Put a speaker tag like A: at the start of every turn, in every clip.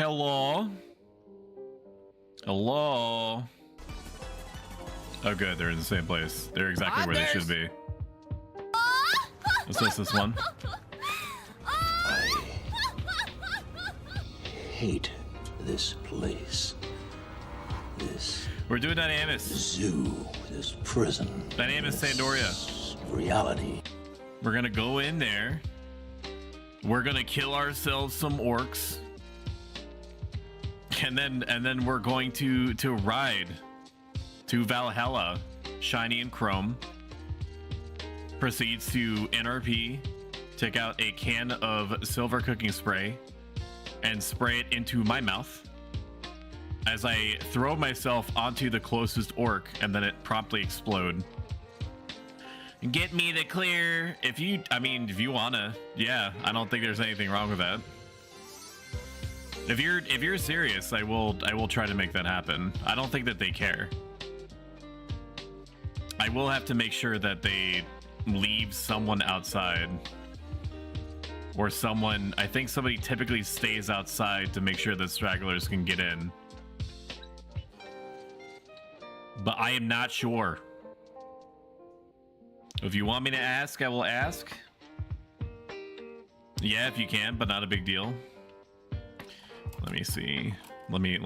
A: Hello? Hello? Oh good, they're in the same place. They're exactly where they should be. What's this one?
B: I hate this place. This
A: We're doing Dynamis.
B: zoo, this prison.
A: Dynamis
B: this
A: Sandoria.
B: reality.
A: We're gonna go in there. We're gonna kill ourselves some orcs. And then we're going to ride to Valhalla, shiny and chrome. Proceeds to NRP, take out a can of silver cooking spray, and spray it into my mouth as I throw myself onto the closest orc, and then it promptly explode. Get me the clear. If you wanna, yeah, I don't think there's anything wrong with that. If you're serious, I will try to make that happen. I don't think that they care. I will have to make sure that they leave someone outside, or someone, I think somebody typically stays outside to make sure that stragglers can get in, but I am not sure. If you want me to ask, I will ask. Yeah, if you can, but not a big deal. Let me see. Let me do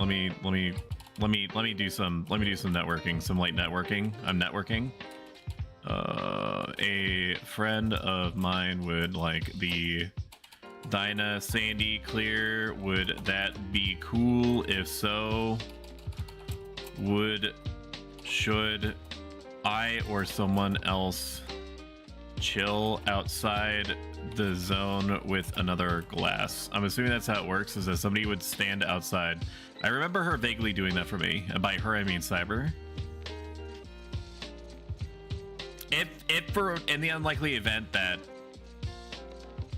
A: some networking, some light networking. I'm networking. A friend of mine would like the Dyna Sandy clear. Would that be cool? If so, should I or someone else chill outside the zone with another glass? I'm assuming that's how it works, is that somebody would stand outside. I remember her vaguely doing that for me, and by her I mean Cyber. In the unlikely event that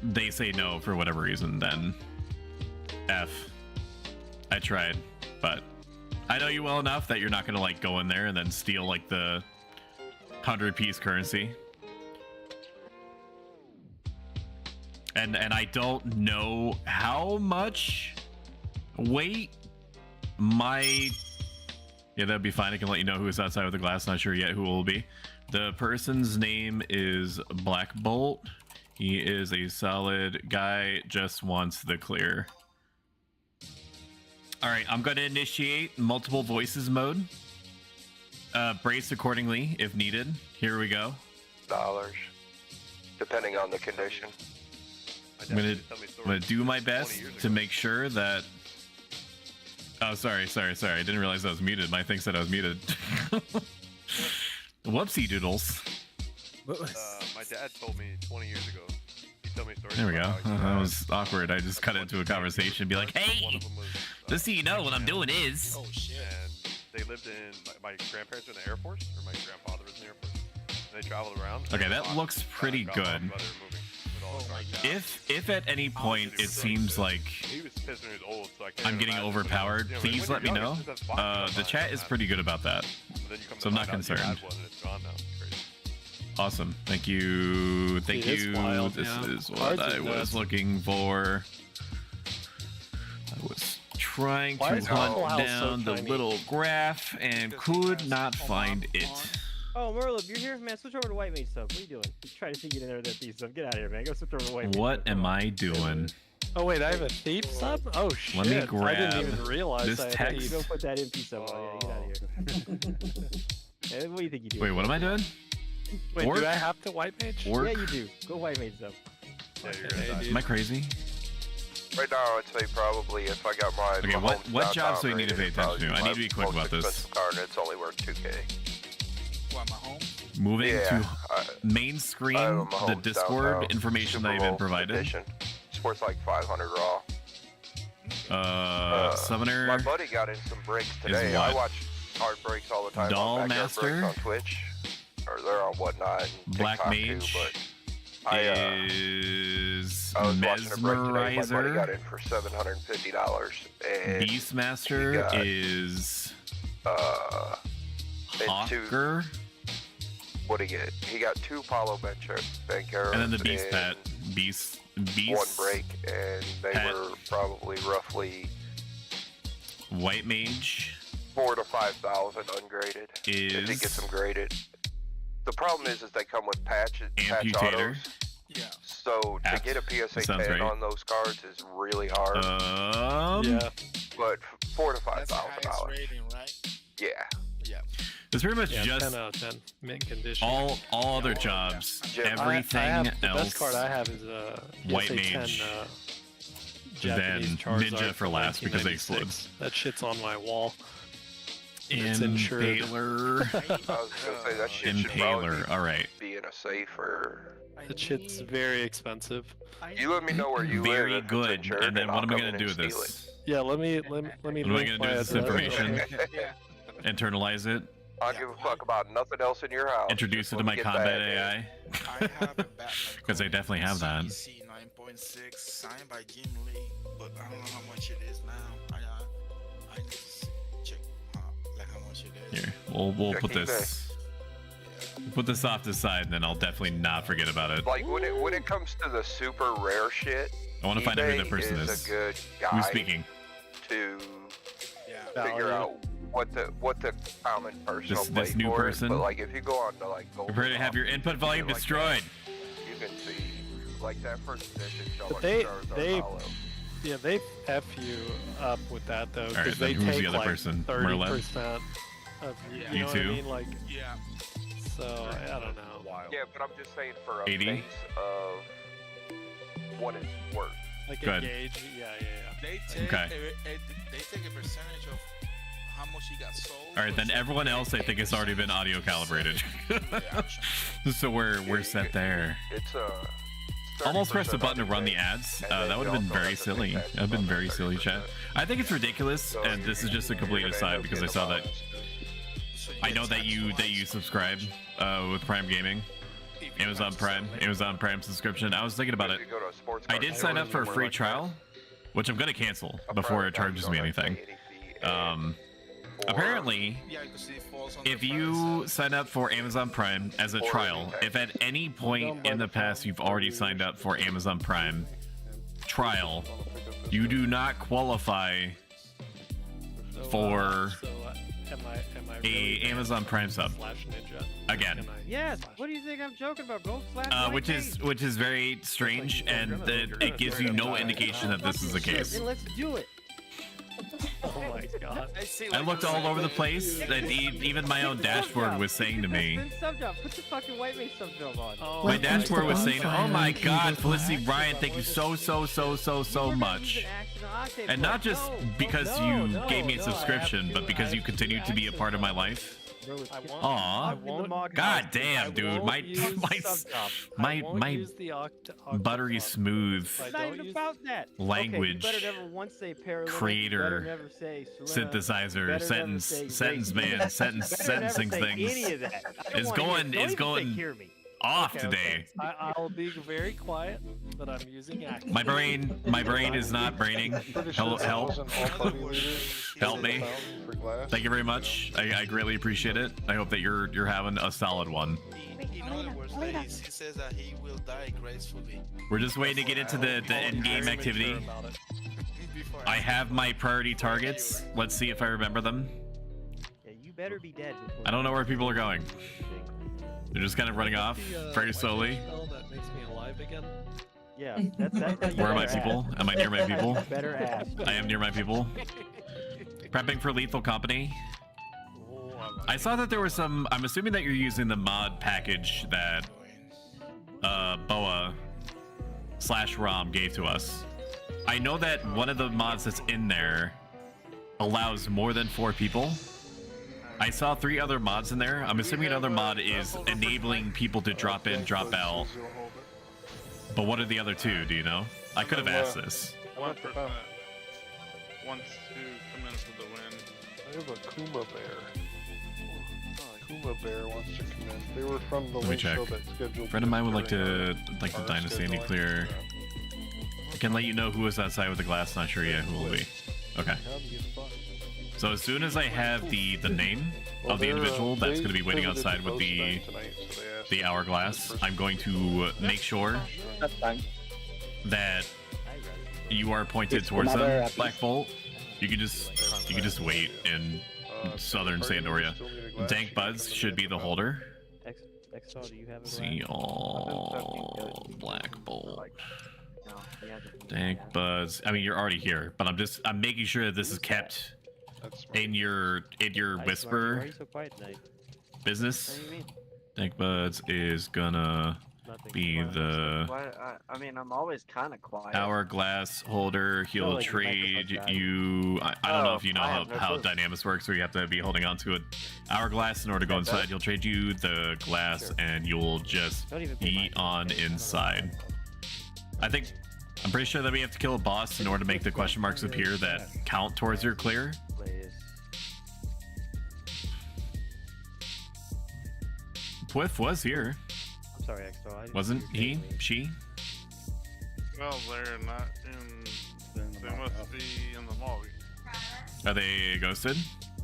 A: they say no for whatever reason, then F. I tried, but I know you well enough that you're not gonna like go in there and then steal like the 100-piece currency. And I don't know how much weight my... Yeah, that'd be fine. I can let you know who's outside with the glass. Not sure yet who it will be. The person's name is Black Bolt. He is a solid guy, just wants the clear. All right, I'm going to initiate multiple voices mode. Brace accordingly if needed. Here we go.
C: $, depending on the condition.
A: I'm gonna do my best to make sure that... Oh, sorry. I didn't realize I was muted. My thing said I was muted. Whoopsie doodles.
D: My dad told me 20 years ago. He told me stories.
A: There we go. That was awkward. I just cut into a conversation and be like, hey, just so you know what I'm doing is...
D: Oh, shit. And they lived in... My grandparents were in the Air Force, or my grandfather was in the Air Force. And they traveled around.
A: Okay, that looks pretty good. If at any point it seems like I'm getting overpowered, please let me know. The chat is pretty good about that, so I'm not concerned. Awesome. Thank you. Thank you. This is what I was looking for. I was trying to hunt down the little graph and could not find it.
E: Oh, Merlin, you're here? Man, switch over to White Mage sub. What are you doing? You're trying to get in there with that thief sub. Get out of here, man. Go switch over to White Mage.
A: What am I doing?
F: Oh, wait, I have a thief sub? Oh, shit.
A: Let me grab
F: I didn't even realize
A: this
F: I
A: text.
E: You go put that MP sub on. Yeah, get out of here. Hey, what do you think you do?
A: Wait, what am I doing?
F: Wait,
A: Orc?
F: do I have to White Mage?
A: Orc?
E: Yeah, you do. Go White Mage sub.
A: Am I crazy?
C: Right now, I'd say probably if I got my...
A: Okay, what jobs do I need to pay attention to? I need to be quick about this.
C: Car, and it's only worth $2K.
F: What, my home?
A: Moving
C: Yeah,
A: to main screen,
C: Mahomes
A: the Discord
C: downtown,
A: information that
C: Super
A: I've been
C: Bowl
A: provided.
C: edition. It's worth like 500 raw.
A: Summoner.
C: My buddy got in some breaks today.
A: what?
C: I watch hard breaks all the time.
A: Doll
C: on Backyard
A: Master?
C: Breaks on Twitch, or they're on Whatnot. And
A: Black
C: TikTok
A: Mage
C: too, but
A: is
C: I was watching a break today. My buddy got
A: Mesmerizer.
C: in for $750, and
A: Beastmaster
C: he got,
A: is
C: and
A: Hawker,
C: what did he get? He got 2 Paulo bank arrows,
A: and then the Beast
C: and
A: Pet. Beast.
C: one break, and they
A: Pet.
C: were probably roughly
A: White mage
C: 4,000 to 5,000 ungraded. If he gets
A: is
C: them graded. The problem is they come with patch
A: Amputator.
C: autos.
F: Yeah.
C: So to
A: Apt.
C: get a PSA
A: Sounds
C: 10
A: right.
C: on those cards is really hard.
F: Yeah.
C: But 4,000 to
G: That's the highest
C: $5,000.
G: rating, right?
C: Yeah.
G: Yeah.
A: it's pretty much
F: Yeah,
A: just
F: 10 out of 10. Mint condition.
A: all other jobs.
C: Jim,
A: Everything
F: I have, the
A: else.
F: best card I have is
A: White
F: PSA 10,
A: mage.
F: Japanese
A: Then
F: Charizard
A: Ninja for
F: from
A: last because they
F: 1996. That shit's on my wall. It's insured.
A: Impaler.
C: I was gonna say that shit should probably
A: Impaler. All right.
C: be in a safe or.
F: That shit's very expensive.
C: You let me know where you live.
A: Very
C: if it's
A: good.
C: insured,
A: And then what
C: I'll
A: am I
C: come
A: gonna
C: in
A: do
C: and
A: with
C: steal
A: this?
F: Yeah, let me
A: What am I
F: link
A: gonna do
F: my
A: with this
F: address.
A: information?
G: Yeah.
A: Internalize it.
C: I'll give a fuck about nothing else in your house.
A: Introduce
C: Just
A: it to
C: let
A: my
C: me get
A: combat
C: that,
A: AI.
G: I have a Batman.
A: 'Cause they definitely have that.
G: CEC 9.6 signed by Jim Lee, but I don't know how much it is now. I need to check like how much it is.
A: Here, we'll
C: Yeah,
A: put
C: keep
A: this put this off to the side, and then I'll definitely not forget about it.
C: Like when it comes to the super rare shit,
A: I want to find out who
C: eBay
A: that person
C: is
A: is.
C: a good guy
A: Who's speaking?
C: to
G: Yeah.
C: figure
F: Value.
C: out what the common person
A: This-
C: will pay
A: this new
C: for
A: person?
C: It. But like if you go on to like Gold
A: Prepare to have your input volume
C: like
A: destroyed.
C: you can see like that first edition
F: But
C: Charlotte
F: they-
C: Stars
F: they-
C: are hollow.
F: Yeah, they F you up with that though,
A: Alright,
F: because
A: then
F: they
A: who's the
F: take
A: other
F: like
A: person?
F: 30% of your,
G: Yeah.
F: you
A: You
F: know what
A: too?
F: I mean? Like,
G: Yeah.
F: so I don't know.
D: Wild.
C: Yeah, but I'm just saying for a
A: 80?
C: base of what it's worth.
F: Like
A: Good.
F: a gauge. Yeah.
G: They take
A: Okay.
G: they take a percentage of how much he got sold.
A: All right, then everyone else I think has already been audio calibrated. So we're set there.
C: It's
A: Almost press the
C: 30%
A: button to
C: on
A: run the
C: eBay.
A: ads.
C: And then
A: That would
C: you
A: have been
C: also
A: very
C: have to pay
A: silly.
C: taxes
A: That'd been
C: on that
A: very silly,
C: 30%.
A: chat. I think it's ridiculous,
C: So
A: and this is just a complete
C: you're gonna
A: aside
C: end up
A: because I
C: getting
A: saw
C: about-
A: that I know that you subscribe with Prime Gaming, Amazon Prime subscription. I was thinking about it.
C: You go to a sports
A: I
C: card
A: did
C: store
A: sign up for a
C: somewhere
A: free
C: like
A: trial, which I'm gonna cancel
C: that, a
A: before
C: private
A: it charges
C: company,
A: me
C: you don't have
A: anything.
C: to pay any fee, and for-
A: Apparently,
G: Yeah, because it falls on the
A: if
G: price
A: you
G: of-
A: sign up for Amazon Prime as a
C: Or
A: trial,
C: anything.
A: if at any point in the past you've already signed up for Amazon Prime trial, you do not qualify
F: So,
A: For
F: am I
A: a
F: really
A: Amazon Prime sub
F: slash ninja?
A: again.
F: Can I
E: Yes.
F: slash-
E: What do you think I'm joking about? Go slash white
A: which is very strange, and it gives you no indication that this is the case.
E: And let's do it.
F: Oh my god.
A: I looked all over the place, and even my own dashboard was saying to me.
E: Spin sub job. Put the fucking white mage sub job on.
F: Oh
A: My
F: my
A: dashboard was
F: God.
A: saying, "Oh my God, Felicity Bryant, thank you so
E: We're gonna
A: much."
E: use an action octave
A: And
E: play.
A: not just
E: No,
A: because
E: no,
A: you
E: no,
A: gave me a
E: no,
A: subscription, but because you continue to be a part of my life.
E: Bro, it's
F: I
E: just-
F: won't-
A: Aw.
F: I won't-
A: God
F: I
A: damn, dude,
F: won't
A: my
F: use
A: my
F: sub job.
A: my
F: I won't
A: my
F: use the
A: buttery
F: octave
A: smooth
F: If I
E: It's not
F: don't
E: even
F: use-
E: about that.
A: language
E: Okay, you better never once say paralytic.
A: creator,
E: You better never say Selena,
A: synthesizer
E: better
A: sentence
E: never say
A: sentence
E: race.
A: man sentence
E: Better never
A: sentencing
E: say
A: things
E: Any of that. I don't
A: is
E: wanna hear-
A: going-
E: don't
A: is
E: even say
A: going-
E: hear me.
A: off
F: Okay,
A: today.
F: I'll be very quiet, but I'm using action.
A: My brain is not braining. Help! Help me. Thank you very much. I greatly appreciate it. I hope that you're having a solid one.
G: In other words, he says that he will die gracefully.
A: We're just waiting to get into the end game
F: Very
A: activity.
F: mature about it.
G: Before
A: I have my priority targets. Let's see if I remember them.
E: Yeah, you better be dead. before
A: I don't know where people are going.
E: you-
A: They're just kind of running off
F: The,
A: very
F: white
A: slowly.
F: spell that makes me alive again.
E: Yeah, that's how you
A: Where are my
E: better
A: people?
E: ask.
A: Am I near my people?
E: Better ask.
A: I am near my people. Prepping for Lethal Company.
F: Oh,
A: I saw that there was some. I'm assuming that you're using the mod package that Boa / Rom gave to us. I know that one of the mods that's in there allows more than 4 people. I saw 3 other mods in there. I'm assuming another mod is enabling people to drop in, drop out. But what are the other 2? Do you know? I could have asked this.
H: 1% wants to come in for the win.
I: I have a Kuma Bear. Kuma Bear wants to come in. They were from the
A: Let me
I: link
A: check.
I: show that scheduled.
A: A friend of mine would like
I: during
A: to
I: our
A: Dyna Sandy
I: scheduling.
A: clear. I can let you know who is outside with the glass. Not sure yet who will be. Okay.
I: How do you get fun?
A: So as soon as I have the name
I: Well,
A: of the
I: they're,
A: individual that's
I: they
A: going to be waiting
I: pivoted to
A: outside with
I: post
A: the
I: night tonight, so they asked
A: the
I: if
A: hourglass,
I: the
A: I'm going to make sure that you are pointed towards them, Black Bolt. You can just wait in southern
I: Party members
A: Sandoria.
I: still need a glass
A: Dank
I: sheet
A: Buds
I: from the
A: should be the
I: Napa
A: holder.
E: Exo, do you have a
A: See
E: glass?
A: all Black Bolt.
J: No, he has a-
A: Dank Buds. I mean, you're already here, but I'm making sure that this is kept
I: That's smart.
A: in your
E: Hi, Smarty, Why are
A: whisper
E: you so quiet tonight?
A: business.
J: What do you mean?
A: Dank Buds is gonna
E: Nothing.
A: be
E: Quiet.
A: the
J: Why, I mean, I'm always kind of quiet.
A: hourglass holder. He'll
E: like your
A: trade
E: microphone's out.
A: you. I don't know
J: Oh,
A: if you know
J: I
A: how,
J: have no
A: how
J: clue.
A: dynamics works, where you have to be holding on to an hourglass in order to go
J: Okay.
A: inside. He'll trade you the glass,
E: Sure.
A: and you'll just
E: Don't even pay
A: eat
E: mind.
A: on inside. I'm pretty sure that we have to kill a boss in order to make the question marks appear that count towards your clear.
E: Please.
A: Pliff was here,
E: I'm sorry, Exo. I didn't
A: wasn't
E: see your
A: he?
E: name.
A: She?
H: Well, they're not in. They must be in the mall.
A: Are they ghosted?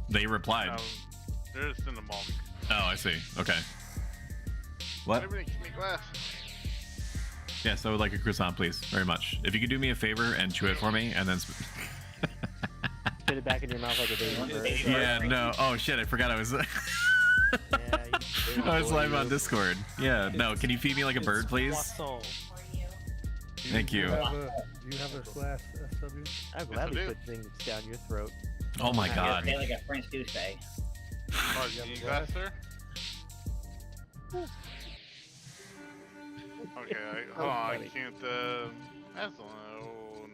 A: They replied.
H: They're just in the mall.
A: Oh, I see. Okay. What?
H: Everybody give me glass.
A: Yes, I would like a croissant, please. Very much. If you could do me a favor and chew it for me, and then.
E: Spit it back in your mouth like a baby bird.
A: Yeah, no. Oh shit! I forgot I was.
E: Yeah, you
A: I was live on
E: this.
A: Discord. Yeah, no. Can you feed me like a bird, please? Thank you.
I: Do you have a glass, SW?
E: I'll gladly
H: do.
E: put things down your throat.
A: Oh my god.
K: Like a French goose bag.
H: Oh, you need glass, sir? Okay, hold on, I can't, that's, oh no.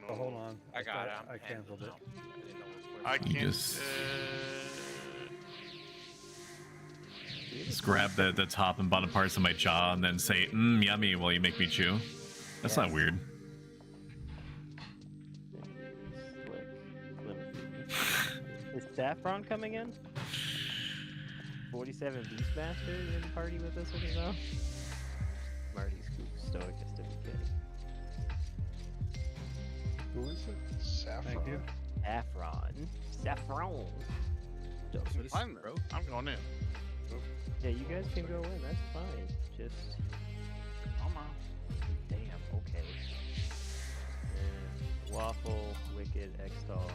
I: Oh, hold on.
F: I got it.
I: I canceled it.
H: I
A: You
H: can't,
A: just grab the top and bottom parts of my jaw and then say, mmm, yummy, while you make me chew. That's not weird.
E: Is Saffron coming in? 47 Beastmaster in the party with us right now? Marty's cool stoic as to be kidding.
I: Who is it? Saffron.
F: Thank you.
E: Saffron.
H: I'm going in.
E: Yeah, you guys can go in. That's fine. Just
H: Come on.
E: damn. Okay. And Waffle, Wicked, X-Doll,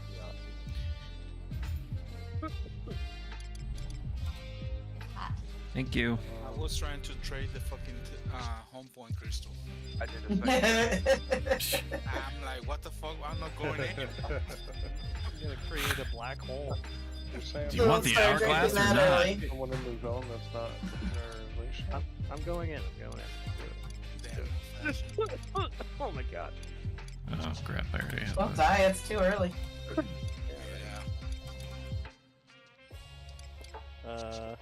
A: Thank you.
G: I was trying to trade the fucking home point crystal.
C: I did a second.
G: I'm like, what the fuck? I'm not going in.
F: You're gonna create a black hole.
I: You're saying
A: Do you want the
L: Start
A: hourglass
L: drinking
A: or
L: that
A: not?
L: early.
I: someone in the zone that's not in their relation?
E: I'm going in. I'm going in.
G: Damn.
E: Oh my god.
A: Oh crap! I already have
L: Don't
A: that.
L: die, it's too early.
G: Yeah.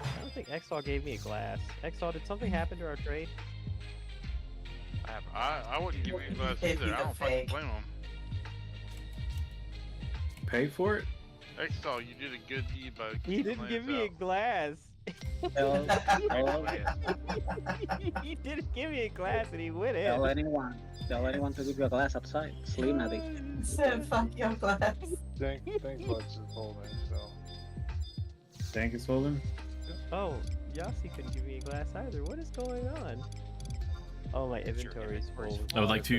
E: I don't think Exall gave me a glass. Exall, did something happen to our trade?
H: I wouldn't give you a glass
L: If
H: either.
L: he's
H: I
L: a
H: don't fucking
L: fake.
H: blame him.
B: Pay for it?
H: Extol, you did a good deed by
E: He
H: keeping
E: didn't give
H: Lance
E: me a
H: out.
E: glass.
K: Tell,
E: He didn't give me a glass and he went in.
K: tell anyone to give you a glass outside. Slim at it.
L: Said fuck your glass.
I: Dank Buds is holding, so.
B: Tank is holding?
E: Oh, Yossi couldn't give me a glass either. What is going on? Oh, my inventory is full.
A: I would like to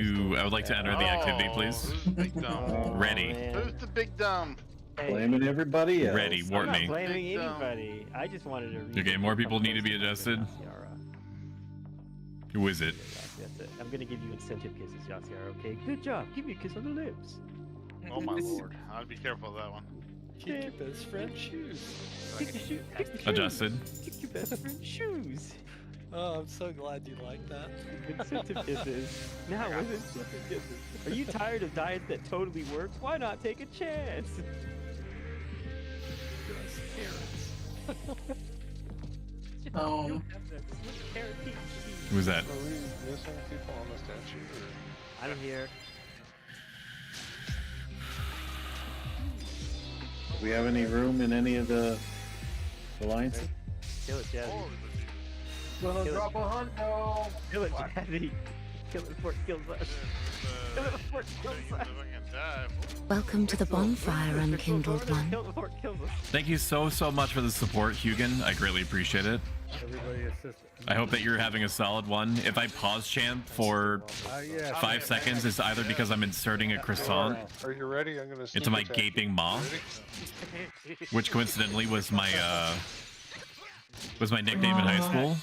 A: enter the activity,
H: Oh,
A: please.
H: Who's the big dumb?
E: Oh,
A: Ready.
E: man.
H: Who's the big dumb?
E: Hey,
B: Blaming everybody else.
A: Ready,
E: I'm
A: warp
E: not
A: me.
E: blaming
H: Big dumb.
E: anybody. I just wanted to read
A: Okay,
E: a
A: more
E: couple
A: people need to be
E: posts
A: adjusted.
E: from Yasiara.
A: Who is it?
E: That's it. I'm gonna give you incentive kisses, Yasiara, okay? Good job. Give me a kiss on the lips.
H: Oh my lord. I'd be careful of that one.
F: Keep your best friend's shoes.
E: Kick your shoe. Kick the shoes.
A: Adjusted.
E: Kick your best friend's shoes.
F: Oh, I'm so glad you like that.
E: Incentive kisses. Now with incentive kisses. Are you tired of diets that totally work? Why not take a chance?
L: Oh.
E: You don't have that slick carrot peach cheese.
A: Who's that?
I: Are we missing people on the statue? Or?
E: I'm here.
B: Do we have any room in any of the alliances?
E: Kill it, Jazzy.
H: Holy
E: Kill it.
B: drop a hundo!
E: Kill it, Jazzy. Kill it before it kills us. Kill it before it kills us.
M: Welcome to the bonfire, unkindled one.
E: Kill it before it kills us.
A: Thank you so much for the support, Hugin. I greatly appreciate it.
B: Everybody assist.
A: I hope that you're having a solid one. If I pause champ for 5 seconds, it's either because I'm inserting a croissant
I: Are you ready? I'm gonna
A: into my gaping maw, which coincidentally was my nickname in high school,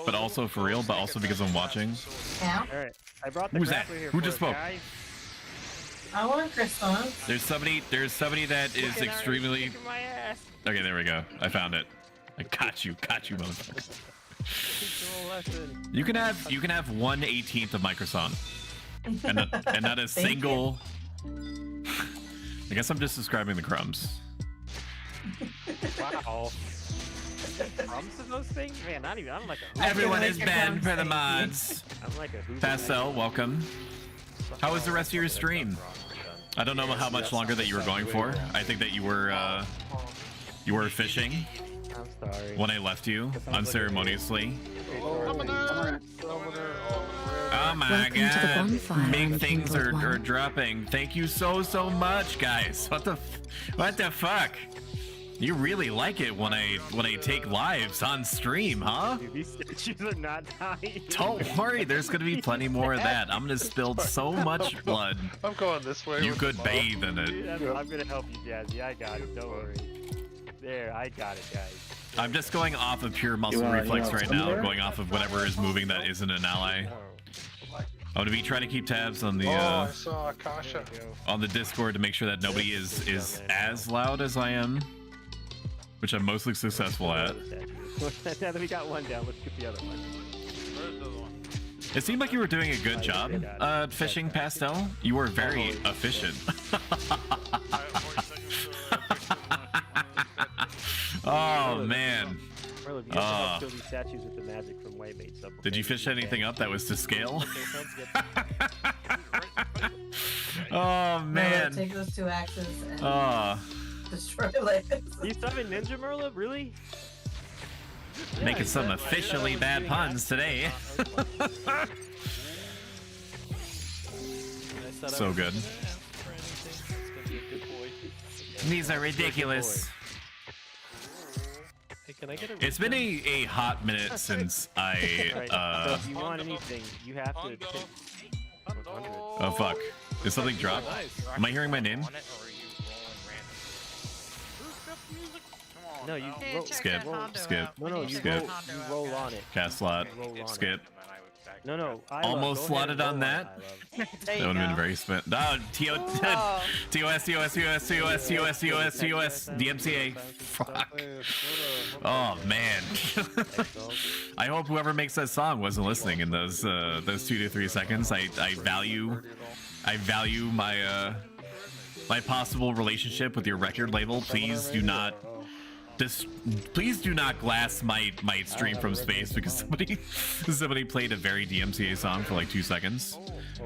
A: but also for real, but also because I'm watching.
L: Yeah.
E: All right, I brought the
A: Who's that?
E: grappler here
A: Who
E: for
A: just
E: you,
A: spoke?
E: guys.
L: I want croissants.
A: There's somebody that is
E: Kicking our-
A: extremely.
E: kicking my ass.
A: Okay, there we go. I found it. I got you, motherfucker.
E: Control lesson.
A: You can have 1/18 of my croissant, and not a
L: Thank
A: single. I guess I'm just describing the crumbs.
E: Wow. Crumbs of those things? Man, not even. I'm like a.
A: Everyone
L: like
A: is
L: your
A: banned
L: crumbs,
A: for the
L: thank you.
A: mods.
E: I'm like a Hoover
A: Pastel,
E: man.
A: welcome. How was the rest of your stream? I don't know how much longer that you were going for. I think that you were fishing
E: I'm sorry.
A: when I left you unceremoniously. Oh my
M: Welcome to the
A: god!
M: bonfire
A: Big
M: on
A: things
M: Kingdom
A: are
M: One.
A: dropping. Thank you so much, guys. What the fuck? You really like it when I take lives on stream, huh?
E: Dude, these statues are not dying.
A: Don't worry, there's gonna be plenty more of that. I'm gonna spill so much blood.
I: I'm going this way.
A: You
I: with
A: could
I: the
A: bathe in it.
E: Dude, I'm gonna help you, Jazzy. I got it. Don't worry. There, I got it, guys.
A: I'm just going off of pure muscle
B: You
A: reflex
B: want
A: right
B: some
A: now,
B: there?
A: going off of whatever is moving that isn't an ally. I'm gonna be trying to keep tabs on the
I: I saw Akasha.
A: on the Discord to make sure that nobody is as loud as I am, which I'm mostly successful at.
E: Now that we got one down, let's get the other one.
H: Where's the other one?
A: It seemed like you were doing a good job fishing, Pastel. You were very efficient. Oh man.
E: Merlin, you have to help kill these statues with the magic from Waymates up.
A: Did you fish anything up that was to scale? Oh man.
L: Take those 2 axes and destroy Lance.
E: You summon Ninja Merlin? Really?
A: Making some officially bad puns today. So good. These are ridiculous.
F: Hey, can I get a
A: It's been a hot minute since I
E: Alright, so if you want anything, you have to pick 100.
A: oh fuck. Did something drop? Am I hearing my name?
E: No, you
L: Hey,
E: roll.
L: check
A: Skip,
L: that Hondo
A: skip,
L: out.
E: No, no,
L: We need
E: you
L: to check
A: skip.
E: roll,
L: that
E: you
L: Hondo
E: roll
L: out.
E: on it.
A: Cast slot.
E: Roll on
A: Skip.
E: No, no. I
A: Almost
E: love.
A: slotted on that.
L: There
A: That
L: you
A: would have been
L: go.
A: very spent. Oh, TOS, DMCA. Fuck. Oh man. I hope whoever makes that song wasn't listening in those 2 to 3 seconds. I value my my possible relationship with your record label. Please do not glass my stream from space because somebody played a very DMCA song for like 2 seconds.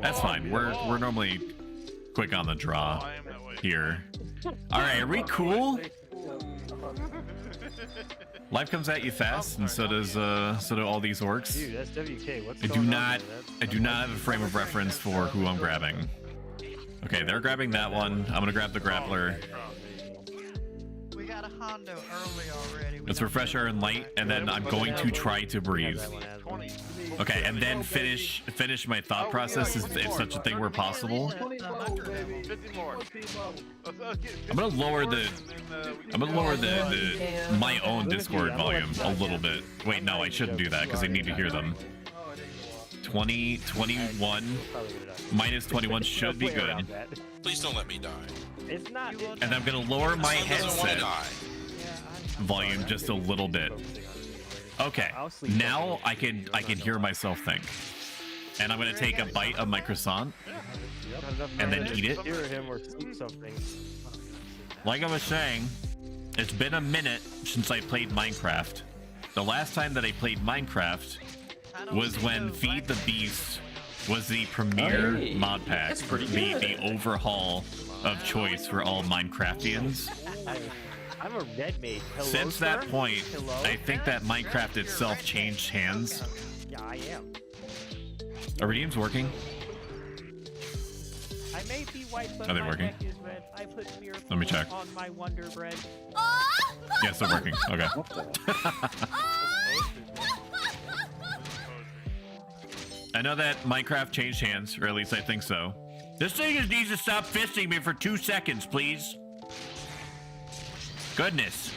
A: That's fine. We're normally quick on the draw here. All right, are we cool? Life comes at you fast, and so do all these orcs.
E: Dude, that's WK. What's
A: I do
E: going
A: not
E: on there?
A: I do not have a frame of reference for who I'm grabbing. Okay, they're grabbing that one. I'm gonna grab the grappler.
L: We got a Hondo early already.
A: Let's refresh our light, and then I'm going to try to breathe. Okay, and then finish my thought process if such a thing were possible.
H: 50 more.
A: I'm gonna lower the my own Discord volume a little bit. Wait, no, I shouldn't do that because I need to hear them. 20, 21, minus 21 should be good.
G: Please don't let me die.
E: It's not.
A: And I'm gonna lower my
G: Son doesn't wanna
A: headset
G: die.
A: volume just a little bit. Okay, now I can hear myself think. And I'm gonna take a bite of my croissant and then eat it.
E: Hear him or sleep something.
A: Like I was saying, it's been a minute since I played Minecraft. The last time that I played Minecraft was when Feed the Beast was the premier mod pack, the overhaul of choice for all Minecraftians.
E: I'm a red mage. Hello,
A: Since
E: sir?
A: that point,
E: Hello?
A: I think that Minecraft itself changed hands.
E: Yeah, I am.
A: Are redeems working?
E: I may be white, but
A: Are they
E: my
A: working?
E: neck is red. I put miracles
A: Let me check.
E: on my Wonder Bread.
A: Yes, they're working. Okay. I know that Minecraft changed hands, or at least I think so. This thing just needs to stop fisting me for 2 seconds, please. Goodness.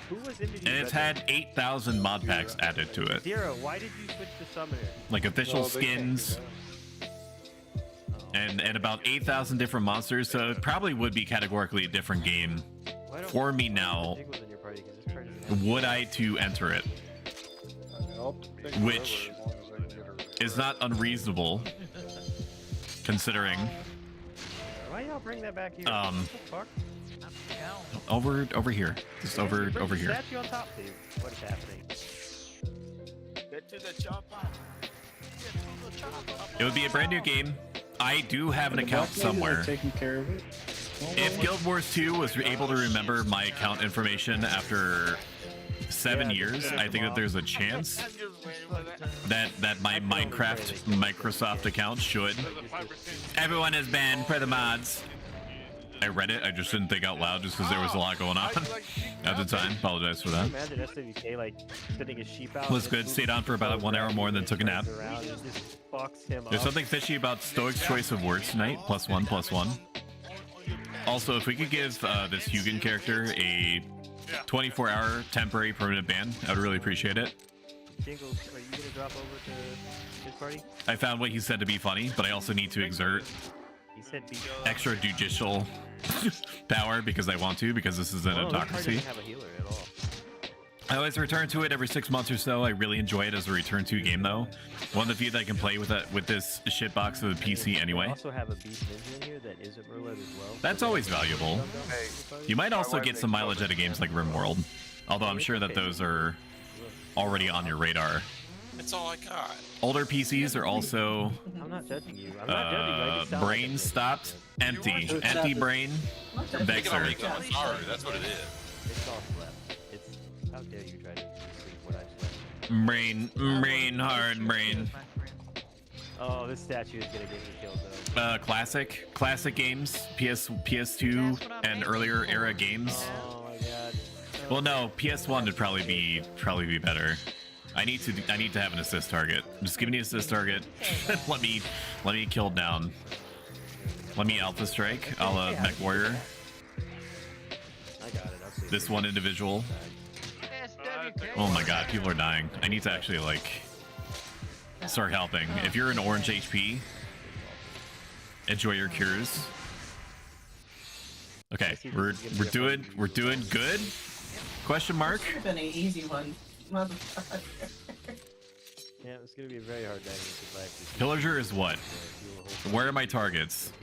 E: Who was in
A: And it's had 8,000 mod packs added to it.
E: Zero, why did you switch to Summoner?
A: Like official
I: No, they can't do
A: skins.
I: that.
A: And about 8,000 different monsters, so it probably would be categorically a different game for me now, would I to enter it.
I: I mean, I'll take
A: Which
I: whatever, as long as I can get her.
A: is not unreasonable, considering.
E: Why y'all bring that back here?
A: Um,
E: What the fuck?
A: over here, just over
E: Bring the
A: here.
E: statue on top, dude. What is happening?
G: Get to the chopper.
A: It would be a brand new game. I do have an
B: The
A: account
B: black lady
A: somewhere.
B: that's taking care of it.
A: If Guild Wars 2 was able to remember my account information after 7 years, I think that there's a chance that my Minecraft Microsoft account should. Everyone is banned per the mods. I read it. I just didn't think out loud just because there was a lot going on at the time. Apologize for that.
E: Imagine SWK like sending his sheep out.
A: Was good. Stayed on for about 1 hour more and then took a nap.
E: Around and just fucks him
A: There's
E: up.
A: something fishy about Stoic's choice of words tonight. +1/+1. Also, if we could give this Hugin character a 24-hour temporary permanent ban, I would really appreciate it.
E: Jingles, are you gonna drop over to his party?
A: I found what he said to be funny, but I also need to exert
E: He said be
A: extra judicial power because I want to, because this is an
E: Oh, this card
A: autocracy.
E: doesn't have a healer at all.
A: I always return to it every 6 months or so. I really enjoy it as a return to game, though. One of the few that I can play with this shitbox of a PC
E: We
A: anyway.
E: also have a beast ninja in here that isn't roulette as well.
A: That's always valuable. You might also get some mileage out of games like RimWorld, although I'm sure that those are already on your radar.
G: That's all I got.
A: Older PCs are also
E: I'm not judging you. I'm not judging you. I just sound
A: brain
E: like
A: stopped, empty, empty brain, Vexer.
G: That's what it is.
E: it's all slept. It's how dare you try to sleep what I slept.
A: Brain, hard brain.
E: Oh, this statue is gonna get me killed though.
A: Classic games, PS2 and earlier era games.
E: Oh my god.
A: Well, no, PS1 would probably be better. I need to have an assist target. Just give me an assist target. let me kill down. Let me alpha strike, a la Mech Warrior.
E: I got it. I'll see.
A: This one individual. Oh my god, people are dying. I need to actually like start helping. If you're an orange HP, enjoy your cures. Okay, we're doing good. Question mark.
L: Been an easy one.
E: Yeah, it's gonna be a very hard day with the life.
A: Pillager is what? Where are my targets?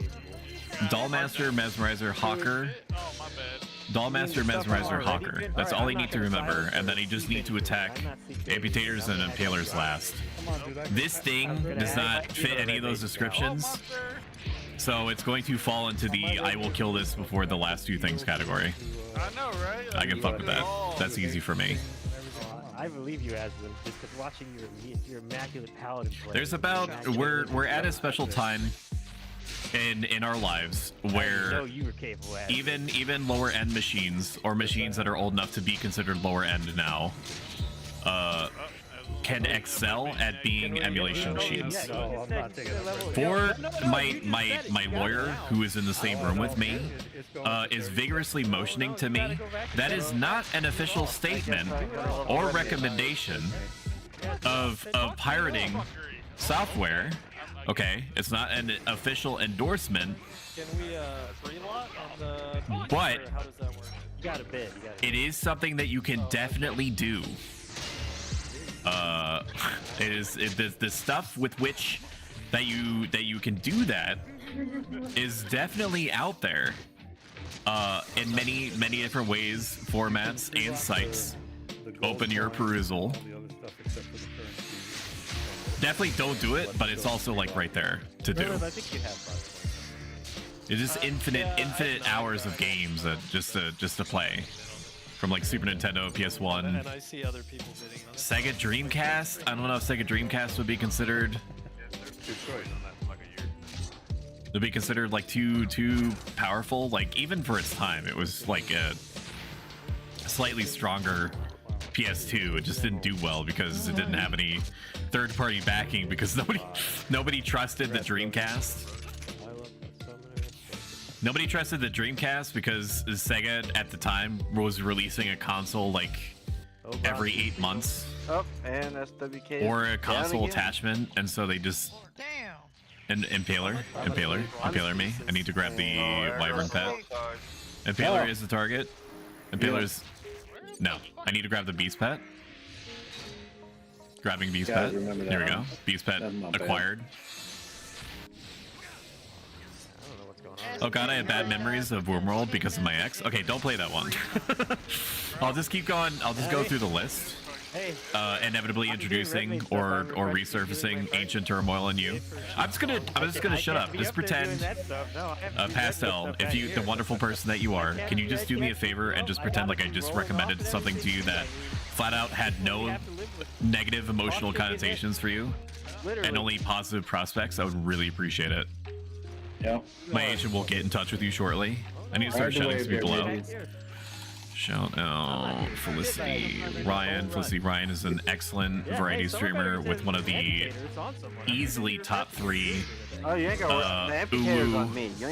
A: Dollmaster, Mesmerizer, Hawker.
H: Oh, my bad.
A: Dollmaster, Mesmerizer, Hawker. That's all I need to remember, and then I just need to attack amputators and impalers last. This thing does not fit any of those descriptions, so it's going to fall into the I will kill this before the last 2 things category.
H: I know, right?
A: I can fuck with that. That's easy for me.
E: I believe you as them just because watching your immaculate paladin play.
A: There's about we're at a special time in our lives where
E: you were capable at
A: even lower end machines or machines that are old enough to be considered lower end now can excel at being emulation machines. For my lawyer, who is in the same room with me, is vigorously motioning to me, that is not an official statement or recommendation of pirating software. Okay, it's not an official endorsement.
F: Can we pre-lot on the...
A: But
F: how does that work?
E: You got a bid.
A: it is something that you can definitely do. The stuff with which that you can do that is definitely out there in many different ways, formats, and sites. Open your perusal. Definitely don't do it, but it's also like right there to do.
E: I think you have 5 points.
A: It's just infinite hours of games just to play. From like Super Nintendo, PS1,
F: And I see other people bidding on it.
A: Sega Dreamcast. I don't know if Sega Dreamcast would be considered. Would be considered like too powerful. Like even for its time, it was like a slightly stronger PS2. It just didn't do well because it didn't have any third-party backing because nobody trusted the Dreamcast. Nobody trusted the Dreamcast because Sega at the time was releasing a console like every 8 months.
J: Oh, and SWK.
A: Or a console attachment, and so they just.
L: Damn.
A: Impaler me. I need to grab the Wyvern pet. Impaler is the target. Impaler's. No, I need to grab the Beast pet. Grabbing Beast pet. Here we go. Beast pet acquired. Oh god, I have bad memories of Wormworld because of my ex. Okay, don't play that one. I'll just keep going. I'll just go through the list. Inevitably introducing or resurfacing Ancient Turmoil in you. I'm just gonna shut up. Just pretend. Pastel, if you, the wonderful person that you are, can you just do me a favor and just pretend like I just recommended something to you that flat out had no negative emotional connotations for you and only positive prospects? I would really appreciate it.
B: Yeah.
A: My agent will get in touch with you shortly. I need to start shouting some people out. Shout out Felicity Ryan. Felicity Ryan is an excellent variety streamer with one of the easily top 3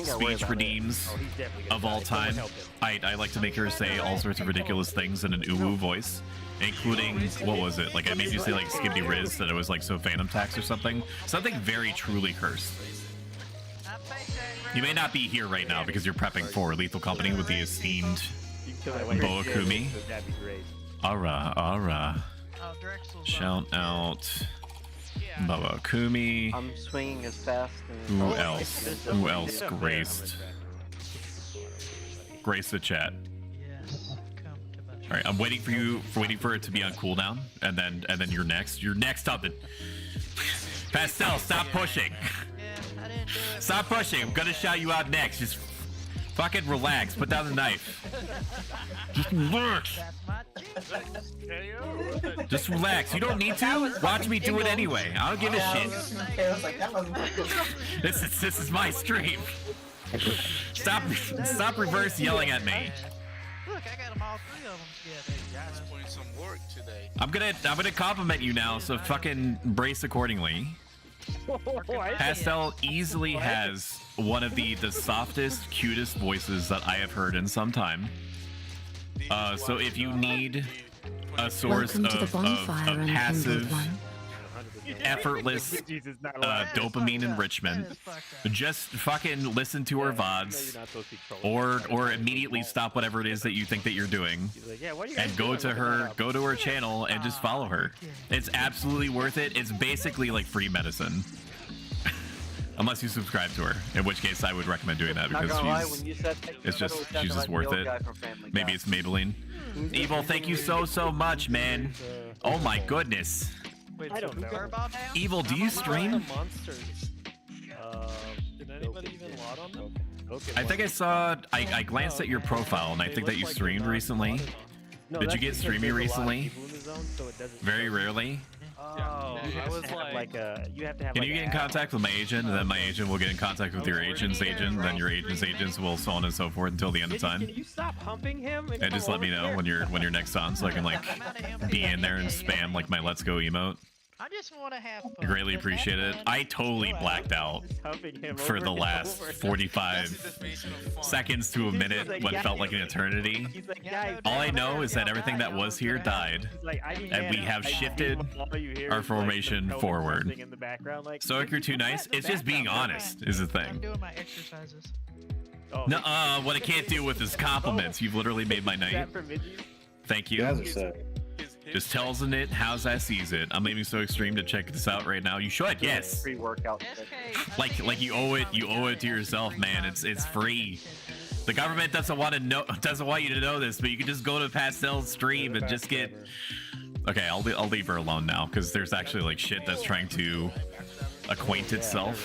A: speech redeems of all time. I like to make her say all sorts of ridiculous things in an uwu voice, including, what was it? Like I made you say like Skibbity Riz that it was like so Phantom Tax or something. Something very truly cursed. You may not be here right now because you're prepping for Lethal Company with the esteemed Boa Kumi. Ara. Shout out Boa Kumi.
J: I'm swinging as fast.
A: Who else graced the chat? All right, I'm waiting for it to be on cooldown, and then you're next. You're next up. Pastel, stop pushing. Stop pushing. I'm gonna shout you out next. Just fucking relax. Put down the knife. Just relax. Just relax. You don't need to. Watch me do it anyway. I don't give a shit. This is my stream. Stop reverse yelling at me.
L: Look, I got them all 3 of them together.
G: Guys putting some work today.
A: I'm gonna compliment you now, so fucking brace accordingly. Pastel easily has one of the softest, cutest voices that I have heard in some time. So if you need a source of passive, effortless dopamine enrichment, just fucking listen to her VODs or immediately stop whatever it is that you think that you're doing and go to her channel and just follow her. It's absolutely worth it. It's basically like free medicine. Unless you subscribe to her, in which case I would recommend doing that because she's just worth it. Maybe it's Maybelline. Evil, thank you so much, man. Oh my goodness.
E: I don't know.
A: Evil, do you stream?
E: Did anybody even lot on them?
A: I think I saw. I glanced at your profile and I think that you streamed recently. Did you get streamy recently? Very rarely.
E: Oh, I was like, you have to have.
A: Can you get in contact with my agent, and then my agent will get in contact with your agent's agent, and then your agent's agents will so on and so forth until the end of time.
E: Can you stop humping him?
A: And just let me know when you're next on, so I can like be in there and spam like my "Let's Go" emote.
L: I just want to have fun.
A: I greatly appreciate it. I totally blacked out for the last 45 seconds to a minute, what felt like an eternity. All I know is that everything that was here died, and we have shifted our formation forward. Stoic, you're too nice. It's just being honest is the thing.
L: I'm doing my exercises.
A: Nuh-uh, what I can't deal with is compliments. You've literally made my night. Thank you. Just tells it how's I sees it. I'm aiming so extreme to check this out right now. You should, yes.
J: Free workout.
A: Like you owe it to yourself, man. It's free. The government doesn't want you to know this, but you can just go to Pastel's stream and just get. Okay, I'll leave her alone now because there's actually like shit that's trying to acquaint itself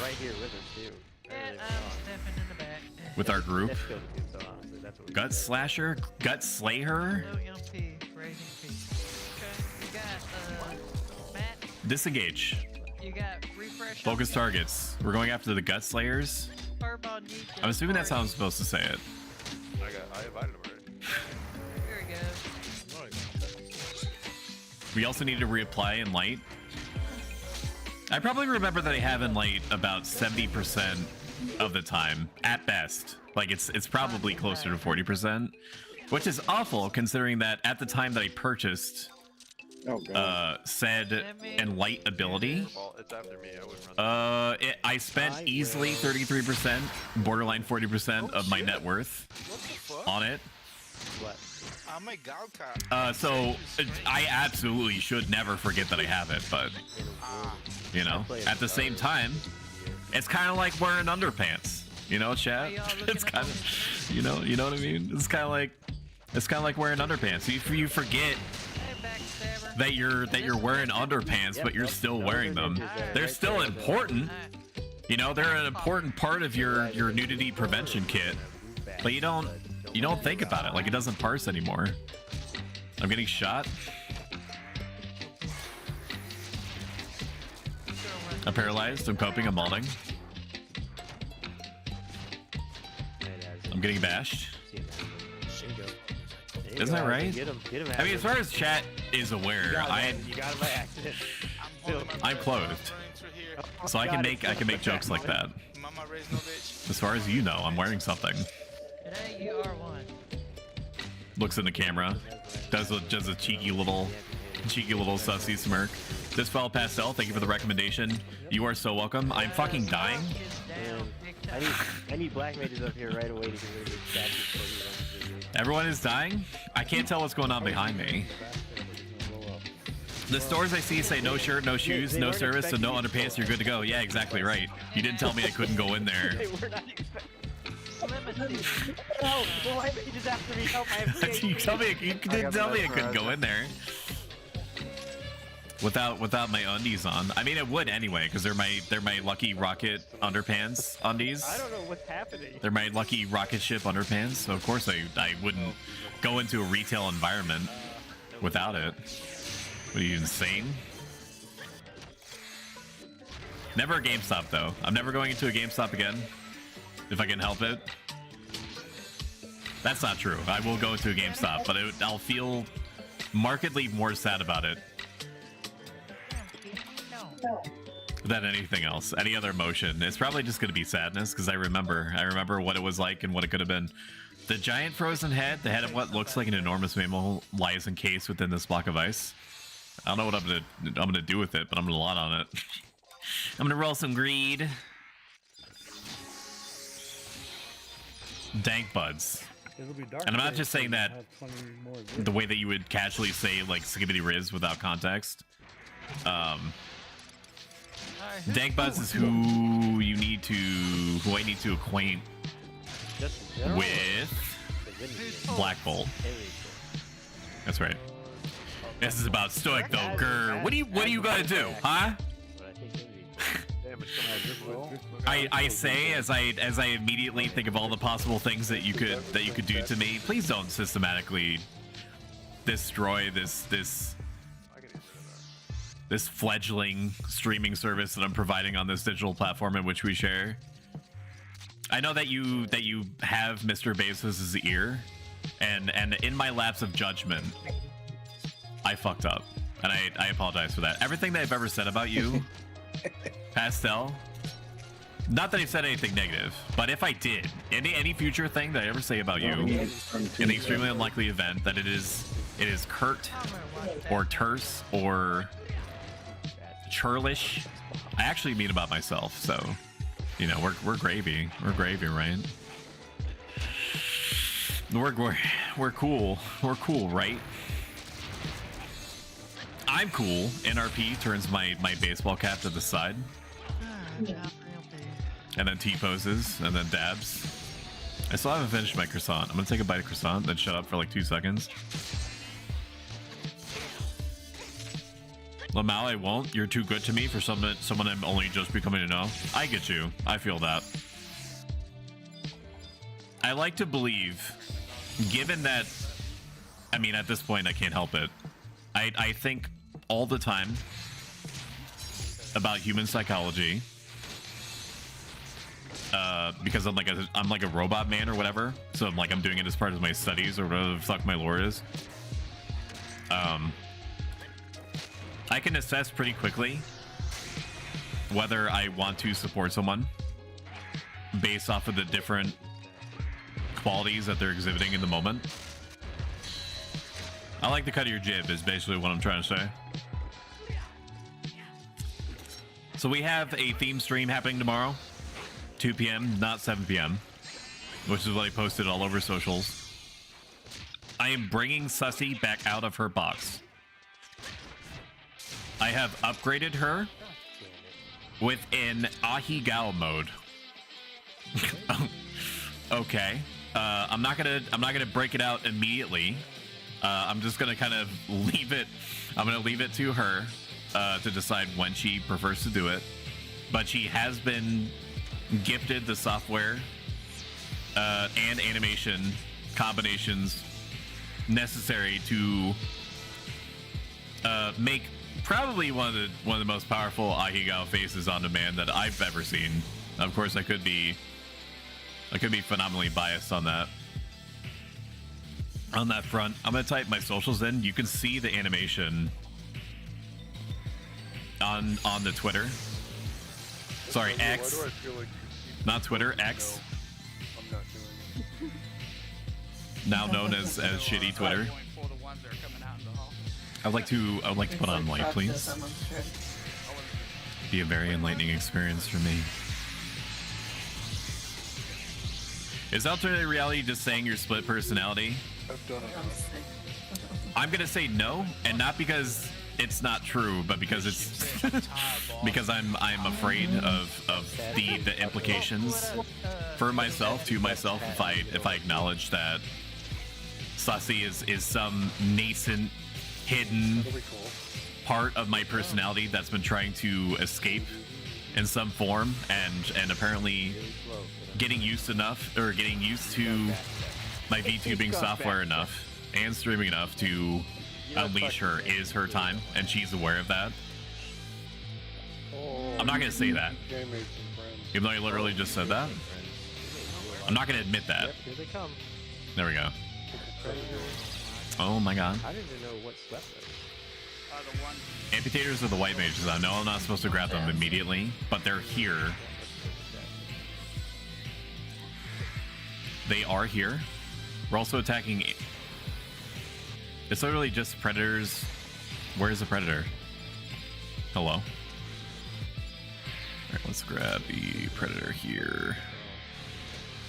A: with our group. Gut Slasher, Gut Slayer. Disengage.
L: You got refresh.
A: Focus targets. We're going after the Gut Slayers. I'm assuming that's how I'm supposed to say it.
D: I invited him already.
L: Here we go.
A: We also need to reapply in light. I probably remember that I have in light about 70% of the time, at best. Like, it's probably closer to 40%, which is awful considering that at the time that I purchased said Enlight ability,
D: It's after me. I wouldn't run
A: I spent easily 33%, borderline 40% of my net worth on it.
E: What?
G: I'm a Galka.
A: So I absolutely should never forget that I have it, but you know, at the same time, it's kind of like wearing underpants. You know, chat. It's kind of, you know what I mean. It's kind of like wearing underpants. You forget that you're wearing underpants, but you're still wearing them. They're still important. You know, they're an important part of your nudity prevention kit, but you don't think about it. Like, it doesn't parse anymore. I'm getting shot. I'm paralyzed. I'm coping. I'm malding. I'm getting bashed. Isn't that right? I mean, as far as chat is aware,
E: you got it by accident.
A: I'm clothed, so I can make jokes like that. As far as you know, I'm wearing something.
L: Today you are one.
A: Looks in the camera, does a cheeky little sussy smirk. This fellow Pastel, thank you for the recommendation. You are so welcome. I'm fucking dying.
E: I need black mages up here right away to get rid of this statue.
A: Everyone is dying? I can't tell what's going on behind me. The stores I see say no shirt, no shoes, no service, so no underpants, you're good to go. Yeah, exactly right. You didn't tell me I couldn't go in there.
E: No, black mages after me. Help, I have
A: you didn't tell me I couldn't go in there. Without my undies on. I mean, it would anyway, because they're my lucky rocket underpants undies.
E: I don't know what's happening.
A: They're my lucky rocket ship underpants, so of course I wouldn't go into a retail environment without it. What are you, insane? Never a GameStop though. I'm never going into a GameStop again, if I can help it. That's not true. I will go into a GameStop, but I'll feel markedly more sad about it than anything else, any other emotion. It's probably just going to be sadness, because I remember what it was like and what it could have been. The giant frozen head, the head of what looks like an enormous mammal, lies encased within this block of ice. I don't know what I'm gonna do with it, but I'm gonna lot on it. I'm gonna roll some greed. Dank buds. And I'm not just saying that the way that you would casually say like skibbity riz without context. Dank buds is who I need to acquaint with Black Bolt. That's right. This is about stoic though, grr. What do you gotta do, huh? I say as I immediately think of all the possible things that you could do to me. Please don't systematically destroy this fledgling streaming service that I'm providing on this digital platform in which we share. I know that you have Mr. Bezos's ear, and in my lapse of judgment, I fucked up, and I apologize for that. Everything that I've ever said about you, Pastel, not that I said anything negative, but if I did, any future thing that I ever say about you, in the extremely unlikely event that it is curt or terse or churlish, I actually mean about myself. So, you know, we're gravy. We're gravy, right? We're cool. We're cool, right? I'm cool. NRP turns my baseball cap to the side. And then T-poses, and then dabs. I still haven't finished my croissant. I'm gonna take a bite of croissant, then shut up for like 2 seconds. Lamau, I won't. You're too good to me for someone I'm only just becoming to know. I get you. I feel that. I like to believe, given that, I mean, at this point, I can't help it. I think all the time about human psychology, because I'm like a robot man or whatever. So I'm doing it as part of my studies or whatever the fuck my lore is. I can assess pretty quickly whether I want to support someone based off of the different qualities that they're exhibiting in the moment. I like the cut of your jib is basically what I'm trying to say. So we have a theme stream happening tomorrow, 2 p.m., not 7 p.m., which is what I posted all over socials. I am bringing Sussy back out of her box. I have upgraded her with an Ahigao mode. Okay. I'm not gonna break it out immediately. I'm just gonna kind of leave it. I'm gonna leave it to her to decide when she prefers to do it. But she has been gifted the software and animation combinations necessary to make probably one of the most powerful Ahigao faces on demand that I've ever seen. Of course, I could be phenomenally biased on that. On that front, I'm gonna type my socials in. You can see the animation on the Twitter. Sorry, X.
I: Why do I feel like
A: Not Twitter, X.
I: I'm not doing it.
A: Now known as shitty Twitter. I'd like to put on light, please. Be a very enlightening experience for me. Is alternate reality just saying you're split personality?
I: I've done it.
A: I'm gonna say no, and not because it's not true, but because it's because I'm afraid of the implications for myself to myself if I acknowledge that Sussy is some nascent hidden part of my personality that's been trying to escape in some form and apparently getting used to my VTubing software enough and streaming enough to unleash her is her time, and she's aware of that. I'm not gonna say that, even though I literally just said that. I'm not gonna admit that.
E: Yep, here they come.
A: There we go. Oh my god.
E: I didn't even know what sweat was.
A: Amputators are the white mages. I know I'm not supposed to grab them immediately, but they're here. They are here. We're also attacking. It's literally just predators. Where's the predator? Hello. All right, let's grab the predator here.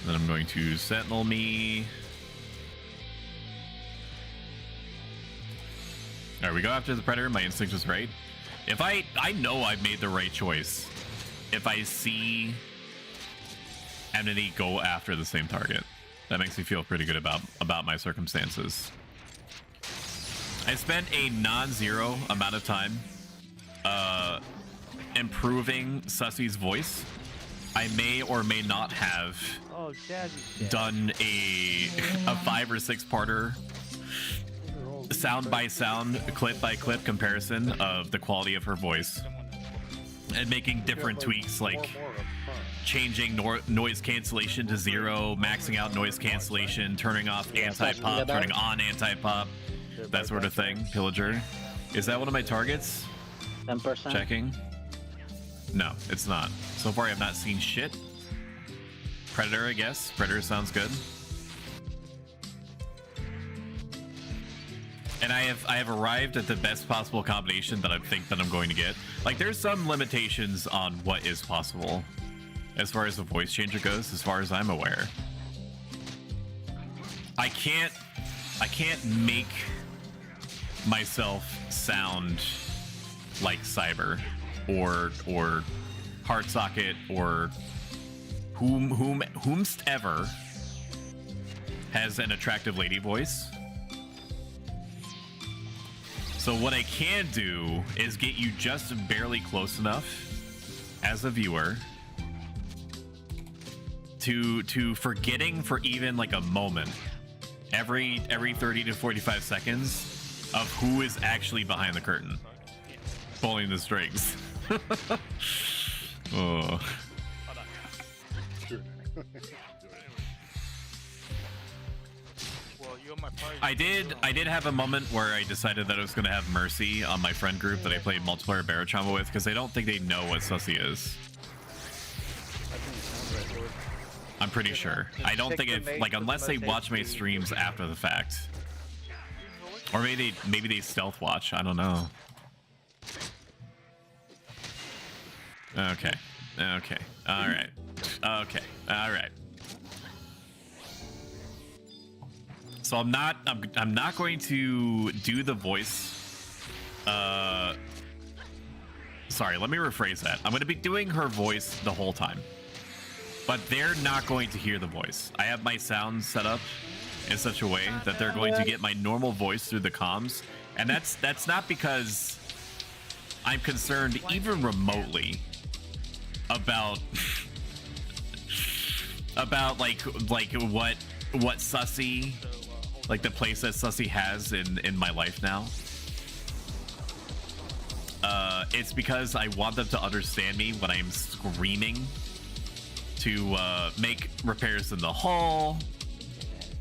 A: Then I'm going to sentinel me. All right, we go after the predator. My instinct was right. If I know I've made the right choice. If I see enemy go after the same target, that makes me feel pretty good about my circumstances. I spent a non-zero amount of time improving Sussy's voice. I may or may not have done a 5 or 6 parter sound by sound, clip by clip comparison of the quality of her voice and making different tweaks like changing noise cancellation to 0, maxing out noise cancellation, turning off anti-pop, turning on anti-pop, that sort of thing. Pillager. Is that one of my targets?
K: 10%.
A: Checking. No, it's not. So far I have not seen shit. Predator, I guess. Predator sounds good. And I have arrived at the best possible combination that I think that I'm going to get. Like, there's some limitations on what is possible as far as the voice changer goes, as far as I'm aware. I can't make myself sound like Cyber or Heartsocket or whomstever has an attractive lady voice. So what I can do is get you just barely close enough as a viewer to forgetting for even like a moment every 30 to 45 seconds of who is actually behind the curtain pulling the strings. Oh.
D: Well, you
A: I did have a moment where I decided that I was going to have mercy on my friend group that I played multiplayer Barotrauma with, because I don't think they know what Sussy is. I'm pretty sure. I don't think if, like, unless they watch my streams after the fact. Or maybe they stealth watch, I don't know. Okay. Okay. Alright. Okay. Alright. So I'm not going to do the voice. Sorry, let me rephrase that. I'm going to be doing her voice the whole time. But they're not going to hear the voice. I have my sound set up in such a way that they're going to get my normal voice through the comms. And that's not because I'm concerned even remotely about like what Sussy, like the place that Sussy has in my life now. It's because I want them to understand me when I'm screaming to make repairs in the hall,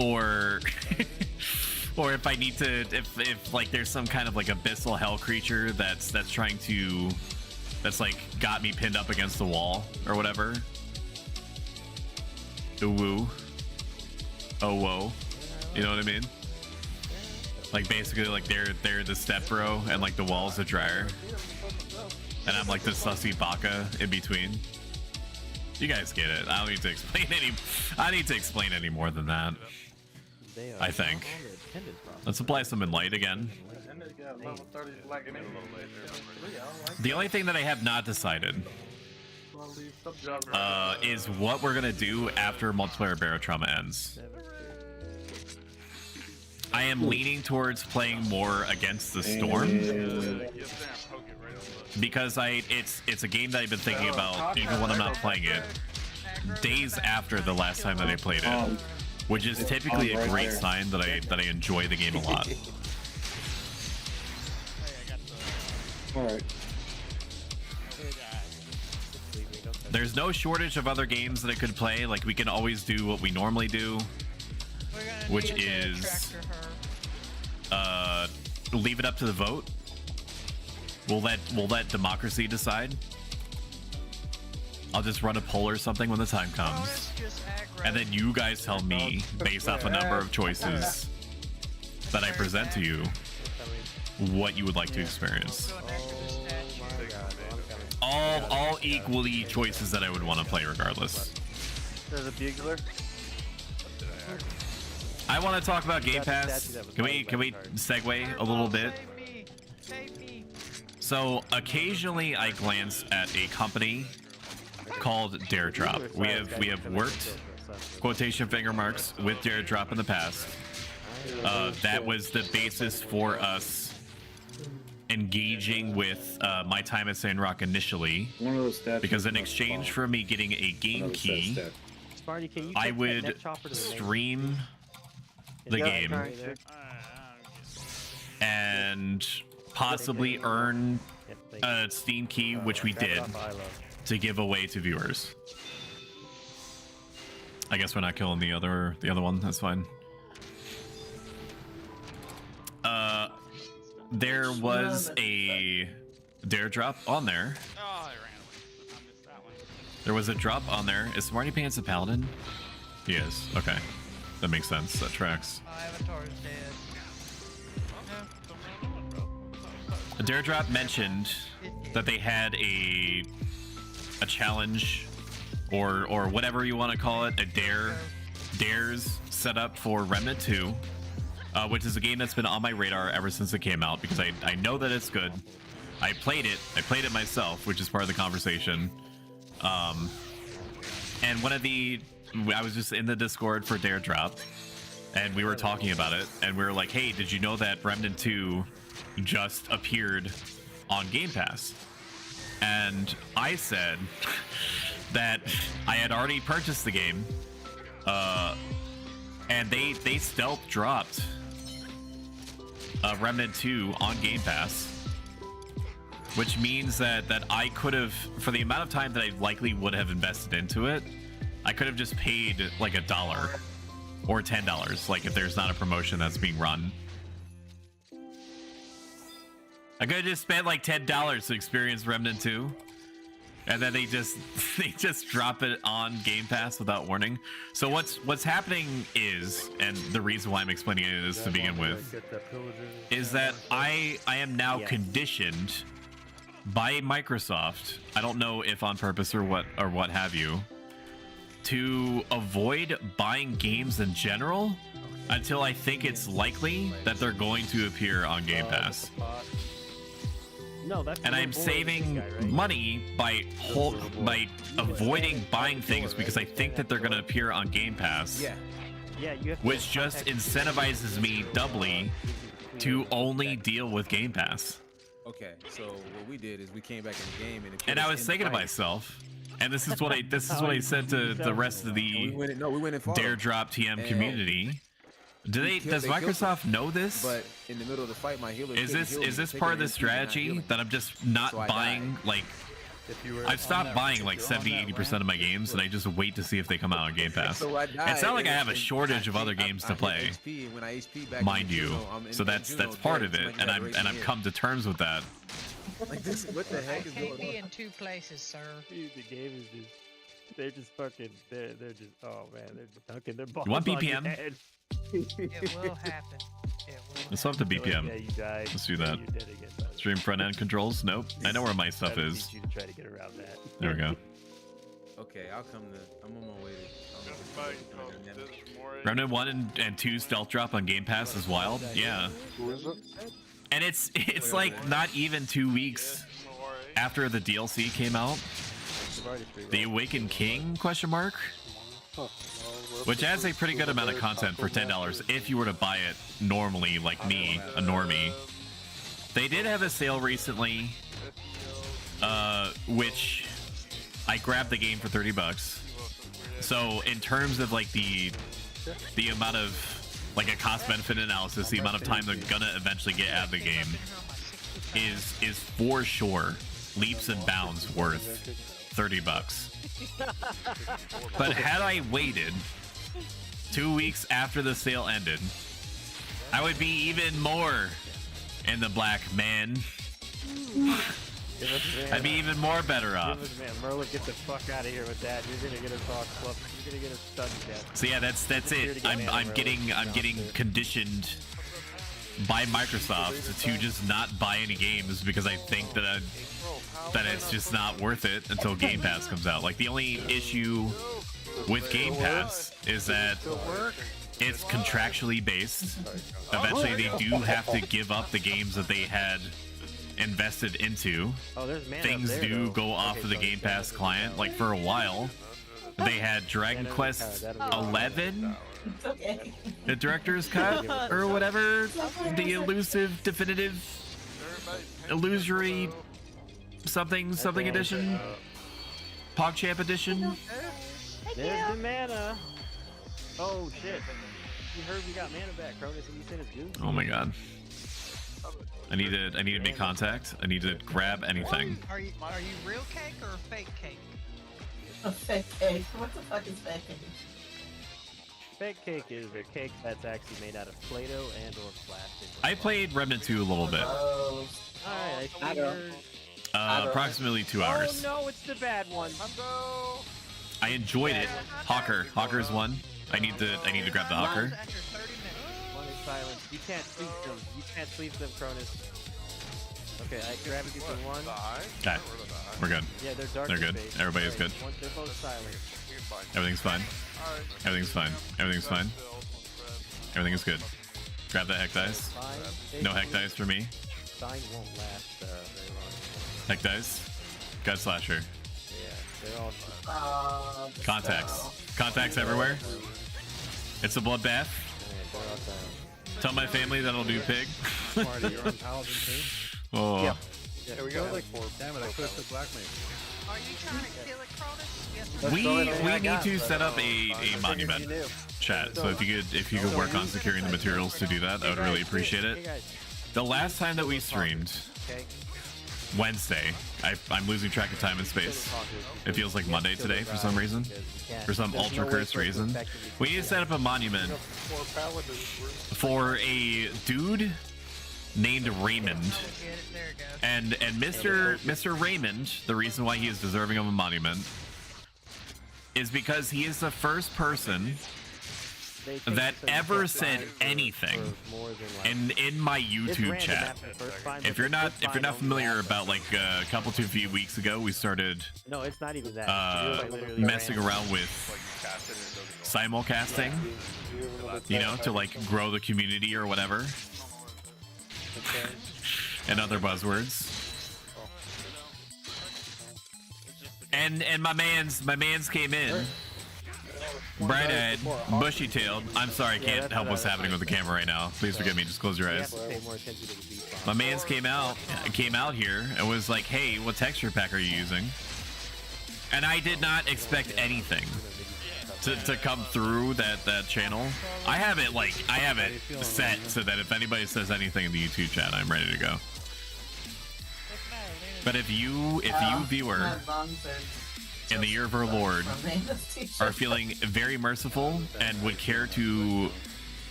A: or or if I need to, if like there's some kind of like abyssal hell creature that's trying to, that's like got me pinned up against the wall or whatever. Ooh woo. Oh whoa. You know what I mean? Like basically like they're the step bro and like the wall's the dryer. And I'm like the Sussy baka in between. You guys get it. I don't need to explain any more than that. I think. Let's apply some light again. The only thing that I have not decided is what we're gonna do after multiplayer Barotrauma ends. I am leaning towards playing more Against the Storm because it's a game that I've been thinking about even when I'm not playing it days after the last time that I played it, which is typically a great sign that I enjoy the game a lot.
B: Alright.
A: There's no shortage of other games that I could play. Like, we can always do what we normally do, which is leave it up to the vote. We'll let democracy decide. I'll just run a poll or something when the time comes, and then you guys tell me based off a number of choices that I present to you what you would like to experience. All equally choices that I would want to play regardless.
J: There's a bugler.
A: I want to talk about Game Pass. Can we segue a little bit? So occasionally I glance at a company called Dare Drop. We have worked quotation finger marks with Dare Drop in the past. That was the basis for us engaging with my time at Sandrock initially, because in exchange for me getting a game key, I would stream the game and possibly earn a Steam key, which we did, to give away to viewers. I guess we're not killing the other one. That's fine. There was a Dare drop on there. There was a drop on there. Is Smarty Pants a paladin? He is. Okay, that makes sense. That tracks. A Dare drop mentioned that they had a challenge, or whatever you want to call it, a dares set up for Remnant 2, which is a game that's been on my radar ever since it came out, because I know that it's good. I played it myself, which is part of the conversation. And I was just in the Discord for Dare Drop, and we were talking about it, and we were like, hey, did you know that Remnant 2 just appeared on Game Pass? And I said that I had already purchased the game, and they stealth dropped Remnant 2 on Game Pass, which means that I could have, for the amount of time that I likely would have invested into it, I could have just paid like $1 or $10, like if there's not a promotion that's being run. I could have just spent like $10 to experience Remnant 2, and then they just drop it on Game Pass without warning. So what's happening is, and the reason why I'm explaining it is to begin with, is that I am now conditioned by Microsoft, I don't know if on purpose or what have you, to avoid buying games in general until I think it's likely that they're going to appear on Game Pass.
E: No, that's
A: and I'm saving money by avoiding buying things because I think that they're going to appear on Game Pass.
E: Yeah, you have to
A: which just incentivizes me doubly to only deal with Game Pass.
N: Okay, so what we did is we came back in the game
A: and I was thinking to myself, and this is what I said to the rest of the
N: we went in
A: Dare Drop TM community. Does Microsoft know this?
N: But in the middle of the fight, my healer
A: is this part of the strategy that I'm just not buying? Like, I've stopped buying like 70-80% of my games, and I just wait to see if they come out on Game Pass. It's not like I have a shortage of other games to play, mind you. So that's part of it, and I've come to terms with that.
N: Like this, what the heck is going on?
L: Can't be in two places, sir.
E: Dude, the game is just. They're just fucking. They're just. Oh man, they're just dunking their balls.
A: You want
E: on your
A: BPM?
E: head.
L: It will happen. It will.
A: Let's up to BPM.
E: Yeah, you died.
A: Let's do that.
E: You're dead again, by the way.
A: Stream front end controls. Nope. I know where my stuff
E: I'll
A: is.
E: teach you to try to get around that.
A: There we go.
N: Okay, I'm on my way to.
A: Remnant 1 and 2 stealth drop on Game Pass is wild. Yeah.
I: Who is it?
A: And it's like not even 2 weeks after the DLC came out. The Awakened King ? Which adds a pretty good amount of content for $10 if you were to buy it normally, like me, a normie. They did have a sale recently, which I grabbed the game for $30. So in terms of like the amount of like a cost benefit analysis, the amount of time they're gonna eventually get out of the game is for sure leaps and bounds worth $30. But had I waited 2 weeks after the sale ended, I would be even more in the black, man. I'd be even more better off.
E: Man, Merle, get the fuck out of here with that. You're gonna get us all clubbed. You're gonna get us stunned to death.
A: So yeah, that's it. I'm getting conditioned by Microsoft to just not buy any games because I think that it's just not worth it until Game Pass comes out. Like the only issue with Game Pass is that it's contractually based. Eventually they do have to give up the games that they had invested into. Things do go off of the Game Pass client. Like for a while they had Dragon Quest 11, the director's cut or whatever, the elusive definitive illusory something edition, PogChamp edition.
E: There's the mana. Oh shit! You heard we got mana back, Cronus, and you said it's good.
A: Oh my god! I need to make contact. I need to grab anything.
L: Are you real cake or fake cake?
O: A fake cake. What the fuck is fake cake?
E: Fake cake is a cake that's actually made out of Play-Doh and or plastic.
A: I played Remnant 2 a little bit.
E: Alright, I figured...
A: approximately 2 hours.
E: Oh no, it's the bad one.
A: I enjoyed it. Hawker's one. I need to grab the Hawker.
E: One is silent. You can't sleep them. You can't sleep them, Cronus. Okay, I grabbed you for one.
A: Okay, we're good.
E: Yeah, they're dark.
A: They're good. Everybody's good.
E: They're both silent.
A: Everything's fine. Everything's fine. Everything's fine. Everything is good. Grab that heck dice. No heck dice for me.
E: Sign won't last very long.
A: Heck dice. Gut slasher.
E: Yeah, they're all.
A: Contacts everywhere. It's a bloodbath. Tell my family that I'll do pig. Oh.
I: Yeah, we go. Damn it, I pushed the black mage.
L: Are you trying to kill it, Cronus?
A: We need to set up a monument chat. So if you could work on securing the materials to do that, I would really appreciate it. The last time that we streamed, Wednesday. I'm losing track of time and space. It feels like Monday today for some reason. For some ultra cursed reason. We need to set up a monument for a dude named Raymond. And Mr. Raymond, the reason why he is deserving of a monument is because he is the first person that ever said anything in my YouTube chat. If you're not familiar, about like a few weeks ago, we started
E: No, it's not even that.
A: messing around with simulcasting, you know, to like grow the community or whatever, and other buzzwords. And my man's came in. Bright-eyed, bushy-tailed. I'm sorry, I can't help what's happening with the camera right now. Please forgive me. Just close your eyes. My man's came out here and was like, "Hey, what texture pack are you using?" And I did not expect anything to come through that channel. I have it set so that if anybody says anything in the YouTube chat, I'm ready to go. But if you viewer in the year of our Lord are feeling very merciful and would care to,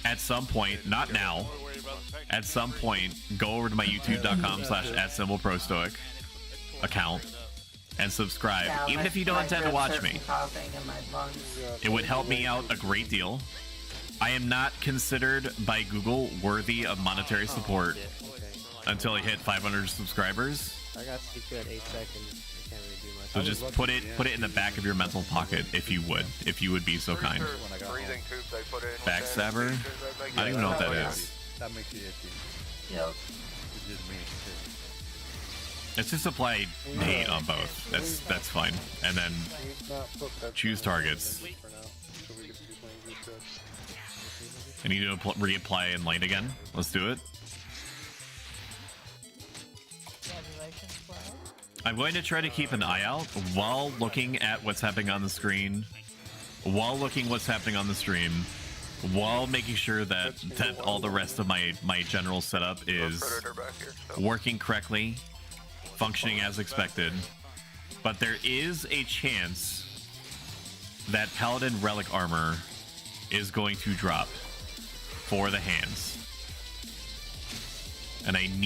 A: at some point, not now, at some point, go over to my youtube.com/@symbolprostoic account and subscribe, even if you don't intend to watch me. It would help me out a great deal. I am not considered by Google worthy of monetary support until I hit 500 subscribers.
E: I got to speak at 8 seconds. I can't really do much.
A: So just put it in the back of your mental pocket if you would be so kind. Backstabber? I don't even know what that is.
I: That makes you itchy.
O: Yep.
I: It's just me.
A: Let's just apply hate on both. That's fine. And then choose targets. I need to reapply in light again. Let's do it. I'm going to try to keep an eye out while looking at what's happening on the screen, while making sure that all the rest of my general setup is working correctly, functioning as expected. But there is a chance that Paladin Relic Armor is going to drop for the hands. And I'm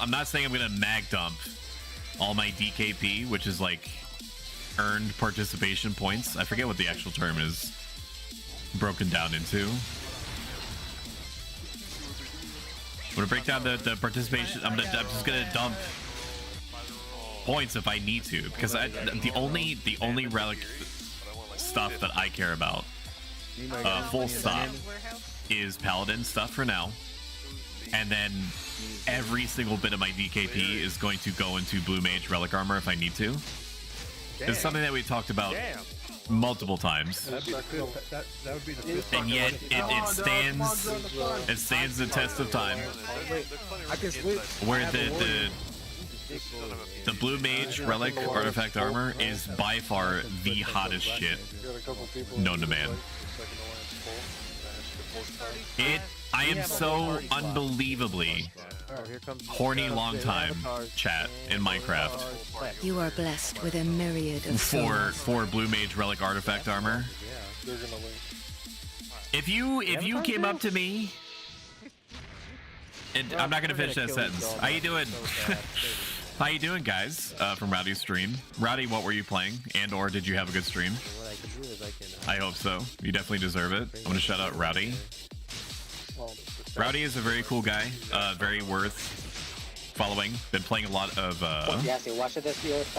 A: not saying I'm gonna mag dump all my DKP, which is like earned participation points. I forget what the actual term is broken down into. I'm gonna break down the participation. I'm just gonna dump points if I need to, because the only relic stuff that I care about, full stop, is Paladin stuff for now, and then every single bit of my DKP is going to go into Blue Mage Relic Armor if I need to. It's something that we talked about multiple times,
I: That would be the
A: and yet it stands the test of time. Where the Blue Mage Relic Artifact Armor is by far the hottest shit known to man. I am so unbelievably horny long time chat in Minecraft
M: You are blessed with a myriad of
A: for Blue Mage Relic Artifact Armor. If you came up to me, and I'm not gonna finish that sentence. How you doing? How you doing, guys? From Rowdy's stream. Rowdy, what were you playing? And or did you have a good stream? I hope so. You definitely deserve it. I'm gonna shout out Rowdy. Rowdy is a very cool guy, very worth following. Been playing a lot of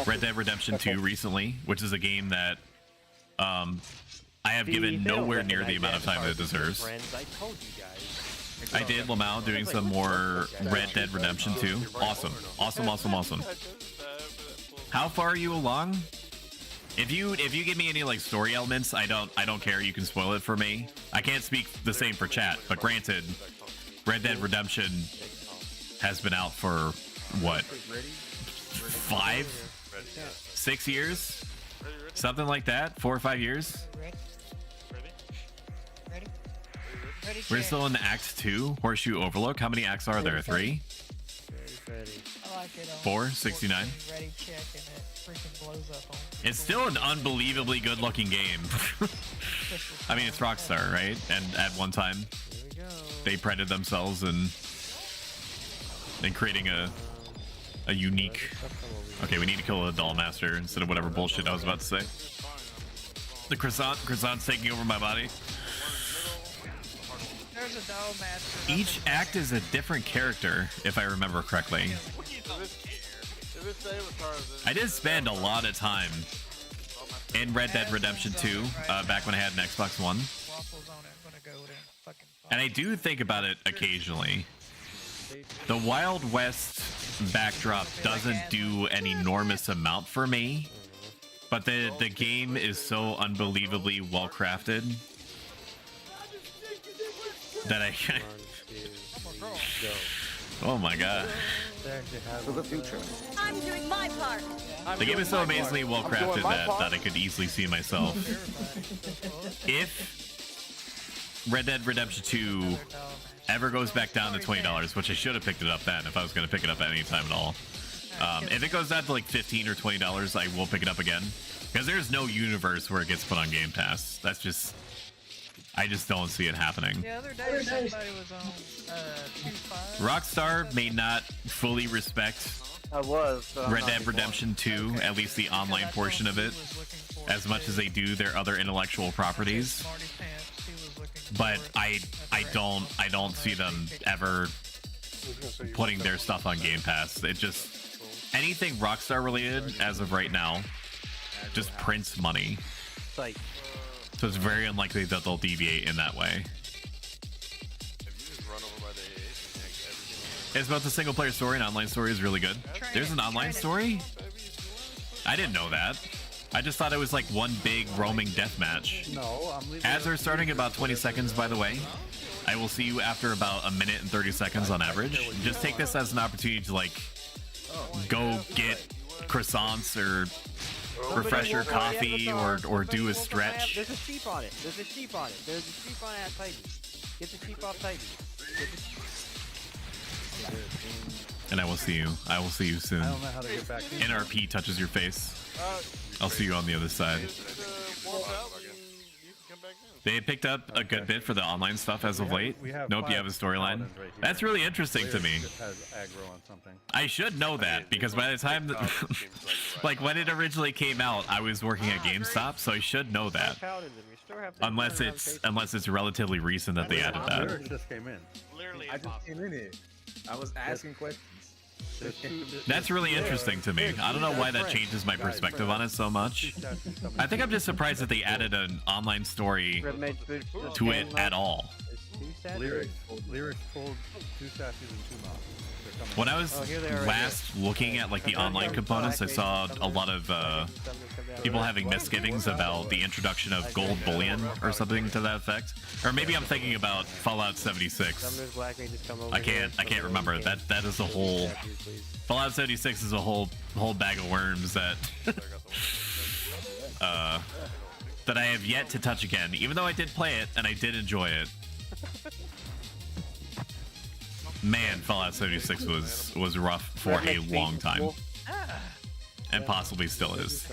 A: Red Dead Redemption 2 recently, which is a game that I have given nowhere near the amount of time that it deserves. I did Lamau doing some more Red Dead Redemption 2. Awesome. How far are you along? If you give me any like story elements, I don't care. You can spoil it for me. I can't speak the same for chat, but granted, Red Dead Redemption has been out for what, 5, 6 years, something like that, 4 or 5 years. We're still in Act 2, Horseshoe Overlook. How many acts are there? 3?
L: I like it.
A: 4? 69?
L: Ready check and it freaking blows up on.
A: It's still an unbelievably good-looking game. I mean, it's Rockstar, right? And at one time, they prided themselves in creating a unique. Okay, we need to kill a doll master instead of whatever bullshit I was about to say. The croissant's taking over my body.
L: There's a doll master.
A: Each act is a different character, if I remember correctly. I did spend a lot of time in Red Dead Redemption 2 back when I had an Xbox One. And I do think about it occasionally. The Wild West backdrop doesn't do an enormous amount for me, but the game is so unbelievably well crafted that I oh my god.
J: For the future.
M: I'm doing my part.
A: The game is so amazingly well crafted that I could easily see myself. If Red Dead Redemption 2 ever goes back down to $20, which I should have picked it up then if I was going to pick it up at any time at all. If it goes down to like $15 or $20, I will pick it up again. Because there's no universe where it gets put on Game Pass. That's just... I just don't see it happening.
L: The other day somebody was on 2.5.
A: Rockstar may not fully respect Red Dead Redemption 2, at least the online portion of it, as much as they do their other intellectual properties. But I don't see them ever putting their stuff on Game Pass. It just anything Rockstar related as of right now just prints money. So it's very unlikely that they'll deviate in that way. It's about the single player story, and online story is really good. There's an online story? I didn't know that. I just thought it was like one big roaming deathmatch.
B: No, I'm leaving.
A: Ads are starting about 20 seconds, by the way. I will see you after about 1 minute and 30 seconds on average. Just take this as an opportunity to like go get croissants or refresh your coffee or do a stretch.
E: There's a sheep on it. There's a sheep on it. There's a sheep on it at Titan. Get the sheep off Titan.
A: And I will see you. I will see you soon.
B: I don't know how to get back in.
A: NRP touches your face. I'll see you on the other side. They picked up a good bit for the online stuff as of late. Nope, you have a storyline. That's really interesting to me. I should know that because by the time, like when it originally came out, I was working at GameStop, so I should know that. Unless it's relatively recent that they added that.
B: Just came in.
N: I just came in here. I was asking questions.
A: That's really interesting to me. I don't know why that changes my perspective on it so much. I think I'm just surprised that they added an online story to it at all.
B: Lyrics pulled 2 statues and 2 mobs.
A: When I was last looking at like the online components, I saw a lot of people having misgivings about the introduction of gold bullion or something to that effect. Or maybe I'm thinking about Fallout 76. I can't remember. That is a whole Fallout 76 is a whole bag of worms that that I have yet to touch again, even though I did play it and I did enjoy it. Man, Fallout 76 was rough for a long time. And possibly still is.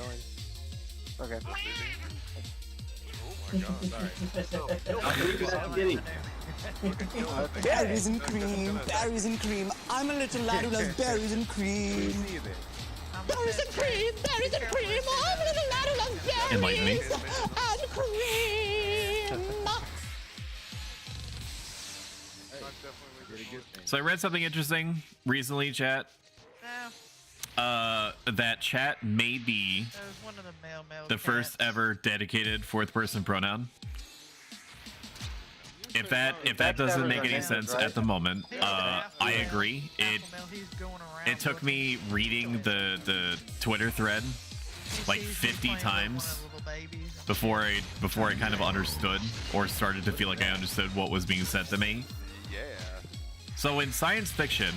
J: Okay.
P: Berries and cream, berries and cream. I'm a little lad who loves berries and cream. Berries and cream, berries and cream. I'm a little lad who loves
A: Enlighten me.
P: berries and cream.
A: So I read something interesting recently, chat. That chat may be the first ever dedicated 4th person pronoun. If that doesn't make any sense at the moment, I agree. It took me reading the Twitter thread like 50 times before I kind of understood or started to feel like I understood what was being said to me. So in science fiction,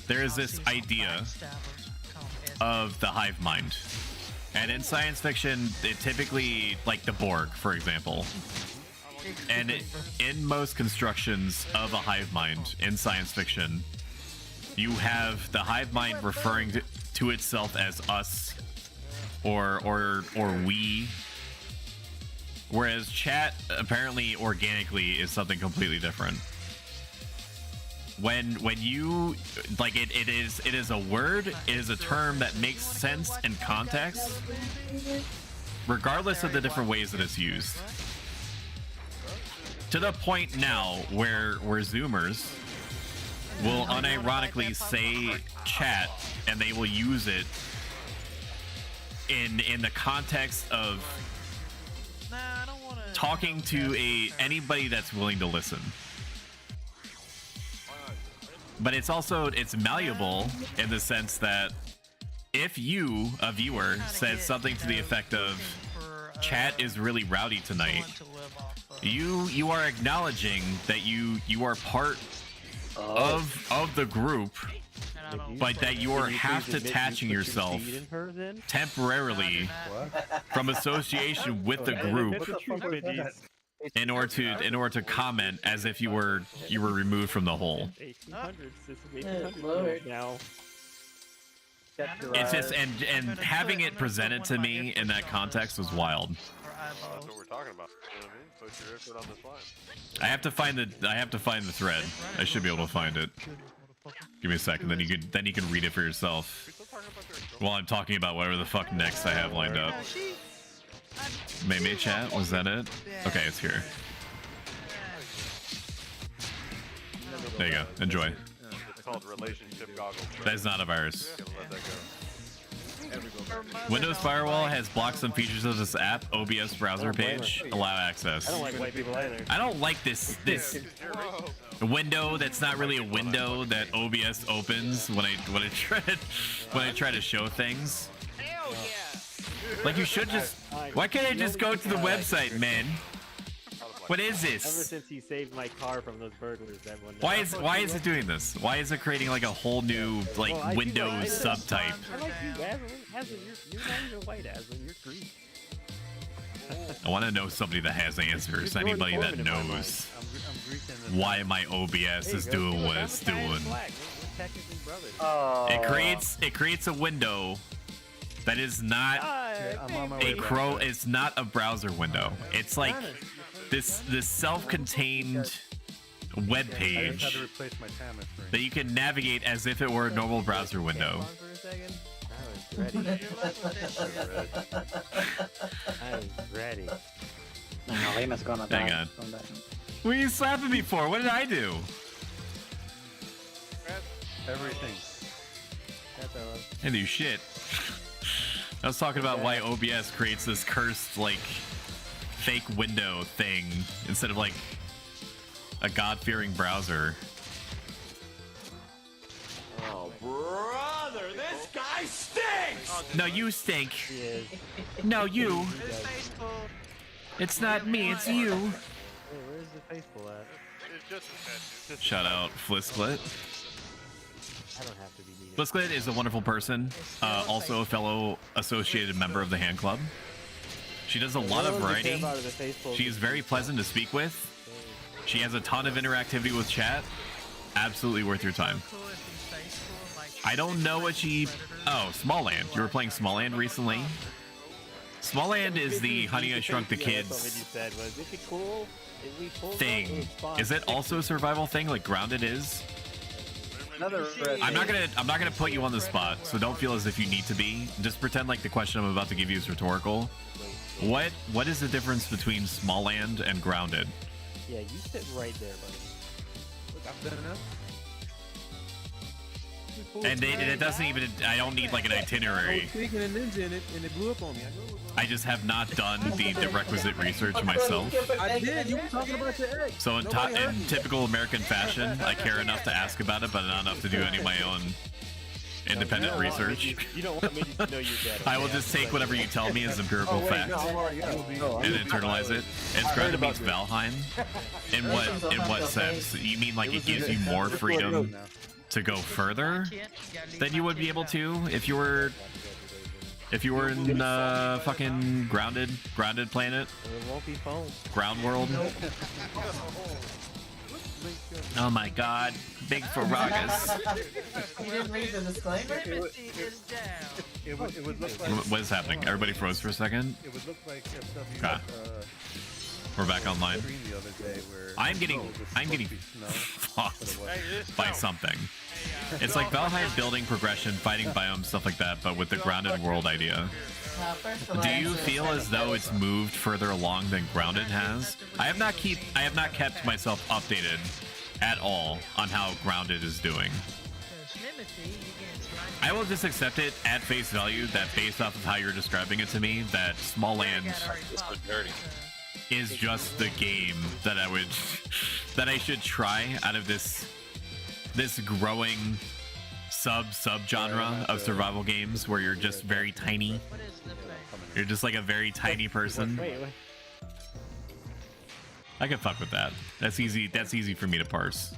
A: there is this idea of the hive mind. And in science fiction, it typically, like the Borg, for example, And in most constructions of a hive mind in science fiction, you have the hive mind referring to itself as us or we, whereas chat apparently organically is something completely different. When you like it is a word, it is a term that makes sense in context, regardless of the different ways that it's used. To the point now where Zoomers will unironically say chat and they will use it in the context of talking to anybody that's willing to listen. But it's malleable in the sense that if you, a viewer, says something to the effect of chat is really rowdy tonight, you are acknowledging that you are part of the group, but that you are half detaching yourself temporarily from association with the group in order to comment as if you were removed from the whole.
E: 1800s now.
A: It's just and having it presented to me in that context was wild.
D: That's what we're talking about. You know what I mean? Put your effort on this line.
A: I have to find the thread. I should be able to find it. Give me a second, then you can read it for yourself. While I'm talking about whatever the fuck next I have lined up. May chat, was that it? Okay, it's here. There you go. Enjoy.
D: It's called relationship goggles.
A: That is not a virus.
D: Let that go.
A: Windows Firewall has blocked some features of this app. OBS browser page, allow access.
E: I don't like white people either.
A: I don't like this window that's not really a window that OBS opens when I try to show things.
L: Hell yeah.
A: Like you should just. Why can't I just go to the website, man? What is this?
E: Ever since he saved my car from those burglars, that one.
A: Why is it doing this? Why is it creating like a whole new like Windows subtype?
E: I like you, Aslan. You're not even white, Aslan. You're green.
A: I want to know somebody that has answers. Anybody that knows why my OBS is doing what it's doing. It creates a window that is not it's not a browser window. It's like this self-contained web page that you can navigate as if it were a normal browser window.
E: I was ready.
K: Elena's gonna
A: Hang
K: die
A: on.
K: from that.
A: What are you slapping me for? What did I do?
I: Everything.
E: That's
A: I do shit. I was talking about why OBS creates this cursed, like, fake window thing instead of, like, a God-fearing browser.
P: Oh, brother, this guy stinks!
A: No, you stink. No, you. It's not me, it's you.
E: Hey, where's the faithful at?
D: It's just a tattoo.
A: Shout out Flisklet.
E: I don't have to be needed.
A: Flisklet is a wonderful person, also a fellow associated member of the hand club. She does a lot of writing. She is very pleasant to speak with. She has a ton of interactivity with chat. Absolutely worth your time. I don't know what she... Oh, Smallland. You were playing Smallland recently? Smallland is the Honey I Shrunk the Kids thing. Is it also a survival thing like Grounded is? I'm not gonna put you on the spot, so don't feel as if you need to be. Just pretend like the question I'm about to give you is rhetorical. What is the difference between Smallland and Grounded?
E: Yeah, you sit right there, buddy.
N: Look, I've done enough.
A: And it doesn't even. I don't need like an
N: I was
A: itinerary.
N: speaking a ninja in it, and it blew up on me.
A: I just have not done the requisite research myself.
N: I did. You were talking about your ex.
A: So in typical American fashion, I care enough to ask about it, but not enough to do any of my own independent research.
E: You don't want me to know you're dead.
A: I will just take whatever you tell me as empirical fact and internalize it. It's Grounded meets Valheim. In what sense? You mean like it gives you more freedom to go further than you would be able to if you were If you were in fucking grounded planet,
E: It won't be phone.
A: ground world. Oh my god, big Faragas.
O: You didn't read the disclaimer?
J: It would look like.
A: What is happening? Everybody froze for a second.
J: It would look like FW.
A: Okay. We're back online.
J: The other day where
A: I'm getting fucked by something. It's like Valheim building progression, fighting biomes, stuff like that, but with the grounded world idea. Do you feel as though it's moved further along than Grounded has? I have not kept myself updated at all on how Grounded is doing. I will just accept it at face value that based off of how you're describing it to me, that Small Land is just the game that I should try out of this growing sub-genre of survival games where you're just very tiny. You're just like a very tiny person. I can fuck with that. That's easy. That's easy for me to parse.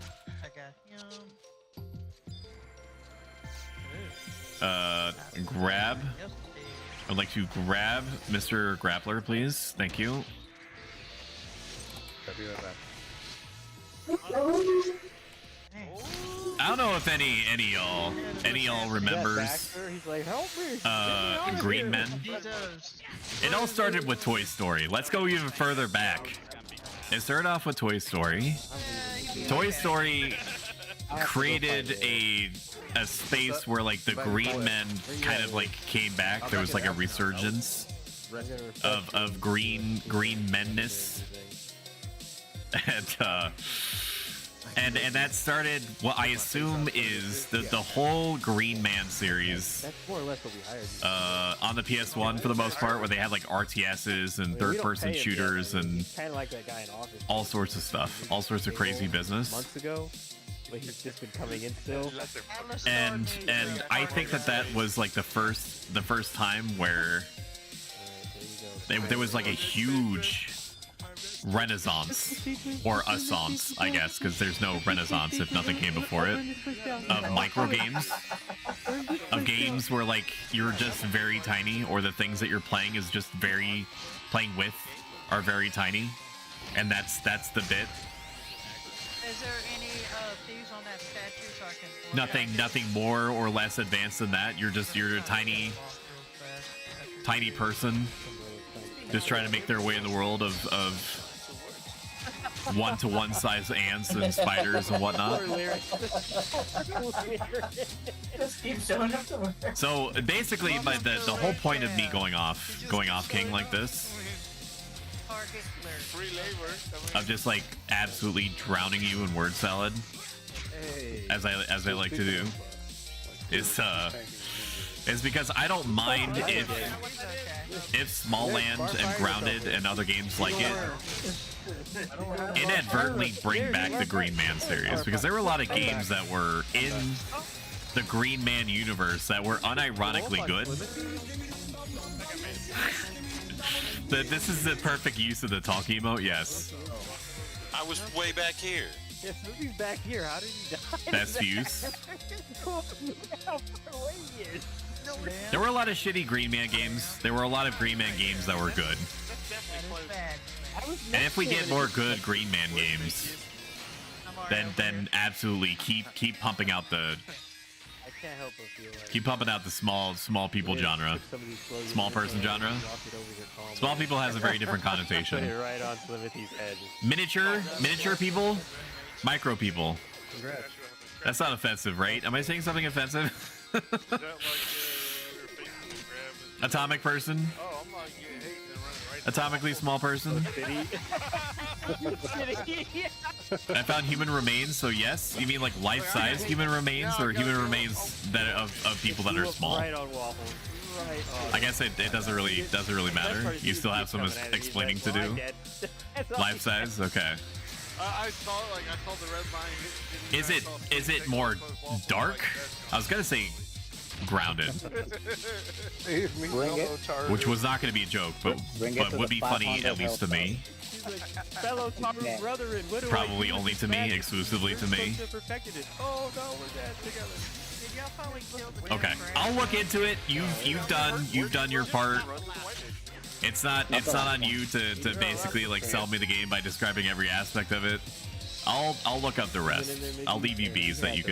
A: Grab. I'd like to grab Mr. Grappler, please. Thank you. I don't know if any y'all remembers Green Men. It all started with Toy Story. Let's go even further back. It started off with Toy Story. Toy Story created a space where like the Green Men kind of like came back. There was like a resurgence of green menness. And that started what I assume is the whole Green Man series.
E: That's more or less what we hired.
A: On the PS1 for the most part, where they had like RTSs and third-person shooters and
E: kind of like that guy in Office.
A: all sorts of stuff, all sorts of crazy business.
E: Months ago, but he's just been coming in still.
A: And I think that was like the first time where there was like a huge renaissance or assance, I guess, because there's no renaissance if nothing came before it, of micro games, of games where like you're just very tiny, or the things that you're playing is just playing with are very tiny, and that's the bit.
L: Is there any thieves on that statue so I can
A: Nothing more or less advanced than that. You're a tiny person just trying to make their way in the world of one-to-one size ants and spiders and whatnot.
O: Just keep showing up to work.
A: So basically, the whole point of me going off King like this, of just like absolutely drowning you in word salad, as I like to do, is because I don't mind if Small Land and Grounded and other games like it inadvertently bring back the Green Man series, because there were a lot of games that were in the Green Man universe that were unironically good. This is the perfect use of the talk emote, yes.
Q: I was way back here.
E: Yes, movie's back here. How did he die?
A: Best use.
E: How far away he is.
A: There were a lot of shitty Green Man games. There were a lot of Green Man games that were good. And if we get more good Green Man games, then absolutely keep pumping out the small people genre, small person genre. Small people has a very different connotation.
E: Put it right on Slimothy's head.
A: Miniature people, micro people. That's not offensive, right? Am I saying something offensive? Atomic person. Atomically small person. I found human remains, so yes. You mean like life-size human remains, or human remains that of people that are small?
E: Right on Waffles. Right on.
A: I guess it doesn't really matter. You still have some explaining to do. Life-size, okay.
H: I saw the red line.
A: Is it more dark? I was gonna say grounded.
I: Save me,
K: Bring it.
I: fellow
A: Which was not going to be a joke, but
K: Bring it to
A: would
K: the
A: be funny
K: 500
A: at least to me.
E: She's like, fellow Taru brethren, what do I
A: Probably
E: do with
A: only
E: this
A: to me,
E: magic?
A: exclusively
E: We're
A: to me.
E: supposed to have perfected it. Oh no, we're dead together.
L: Did y'all finally kill the
A: Okay, I'll look into it. You've done your part. It's not on you to basically like sell me the game by describing every aspect of it. I'll look up the rest. I'll leave you be so that you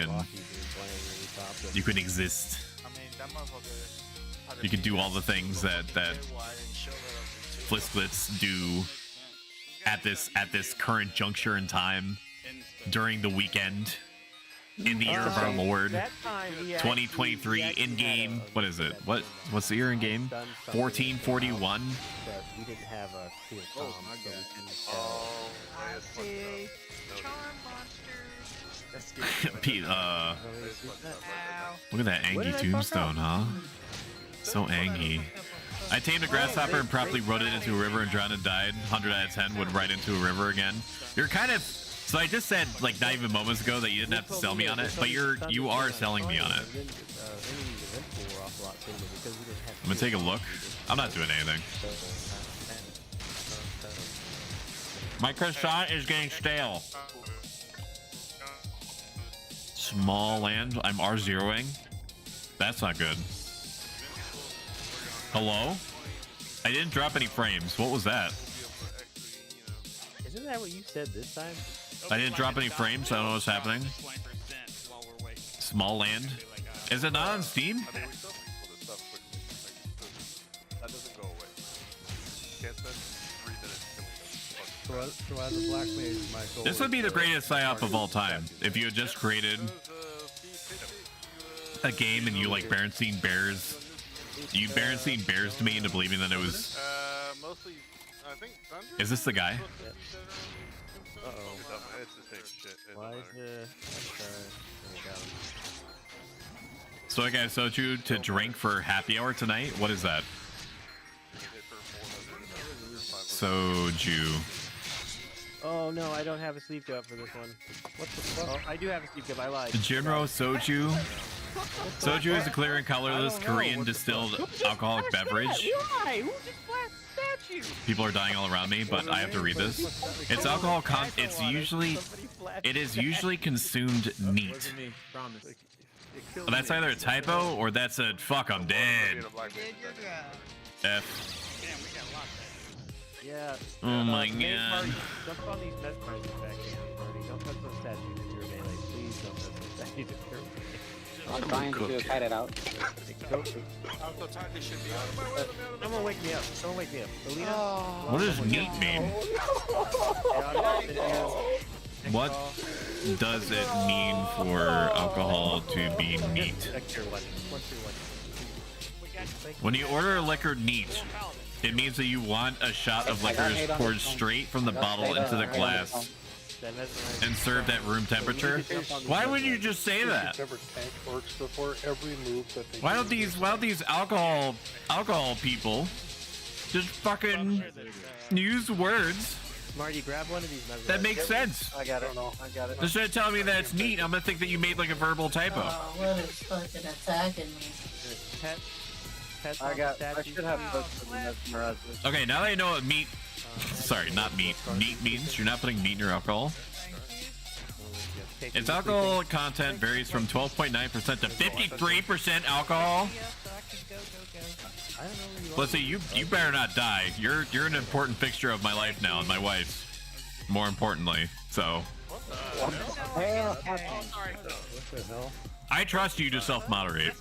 A: can exist. You can do all the things that Flisplits do at this current juncture in time during the weekend in the year of our Lord 2023 in game. What is it? What's the year in game? 1441.
E: We didn't have a clear
D: Oh,
E: comm,
D: my
E: so
D: God.
E: we couldn't
L: I see. Charm monsters.
A: Pete,
L: Ow.
A: look at that Angie tombstone, huh? So Angie. I tamed a grasshopper and promptly rode it into a river and drowned and died. 100 out of 10 would ride into a river again. You're kind of... So I just said, like, not even moments ago that you didn't have to sell me on it, but you are selling me on it. I'm gonna take a look. I'm not doing anything. My croissant is getting stale. Small land. I'm R0ing. That's not good. Hello? I didn't drop any frames. What was that?
E: Isn't that what you said this time?
A: I didn't drop any frames. I don't know what's happening. Small land. Is it not on Steam?
D: I mean, we still have to pull this stuff quickly. Like, that doesn't go away. You can't spend 3 minutes killing
J: So as a black mage, my goal
A: This would be the greatest psyop of all time. If you had just created a game and you like Berenstein Bears. You Berenstein Bears to me into believing that it was...
H: Mostly, I think Thunder?
A: Is this the guy?
E: Uh-oh.
D: It's the same shit. It
E: Why
D: doesn't
E: is
D: matter.
A: So I got Soju to drink for happy hour tonight. What is that? Soju.
E: Oh no, I don't have a sleeve cup for this one. What the fuck? Oh, I do have a sleeve cup. I lied.
A: Jinro Soju. Soju is a clear and colorless Korean distilled alcoholic beverage.
E: Why? Who just flashed statue?
A: People are dying all around me, but I have to read this. It's alcohol it is usually consumed neat. That's either a typo or that's a fuck, I'm dead. F.
E: Yeah.
A: Oh my
E: Main
A: god.
E: party, jump on these mesmerizers back in, party. Don't touch those statues if you're melee. Please don't touch those statues if you're melee.
K: I'm trying to cut it out.
E: Someone wake me up. Someone wake me up. Alina?
A: What does neat mean? What does it mean for alcohol to be neat? When you order a liquor neat, it means that you want a shot of liquors poured straight from the bottle into the glass and served at room temperature. Why would you just say that? Why don't these alcohol people just fucking use words
E: Marty, grab one of these mesmerizers.
A: that make sense?
E: I got it. I got it.
A: Instead of telling me that it's neat, I'm gonna think that you made like a verbal typo.
O: What is fucking attacking me?
E: I should have both of the mesmerizers.
A: Okay, now that I know what meat, sorry, not meat, neat means, you're not putting meat in your alcohol. Its alcohol content varies from 12.9% to 53% alcohol. Let's see, you better not die. You're an important fixture of my life now, and my wife's, more importantly. So I trust you to self-moderate.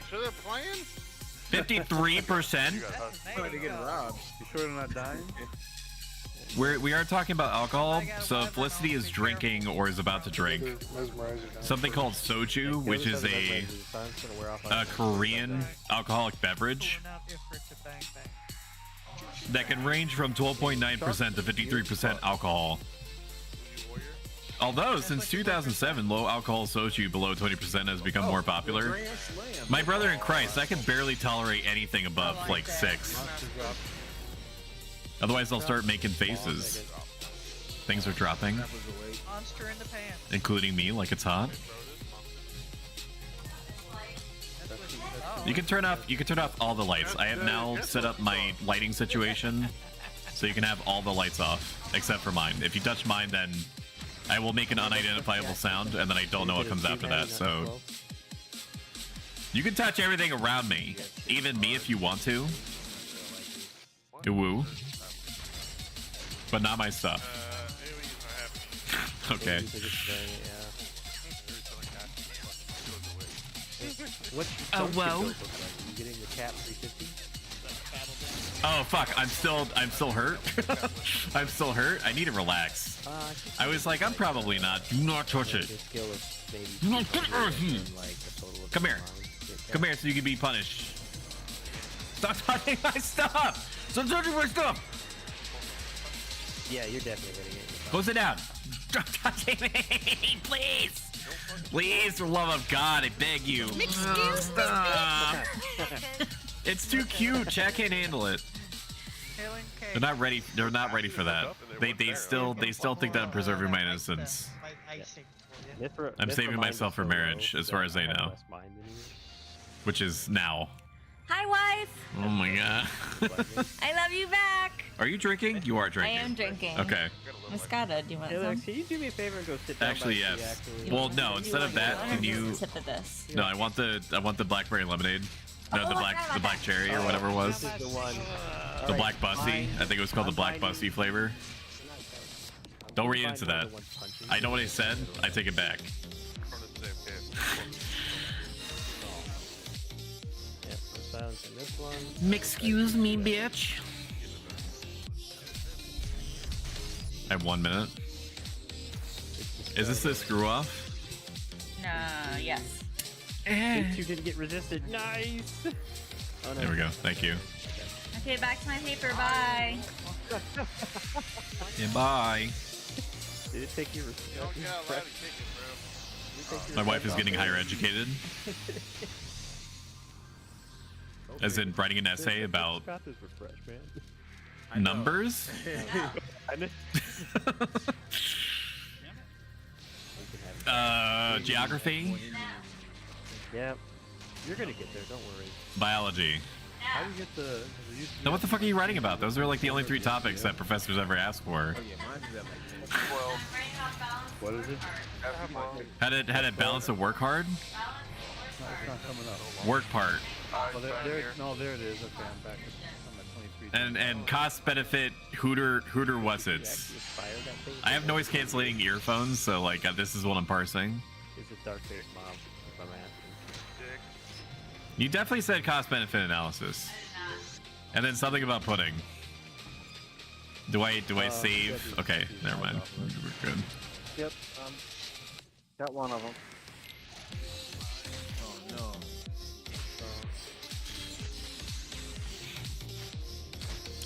H: Should have planned?
A: 53%.
J: Trying to get robbed. You sure they're not dying?
A: We are talking about alcohol, so Felicity is drinking or is about to drink something called soju, which is a Korean alcoholic beverage that can range from 12.9% to 53% alcohol. Although, since 2007, low alcohol soju below 20% has become more popular. My brother in Christ, I can barely tolerate anything above like 6. Otherwise, I'll start making faces. Things are dropping,
L: Monster in the pants.
A: including me, like it's hot. You can turn off all the lights. I have now set up my lighting situation so you can have all the lights off except for mine. If you touch mine, then I will make an unidentifiable sound, and then I don't know what comes after that. So you can touch everything around me, even me if you want to. Woo. But not my stuff. Okay.
E: Oh,
A: whoa.
E: You getting the cap 350?
A: Oh fuck, I'm still hurt. I'm still hurt. I need to relax. I was like, I'm probably not. Do not touch it. Do not get Come here. Come here so you can be punished. Stop touching my stuff! Stop touching my stuff!
E: Yeah, you're definitely gonna get
A: Close it down. Stop touching me, please. Please, for the love of God, I beg you. Stop. It's too cute. Chat can't handle it. They're not ready. They're not ready for that. They still think that I'm preserving my innocence. I'm saving myself for marriage, as far as they know, which is now.
M: Hi, wife.
A: Oh my god.
M: I love you back.
A: Are you drinking? You are
M: I
A: drinking.
M: am drinking.
A: Okay.
M: Moscato, do you want
E: Hey,
M: some?
E: Lex, can you do me a favor and go sit down?
A: Actually,
E: by the
A: yes.
E: actually?
A: Well, no. Instead of that, can you?
M: Sip of this.
A: No, I want the blackberry lemonade. No, the black cherry or whatever it was.
E: This is the one.
A: The black bussy. I think it was called the black bussy flavor. Don't read into that. I know what I said. I take it back.
E: Yep, no silence in this one.
A: Excuse me, bitch. I have 1 minute. Is this the screw off?
M: No, yes.
E: You didn't get resisted. Nice. Oh, no.
A: There we go. Thank you.
M: Okay, back to my paper. Bye.
A: Yeah, bye.
E: Did it take you?
A: My wife is getting higher educated. As in writing an essay about numbers? Geography?
E: Yeah. You're gonna get there, don't worry.
A: Biology.
J: How do you get the...
A: Now what the fuck are you writing about? Those are like the only 3 topics that professors ever ask for.
J: What is it?
A: How to balance a work hard?
J: It's not coming up.
A: Work part.
J: Well, there it is. Okay, I'm back. I'm at 23.
A: And cost benefit Hooter what's it? I have noise cancellating earphones, so like this is what I'm parsing.
E: It's a dark face mom, if I'm asking.
A: You definitely said cost benefit analysis. And then something about pudding. Do I save? Okay, never mind. We're good.
I: Yep. Got one of them.
B: Oh no.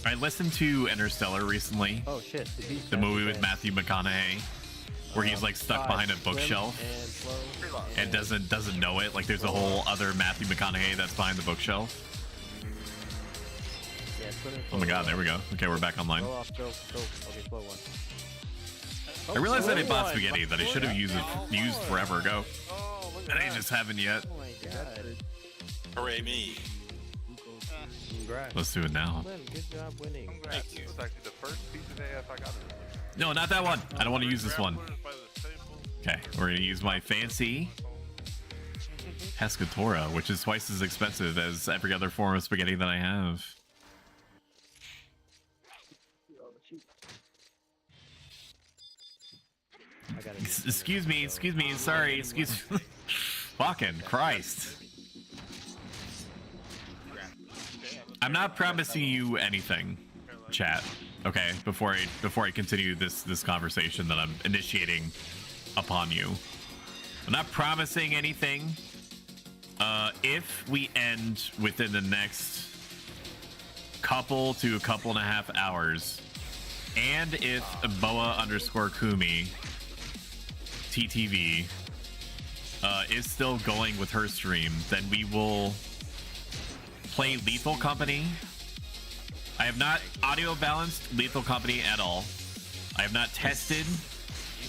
A: I listened to Interstellar recently.
E: Oh shit.
A: The movie with Matthew McConaughey, where he's like stuck behind a bookshelf and doesn't know it. Like there's a whole other Matthew McConaughey that's behind the bookshelf. Oh my god, there we go. Okay, we're back online. I realized that I bought spaghetti that I should have used forever ago. And I just haven't yet.
E: Oh my god.
Q: Hooray me.
A: Let's do it now.
E: Good job winning.
D: Thank you. It's actually the first piece of AF I got.
A: No, not that one. I don't want to use this one. Okay, we're gonna use my fancy pescatora, which is twice as expensive as every other form of spaghetti that I have. Excuse me, sorry, excuse me. Fucking Christ. I'm not promising you anything, chat. Okay, before I continue this conversation that I'm initiating upon you. I'm not promising anything. If we end within the next couple to a couple and a half hours, and if boa_kumi TTV is still going with her stream, then we will play Lethal Company. I have not audio balanced Lethal Company at all. I have not tested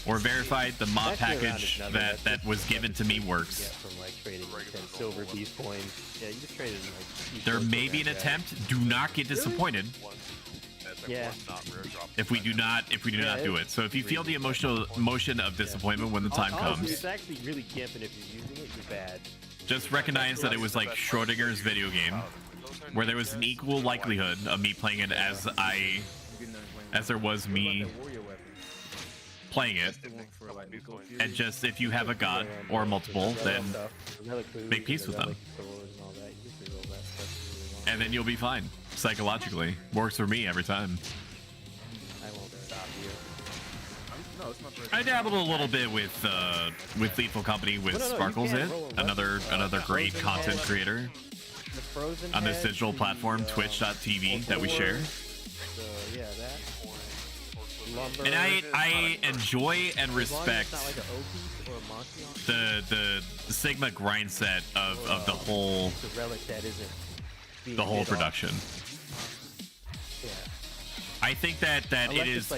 A: or verified the mod
E: Actually, around
A: package
E: is nothing.
A: that
E: That's
A: was
E: just
A: given to me works.
E: Get from like trading 10 silver beast coins. Yeah, you just traded like.
A: There may be an attempt. Do not get disappointed
E: Yeah.
A: if we do not do it. So if you feel the emotion of disappointment when the time
E: Honestly,
A: comes,
E: it's actually really gimping if you're using it. You're bad.
A: just recognize that it was like Schrodinger's video game, where there was an equal likelihood of me playing it as there was me playing it. And just if you have a god or multiple, then make peace with them. And then you'll be fine psychologically. Works for me every time.
E: I won't stop you.
A: I dabbled a little bit with Lethal Company with Sparkles in, another great content creator on this digital platform, Twitch.tv, that we share.
E: So yeah, that.
A: And I enjoy and respect the Sigma grind set of the whole production. I think that it is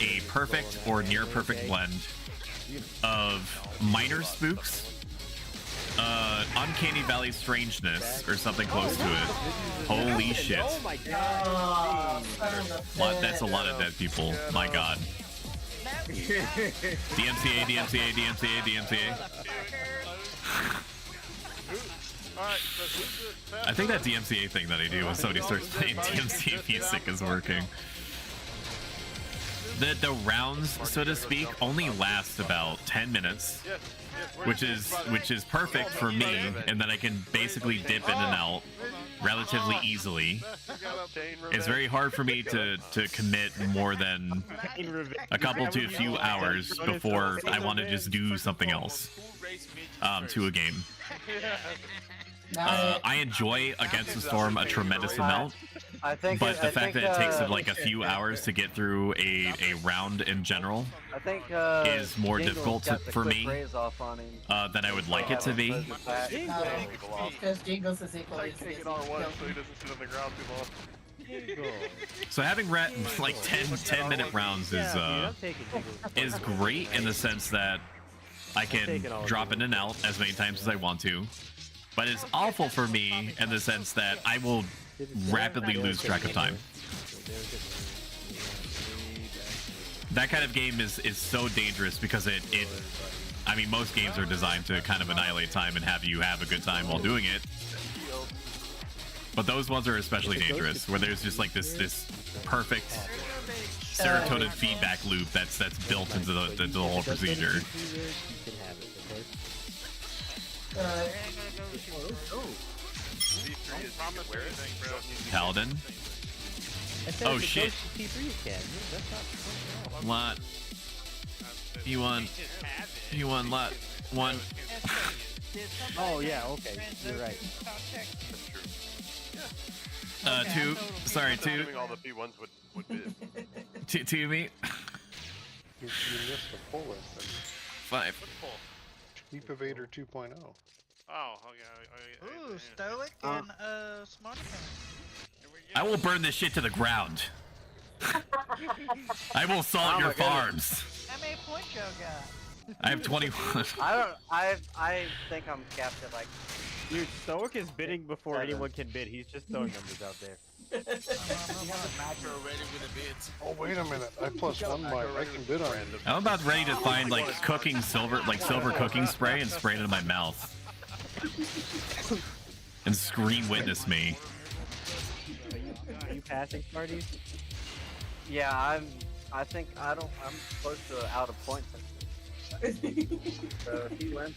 A: a perfect or near perfect blend of minor spooks, uncanny valley strangeness, or something close to it. Holy shit!
E: Oh my god!
A: That's a lot of dead people. My god. DMCA. I think that DMCA thing that I do when somebody starts playing DMCA music is working. The rounds, so to speak, only last about 10 minutes, which is perfect for me, in that I can basically dip in and out relatively easily. It's very hard for me to commit more than a couple to a few hours before I want to just do something else to a game. I enjoy Against the Storm a tremendous amount, but the fact that it takes like a few hours to get through a round in general is more difficult for me than I would like it to be.
O: Because Jingles is equally
D: Take it R1 so he doesn't sit on the ground too long.
A: So having like 10-minute rounds is great in the sense that I can drop in and out as many times as I want to. But it's awful for me in the sense that I will rapidly lose track of time. That kind of game is so dangerous because I mean, most games are designed to kind of annihilate time and have you have a good time while doing it. But those ones are especially dangerous, where there's just like this perfect serotonin feedback loop that's built into the whole procedure. Paladin. Oh shit. Lot. You won lot 1.
E: Oh yeah, okay. You're right.
A: 2. Sorry, 2.
D: All the P1s would bid.
A: 2 me.
I: You missed the full list.
A: 5.
I: Keep Evader 2.0.
H: Oh, okay.
L: Ooh, Stoic and Smart.
A: I will burn this shit to the ground. I will salt your farms.
L: How many points y'all got?
A: I have 21.
R: I think I'm capped at like.
E: Dude, Stoic is bidding before anyone can bid. He's just throwing numbers out there.
G: He has a matcher already with the bids.
I: Oh wait a minute! I +1 I can bid on it.
A: I'm about ready to find like silver cooking spray and spray it in my mouth. And scream witness me.
E: Are you passing parties?
R: Yeah, I'm close to out of points. So if he wins.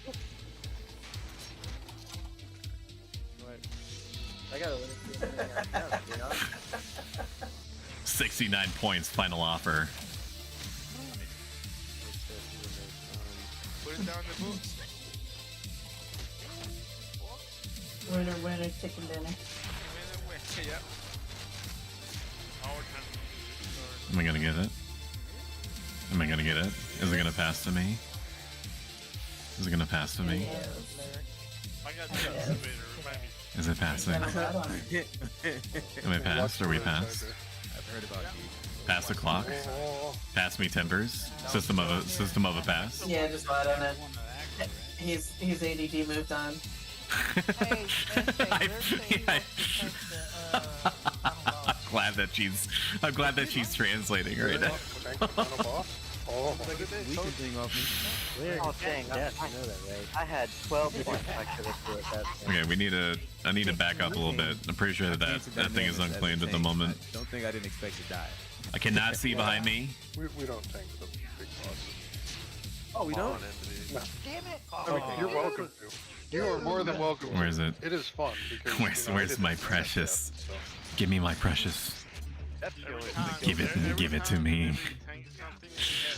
R: I gotta win it.
A: 69 points, final offer.
G: Put it down the books.
O: Winner, chicken dinner.
G: Yep.
A: Am I gonna get it? Am I gonna get it? Is it gonna pass to me? Is it gonna pass to me? Is it passing? Am I passed? Are we passed?
J: I've heard about you.
A: Pass the clock. Pass me timbers. System of a pass.
O: Yeah, just let on it. He's ADD moved on.
A: I'm glad that she's translating right now.
E: Oh, thing off me.
R: Oh dang! I know that, right? I had 12 points. I could have threw it that thing.
A: Okay, I need to back up a little bit. I'm pretty sure that thing is unclaimed at the moment.
E: Don't think I didn't expect to die.
A: I cannot see behind me.
I: We don't tank the big bosses.
E: Oh, we don't?
I: No.
L: Damn it!
I: I mean, you're welcome to. You are more than welcome.
A: Where is it?
I: It is fun because
A: Where's my precious? Give me my precious. Give it to me.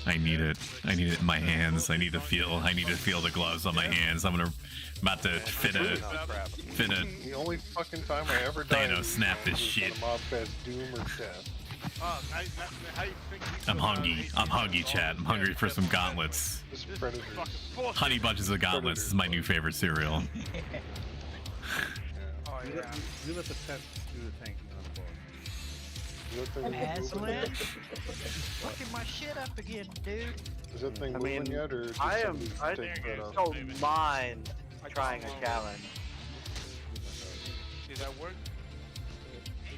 A: I need it. I need it in my hands. I need to feel the gloves on my hands. I'm about to fit a.
I: The only fucking time I ever died.
A: Thanos, snap this shit.
I: Doom or death.
A: I'm hungry, Chad. I'm hungry for some gauntlets. Honey bunches of gauntlets is my new favorite cereal.
J: You let the pets do the tanking on the board.
L: Aslan, fucking my shit up again, dude.
I: Is that thing moving yet, or
R: I don't mind trying a challenge.
H: Does that work?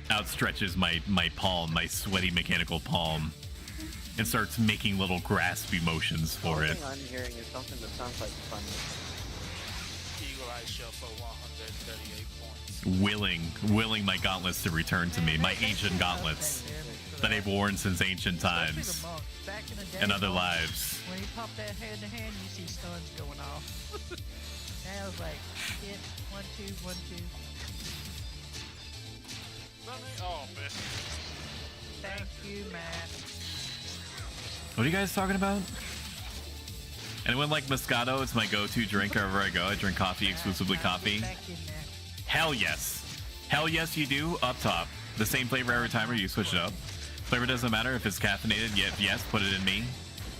A: Outstretches my palm, my sweaty mechanical palm, and starts making little graspy motions for it.
R: The I'm hearing is something that sounds like fun.
G: Eagle Eye Shell for 138 points.
A: Willing my gauntlets to return to me, my ancient gauntlets that I've worn since ancient times and other lives.
L: When you pop that hand to hand, you see stuns going off. Now it's like, hit, 1, 2, 1, 2.
H: Oh, man.
L: Thank you, man.
A: What are you guys talking about? Anyone like Moscato? It's my go-to drink wherever I go. I drink coffee, exclusively coffee. Hell yes. Hell yes, you do. Up top. The same flavor every time, or you switch it up. Flavor doesn't matter if it's caffeinated. Yet yes, put it in me.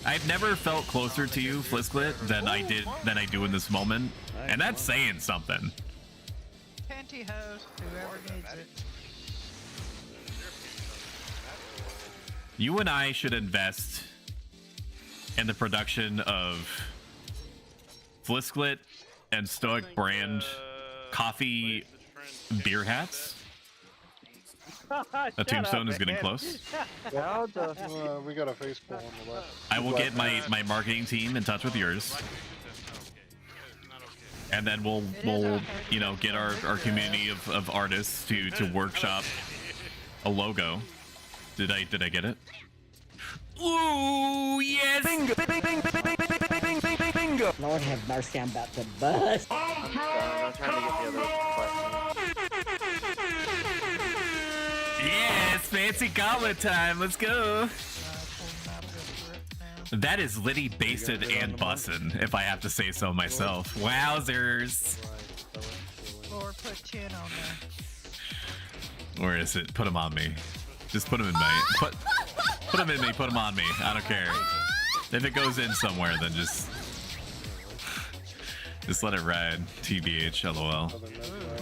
A: I've never felt closer to you, Flisklet, than I do in this moment, and that's saying something.
L: Pantyhose, whoever needs it.
A: You and I should invest in the production of Flisklet and Stoic brand coffee beer hats. A tombstone is getting close.
I: We got a face pull on the left.
A: I will get my marketing team in touch with yours. And then we'll get our community of artists to workshop a logo. Did I get it? Ooh, yes!
P: Bingo! Bingo! Lord have mercy, I'm about to bust.
R: I'm trying to get the other
A: Yes, fancy gauntlet time. Let's go. That is Liddy basted and bussin', if I have to say so myself. Wowzers.
L: Or put chin on there.
A: Where is it? Put him on me. Just put him in me. Put him in me. Put him on me. I don't care. If it goes in somewhere, then just let it ride. TBH, LOL.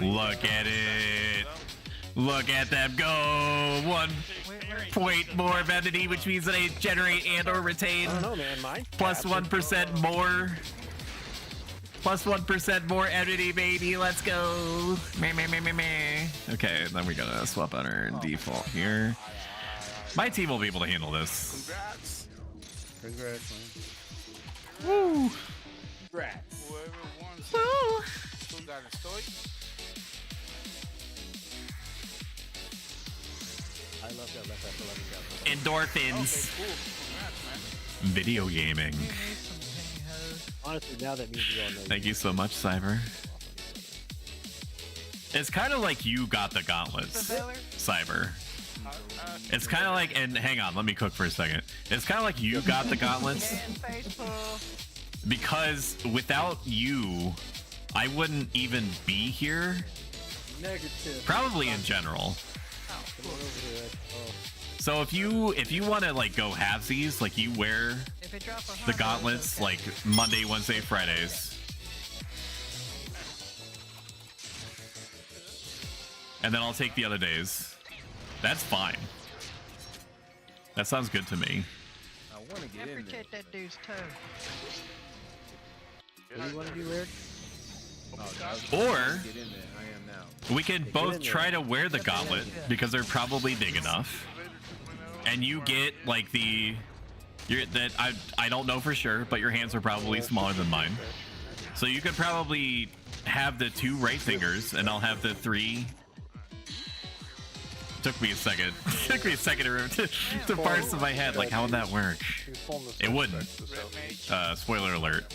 A: Look at it. Look at them go. 1 point more of entity, which means that I generate and or retain.
E: I don't know, man. Mine.
A: Plus 1% more. Plus 1% more entity, baby. Let's go. Meh, meh, meh, meh, meh. Okay, then we gotta swap out our default here. My team will be able to handle this.
J: Congrats, man.
A: Woo.
J: Congrats.
G: Whoever wants
A: Woo.
G: Who got a story?
E: I love that left after loving that.
A: Endorphins.
G: Okay, cool. Congrats, man.
A: Video gaming.
E: Honestly, now that means you all know.
A: Thank you so much, Cyber. It's kind of like you got the gauntlets, Cyber. It's kind of like, and hang on, let me cook for a second. It's kind of like you got the gauntlets because without you, I wouldn't even be here.
N: Negative.
A: Probably in general. So if you want to like go halvesies, like you wear the gauntlets like Monday, Wednesday, Fridays, and then I'll take the other days. That's fine. That sounds good to me.
J: I want to get in there.
L: Amputate that dude's toe.
E: What do you want to do, Eric?
A: Or
J: Get in there. I am now.
A: we can both try to wear the gauntlet because they're probably big enough, and you get like I don't know for sure, but your hands are probably smaller than mine, so you could probably have the 2 right fingers, and I'll have the 3. Took me a second. Took me a second to parse in my head. Like, how would that work? It wouldn't. Spoiler alert.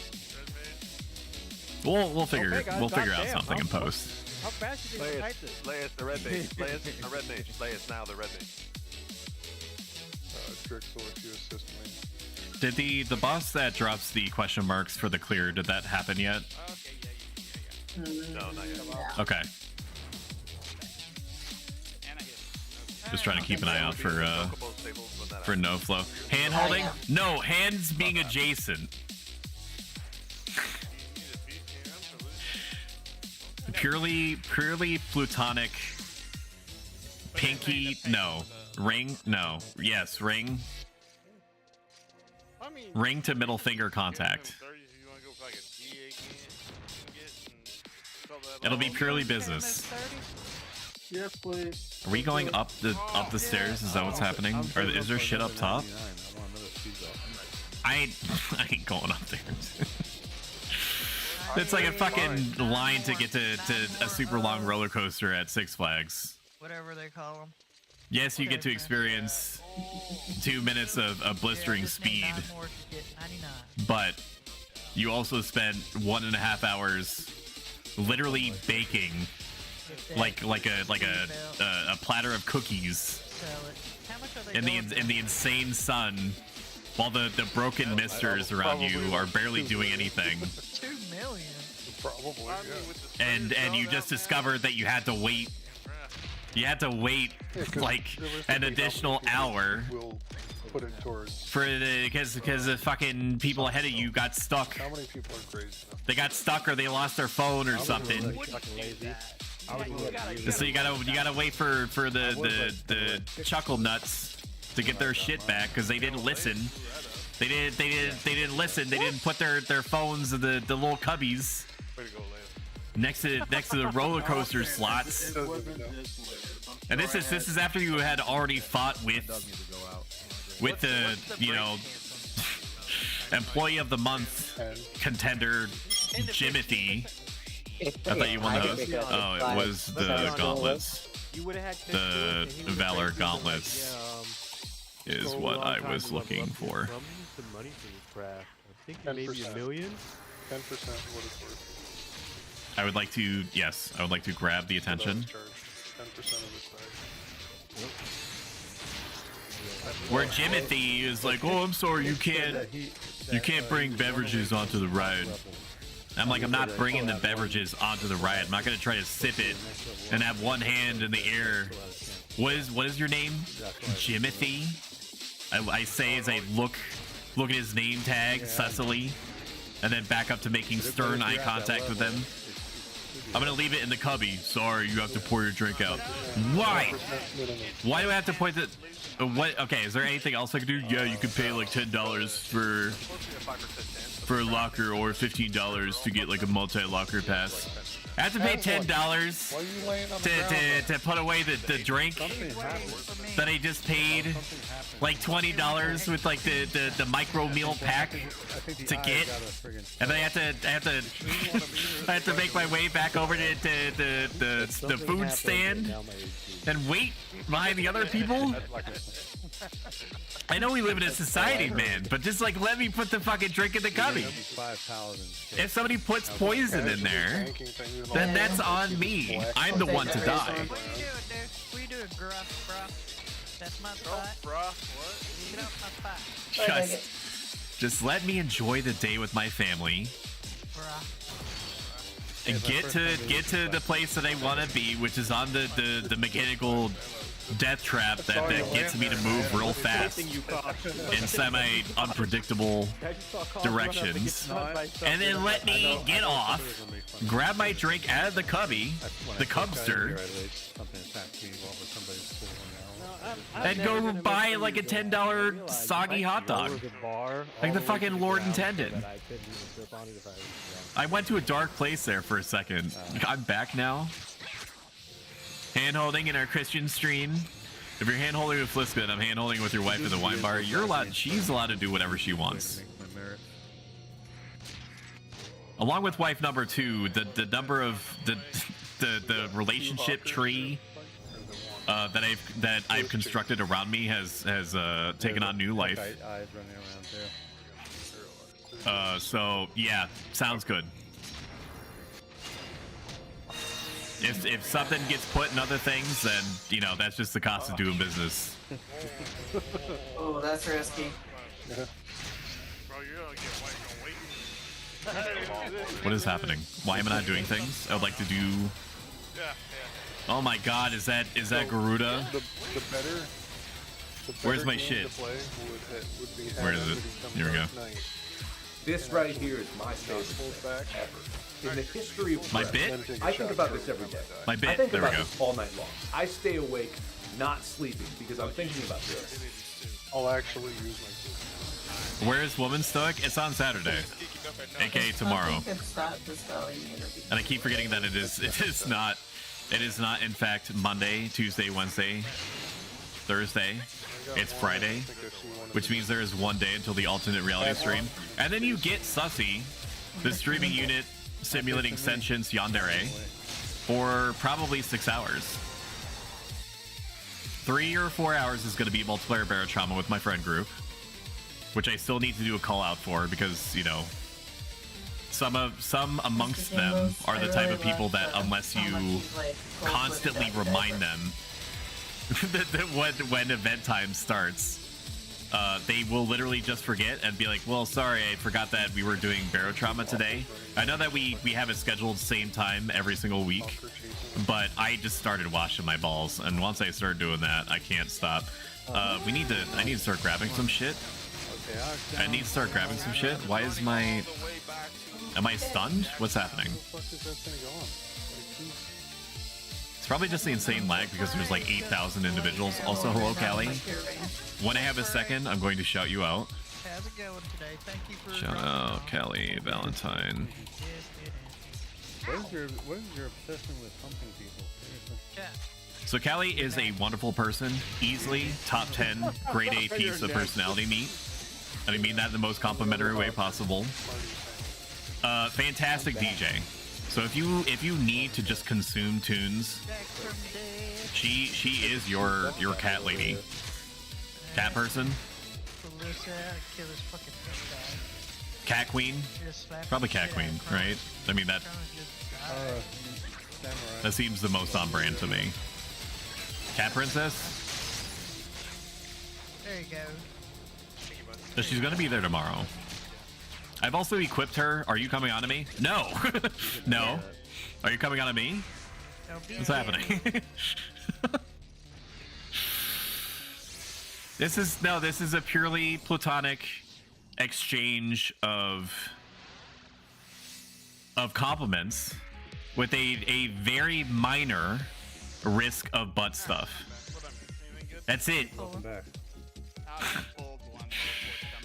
A: We'll figure out something in post.
E: How fast you gonna type this?
D: Lay the red mage. Lay the red mage. Lay it now, the red mage.
I: Drixel, if you assist me.
A: Did the boss that drops the question marks for the clear, did that happen yet?
D: No, not yet.
A: Okay. Just trying to keep an eye out for no flow. Hand holding? No, hands being adjacent. Purely plutonic. Pinky, no. Ring, no. Yes, ring. Ring to middle finger contact. It'll be purely business.
B: Yes, please.
A: Are we going up the stairs? Is that what's happening? Or is there shit up top? I ain't going up there. It's like a fucking line to get to a super long roller coaster at Six Flags.
L: Whatever they call them.
A: Yes, you get to experience 2 minutes of blistering speed, but you also spend 1.5 hours literally baking like a platter of cookies in the insane sun, while the broken misters around you are barely doing anything.
L: 2 million.
I: Probably.
A: And you just discovered that you had to wait. You had to wait like an additional hour
I: Put it towards.
A: because the fucking people ahead of you got stuck.
I: How many people are crazy enough?
A: They got stuck or they lost their phone or something. So you gotta wait for the chuckle nuts to get their shit back because they didn't listen. They didn't listen. They didn't put their phones in the little cubbies next to the roller coaster slots. And this is after you had already fought with the employee of the month contender Jimothy. I thought you won those. Oh, it was the gauntlets. The Valor gauntlets is what I was looking for.
E: Some money for this craft. I think maybe $1 million.
I: 10% what it's worth.
A: I would like to, yes, I would like to grab the attention.
I: 10% of the size.
A: Where Jimothy is like, oh, I'm sorry, you can't bring beverages onto the ride. I'm like, I'm not bringing the beverages onto the ride. I'm not gonna try to sip it and have one hand in the air. What is your name? Jimothy? I say as I look at his name tag, Cecily, and then back up to making stern eye contact with him. I'm gonna leave it in the cubby. Sorry, you have to pour your drink out. Why? Why do I have to point the? What? Okay, is there anything else I can do? Yeah, you could pay like $10 for a locker or $15 to get like a multi-locker pass. I have to pay $10 to put away the drink that I just paid like $20 with like the micro meal pack to get, and then I have to make my way back over to the food stand and wait behind the other people. I know we live in a society, man, but just like let me put the fucking drink in the cubby. If somebody puts poison in there, then that's on me. I'm the one to die.
L: What are you doing, bruh? That's my spot. Bruh, what? Get out my spot.
A: Just let me enjoy the day with my family. get to the place that I want to be, which is on the mechanical death trap that gets me to move real fast in semi unpredictable directions, and then let me get off, grab my drink out of the cubby, the cubster, and go buy like a $10 soggy hot dog, like the fucking Lord intended. I went to a dark place there for a second. I'm back now. Hand-holding in our Christian stream. If you're hand-holding with Fliska and I'm hand-holding with your wife at the wine bar, she's allowed to do whatever she wants. Along with wife number 2, the number of the relationship tree that I've constructed around me has taken on new life. So yeah, sounds good. If something gets put in other things, then you know that's just the cost of doing business.
O: Oh, that's risky.
A: What is happening? Why am I not doing things? I would like to do. Oh my God! Is that Garuda? Where's my shit? Where is it? Here we go.
S: This right here is my favorite ever. In the history of
A: my
S: press,
A: bit?
S: I think about this every day.
A: My bit.
S: I think
A: there
S: about
A: we go.
S: this all night long. I stay awake, not sleeping, because I'm thinking about this.
I: I'll actually use my.
A: Where is Woman Stoic? It's on Saturday, aka tomorrow. And I keep forgetting that it is not in fact Monday, Tuesday, Wednesday, Thursday. It's Friday, which means there is one day until the alternate reality stream, and then you get Sussy, the streaming unit simulating sentience yandere, for probably 6 hours. 3 or 4 hours is going to be multiplayer Barotrauma with my friend group, which I still need to do a call out for because, you know, some amongst them are the type of people that unless you constantly remind them that when event time starts, they will literally just forget and be like, well, sorry, I forgot that we were doing Barotrauma today. I know that we have it scheduled same time every single week, but I just started washing my balls, and once I start doing that, I can't stop. I need to start grabbing some shit. I need to start grabbing some shit. Why is my... Am I stunned? What's happening? It's probably just the insane lag because there's like 8,000 individuals. Also, hello, Callie. When I have a second, I'm going to shout you out.
L: How's it going today? Thank you for
A: Shout out, Callie, Valentine.
J: What is your obsession with pumping people? Seriously?
A: So Callie is a wonderful person, easily top 10 grade A piece of personality meat. And I mean that in the most complimentary way possible. Fantastic DJ. So if you need to just consume tunes, she is your cat lady. Cat person? Cat queen? Probably cat queen, right? I mean that seems the most on brand to me. Cat princess?
L: There you go.
A: So she's gonna be there tomorrow. I've also equipped her. Are you coming on to me? No. No. Are you coming on to me? What's happening? This is a purely platonic exchange of compliments with a very minor risk of butt stuff. That's it.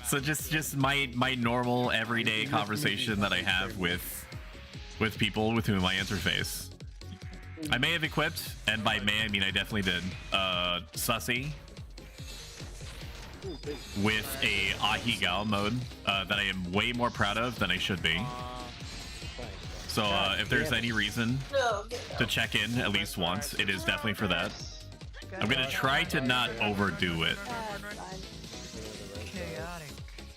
A: So just my normal everyday conversation that I have with people with whom I interface. I may have equipped, and by may I mean I definitely did, Sussy with a Ahigal mode that I am way more proud of than I should be. So if there's any reason to check in at least once, it is definitely for that. I'm gonna try to not overdo it,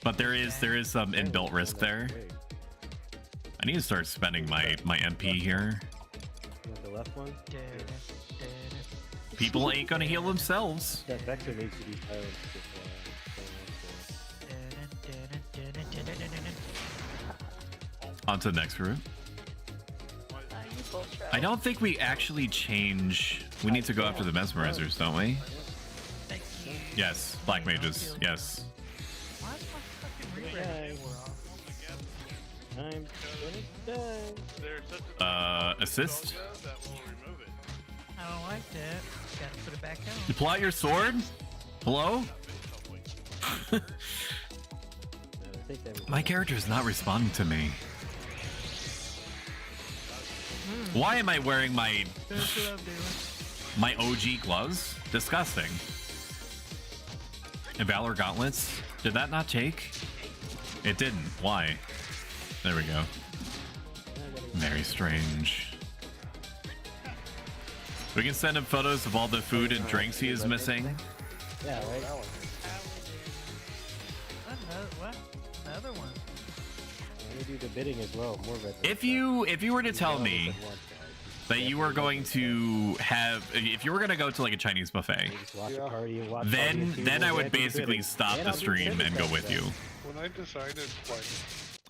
A: but there is some inbuilt risk there. I need to start spending my MP here.
E: The left one.
A: People ain't gonna heal themselves.
E: That Vector needs to be silenced.
A: On to the next group. I don't think we actually change. We need to go after the mesmerizers, don't we? Yes, black mages. Yes.
E: I'm gonna die.
A: Assist.
L: I don't like that. Gotta put it back on.
A: You pull out your sword. Hello. My character is not responding to me. Why am I wearing my OG gloves? Disgusting. And Valor gauntlets? Did that not take? It didn't. Why? There we go. Very strange. We can send him photos of all the food and drinks he is missing.
E: Yeah, right.
L: What? Another one.
E: Let me do the bidding as well. More red.
A: If you were to tell me that you were going to have, if you were going to go to like a Chinese buffet, then I would basically stop the stream and go with you.
I: When I decided, like,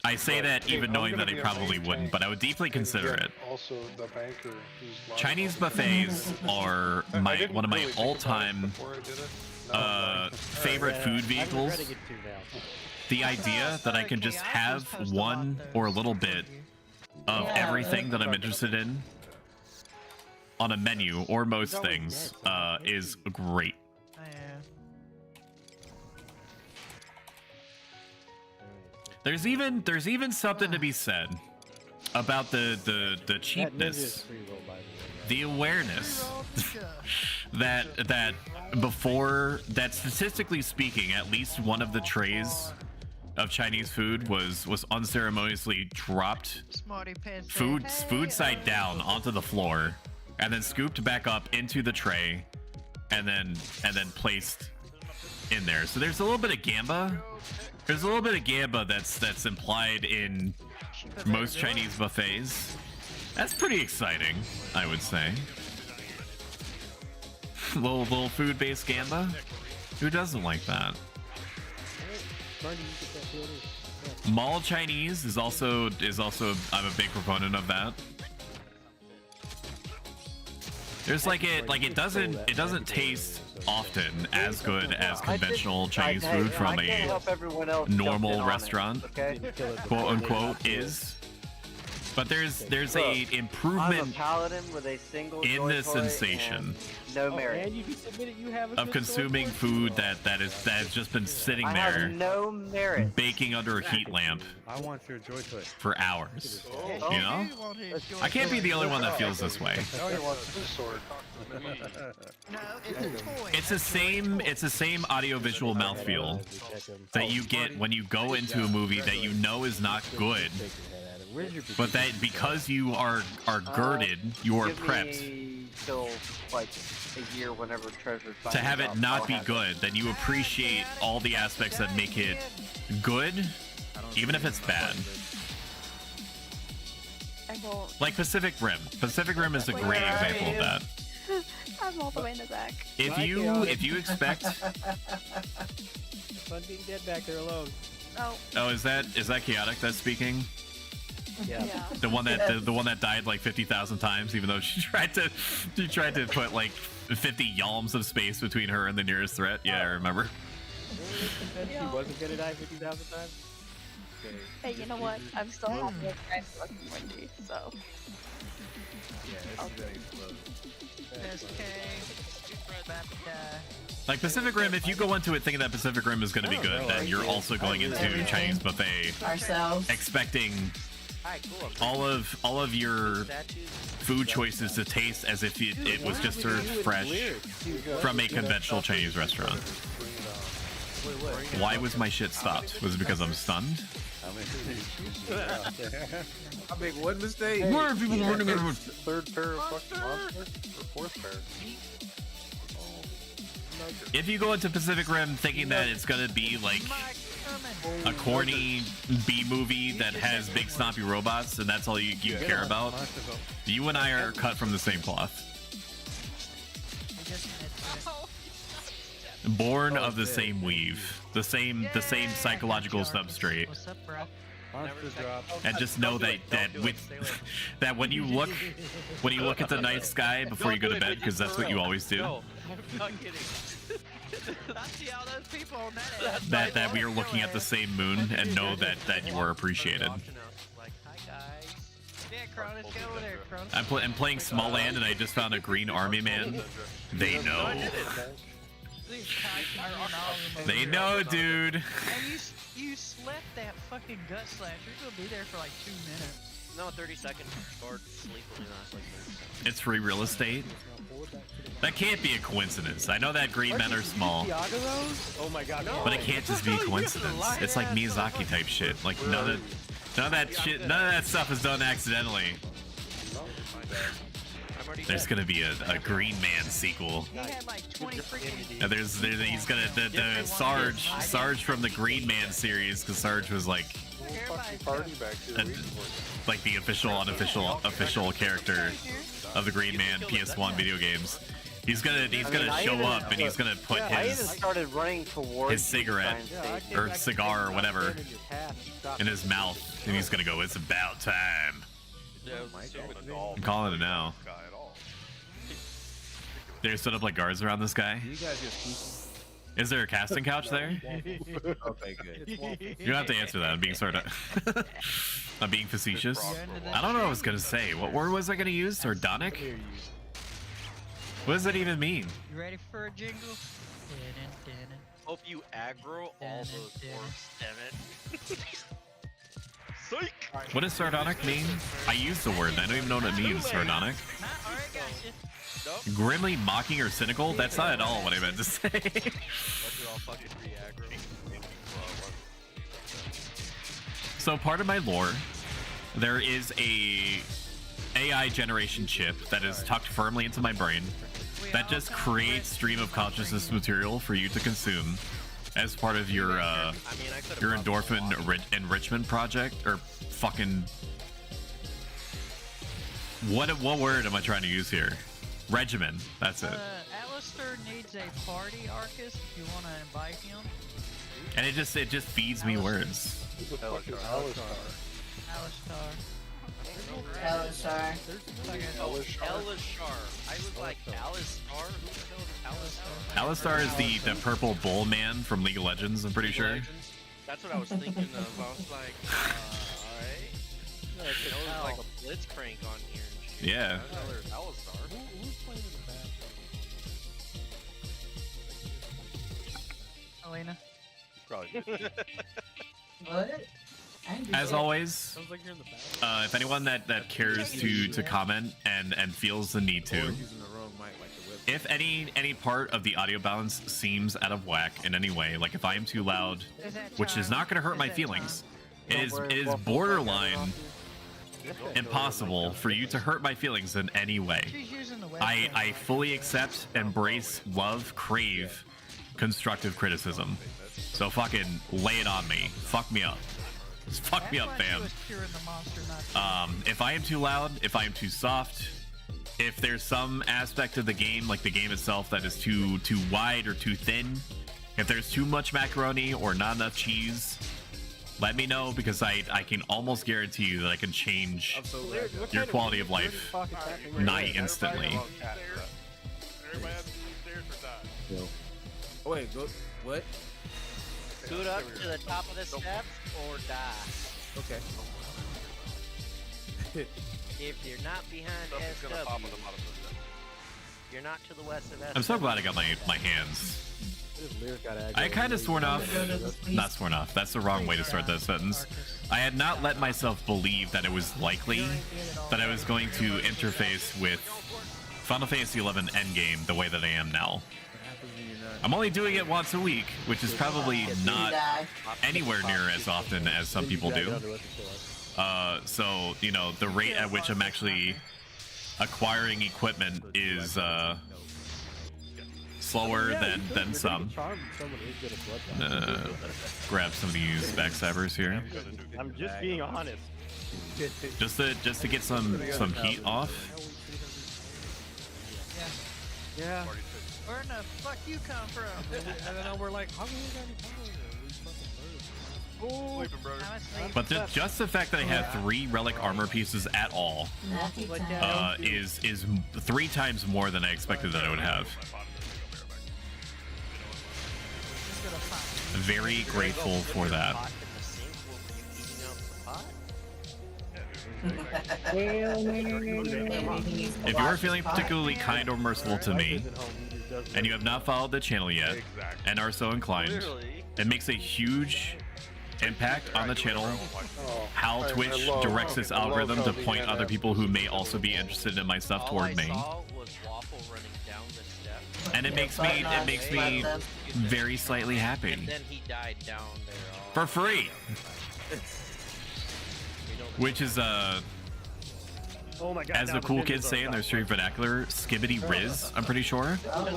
A: I say that even knowing that I probably wouldn't, but I would deeply consider it.
I: Also, the banker who's
A: Chinese buffets are one of my all-time favorite food vehicles. The idea that I can just have one or a little bit of everything that I'm interested in on a menu, or most things, is great. There's even something to be said about the cheapness, the awareness that statistically speaking, at least one of the trays of Chinese food was unceremoniously dropped food side down onto the floor, and then scooped back up into the tray, and then placed in there. So there's a little bit of gamba. There's a little bit of gamba that's implied in most Chinese buffets. That's pretty exciting, I would say. little food-based gamba. Who doesn't like that? Mall Chinese is also I'm a big proponent of that. There's it doesn't taste often as good as conventional Chinese food from a normal restaurant, quote unquote, is. But there's a improvement in the sensation of consuming food that has just been sitting there, baking under a heat lamp for hours. You know, I can't be the only one that feels this way. It's the same audiovisual mouthfeel that you get when you go into a movie that you know is not good, but that because you are girded, you are prepped
R: till like a year whenever Treasure
A: to have it not be good, then you appreciate all the aspects that make it good, even if it's bad. Like Pacific Rim. Pacific Rim is a great example of that.
T: I'm all the way in the back.
A: If you expect
E: Fun being dead back there alone.
A: Oh, is that Chaotic that's speaking?
E: Yeah.
A: The one that died like 50,000 times, even though she tried to put like 50 yalms of space between her and the nearest threat. Yeah, I remember.
E: She wasn't gonna die 50,000 times. Okay.
T: Hey, you know what? I'm still happy with Grind fucking Wendy, so.
A: Like Pacific Rim, if you go into it thinking that Pacific Rim is going to be good, then you're also going into Chinese buffet expecting all of your food choices to taste as if it was just served fresh from a conventional Chinese restaurant. Why was my shit stopped? Was it because I'm stunned?
S: I make one mistake.
A: Where are people running over?
I: Third pair of fucking monsters? Or fourth pair?
A: If you go into Pacific Rim thinking that it's gonna be like a corny B movie that has big stompy robots and that's all you care about, you and I are cut from the same cloth. Born of the same weave, the same psychological substrate.
L: What's up, bro?
J: Monster drop.
A: And just know that that when you look at the night sky before you go to bed, because that's what you always do.
L: No, I'm not kidding. I see all those people on that.
A: That we are looking at the same moon and know that you are appreciated.
L: Like, hi guys. Yeah, Cronus, get over there, Cronus.
A: I'm playing Small Land and I just found a green army man. They know. They know, dude.
L: And you slept that fucking gut slash. You're gonna be there for like 2 minutes.
E: No, 30 seconds. Guard sleep only lasts like 30 seconds.
A: It's free real estate. That can't be a coincidence. I know that green men are small,
E: Oh my god.
A: but it can't just be a coincidence. It's like Miyazaki type shit. Like none of that stuff is done accidentally. There's gonna be a Green Man sequel.
L: He had like 20 freaking.
A: And he's gonna the Sarge from the Green Man series, because Sarge was like like the official character of the Green Man PS1 video games. He's gonna show up and he's gonna put his cigarette or cigar or whatever in his mouth, and he's gonna go, "It's about time." I'm calling it now. They're set up like guards around this guy. Is there a casting couch there?
S: Okay, good.
A: You don't have to answer that. I'm being sort of. I'm being facetious. I don't know what I was gonna say. What word was I gonna use? Sardonic? What does that even mean?
L: You ready for a jingle?
E: Hope you aggro all those orcs, damn it. Psych!
A: What does sardonic mean? I use the word. I don't even know what it means. Sardonic. Grimly mocking or cynical? That's not at all what I meant to say. So part of my lore, there is a AI generation chip that is tucked firmly into my brain that just creates stream of consciousness material for you to consume as part of your endorphin enrichment project, or fucking what word am I trying to use here? Regimen. That's it.
L: Alistair needs a party Arcus if you want to invite him.
A: And it just feeds me words.
L: Alistar.
O: Alistar.
E: I was like, Alistar? Who the hell is
A: Alistar is the purple bull man from League of Legends, I'm pretty sure.
E: That's what I was thinking of. I was like, alright. There was like a blitzcrank on here and shit.
A: Yeah.
E: There's Alistar. Who's playing in the bathroom?
L: Elena.
E: Probably.
O: What?
A: As always, if anyone that cares to comment and feels the need to, if any part of the audio balance seems out of whack in any way, like if I am too loud, which is not going to hurt my feelings, it is borderline impossible for you to hurt my feelings in any way. I fully accept, embrace, love, crave constructive criticism. So fucking lay it on me. Fuck me up. Just fuck me up, fam. If I am too loud, if I am too soft, if there's some aspect of the game, like the game itself, that is too wide or too thin, if there's too much macaroni or not enough cheese, let me know, because I can almost guarantee you that I can change your quality of life nigh instantly.
S: Oh, wait, go, what?
E: Scoot up to the top of the steps or die.
S: Okay.
E: If you're not behind SW, you're not to the west of SW.
A: I'm so glad I got my hands. I kind of sworn off. Not sworn off. That's the wrong way to start that sentence. I had not let myself believe that it was likely that I was going to interface with Final Fantasy XI Endgame the way that I am now. I'm only doing it once a week, which is probably not anywhere near as often as some people do. So, you know, the rate at which I'm actually acquiring equipment is slower than some. Grab some of these backstabbers here.
E: I'm just being honest.
A: Just to get some heat off.
L: Yeah. Where in the fuck you come from?
J: And then we're like, how many got any power? We fucking murdered.
D: Sleeping, brother.
A: But just the fact that I have 3 relic armor pieces at all is 3 times more than I expected that I would have. Very grateful for that. If you are feeling particularly kind or merciful to me, and you have not followed the channel yet, and are so inclined, it makes a huge impact on the channel how Twitch directs its algorithm to point other people who may also be interested in my stuff toward me. And it makes me very slightly happy.
E: And then he died down there.
A: For free. Which is
J: Oh my God,
A: as the cool kids say in their street vernacular, skibbity riz, I'm pretty sure.
J: The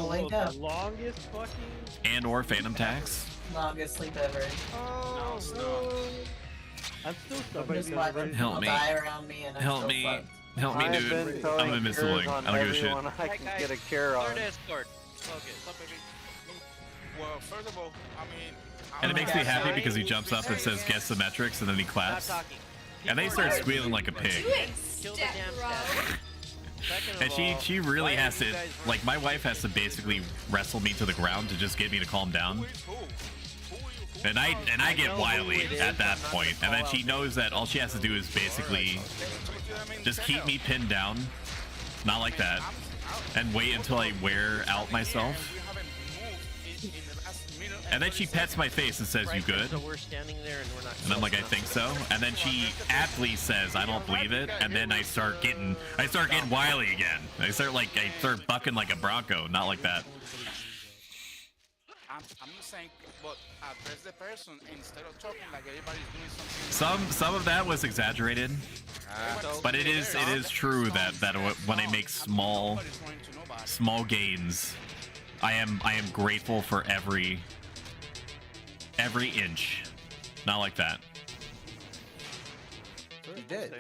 J: longest fucking...
A: And or phantom tax.
O: Longest sleep ever.
J: Oh, no. I'm still stuck.
A: Help me. Help me. Help me, dude. I'm invincible. I don't give a shit.
R: I can get a cure on.
E: Third escort. Okay, stop baby.
G: Well, first of all, I mean...
A: And it makes me happy because he jumps up and says, guess the metrics, and then he claps. And they start squealing like a pig. And she really has to, like, my wife has to basically wrestle me to the ground to just get me to calm down. And I get wily at that point. And then she knows that all she has to do is basically just keep me pinned down, not like that, and wait until I wear out myself. And then she pets my face and says, "You good?"
E: So we're standing there and we're not.
A: And I'm like, "I think so." And then she aptly says, "I don't believe it." And then I start getting wily again. I start bucking like a bronco, not like that.
G: I'm not saying, but address the person instead of talking like everybody's doing something.
A: Some of that was exaggerated, but it is true that when I make small gains, I am grateful for every inch. Not like that.
R: He did.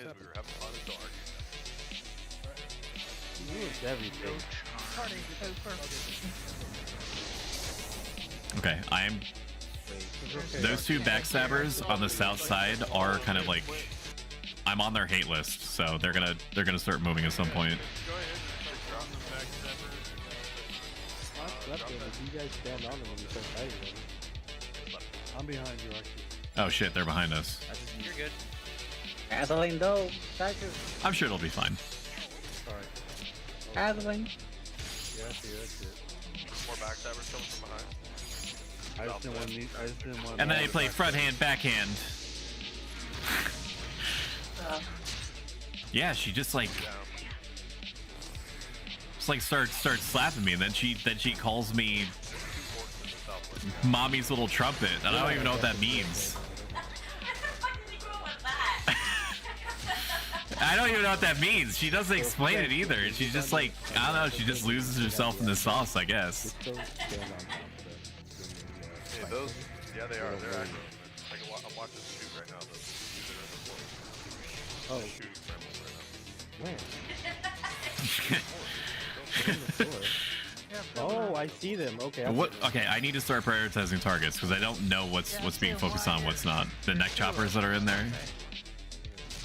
A: Okay, those 2 backstabbers on the south side are kind of like, I'm on their hate list, so they're gonna start moving at some point.
J: You guys stand on them when you start fighting them. I'm behind you, actually.
A: Oh shit, they're behind us.
E: You're good.
K: Gasoline though.
A: I'm sure it'll be fine.
J: Sorry.
K: Gasoline.
J: Yeah, I see it.
D: More backstabbers coming from behind.
J: I just didn't want
A: And then they play front hand, backhand. Yeah, she just like starts slapping me, and then she calls me mommy's little trumpet, and I don't even know what that means. I don't even know what that means. She doesn't explain it either. She's just like, I don't know, she just loses herself in the sauce, I guess.
D: Hey, those, yeah, they are. They're active. I'm watching shoot right now. They're in the floor.
J: Oh, I see them. Okay.
A: Okay, I need to start prioritizing targets because I don't know what's being focused on, what's not. The neck choppers that are in there.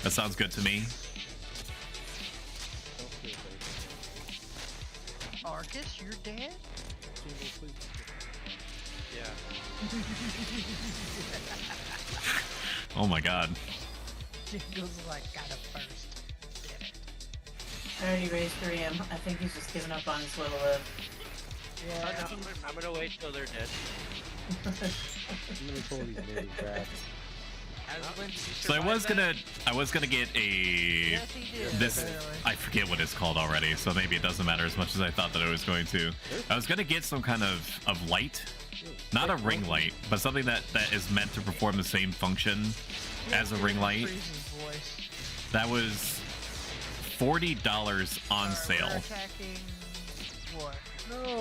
A: That sounds good to me.
L: Arcus, you're dead?
E: Yeah.
A: Oh my god.
L: Jingle's like, got a first.
O: I already raised 3M. I think he's just giving up on his little live.
L: Yeah.
E: I'm gonna wait till they're dead.
J: I'm gonna pull these baby crap.
A: So I was gonna get a I forget what it's called already, so maybe it doesn't matter as much as I thought that I was going to. I was gonna get some kind of light, not a ring light, but something that is meant to perform the same function as a ring light. That was $40 on sale,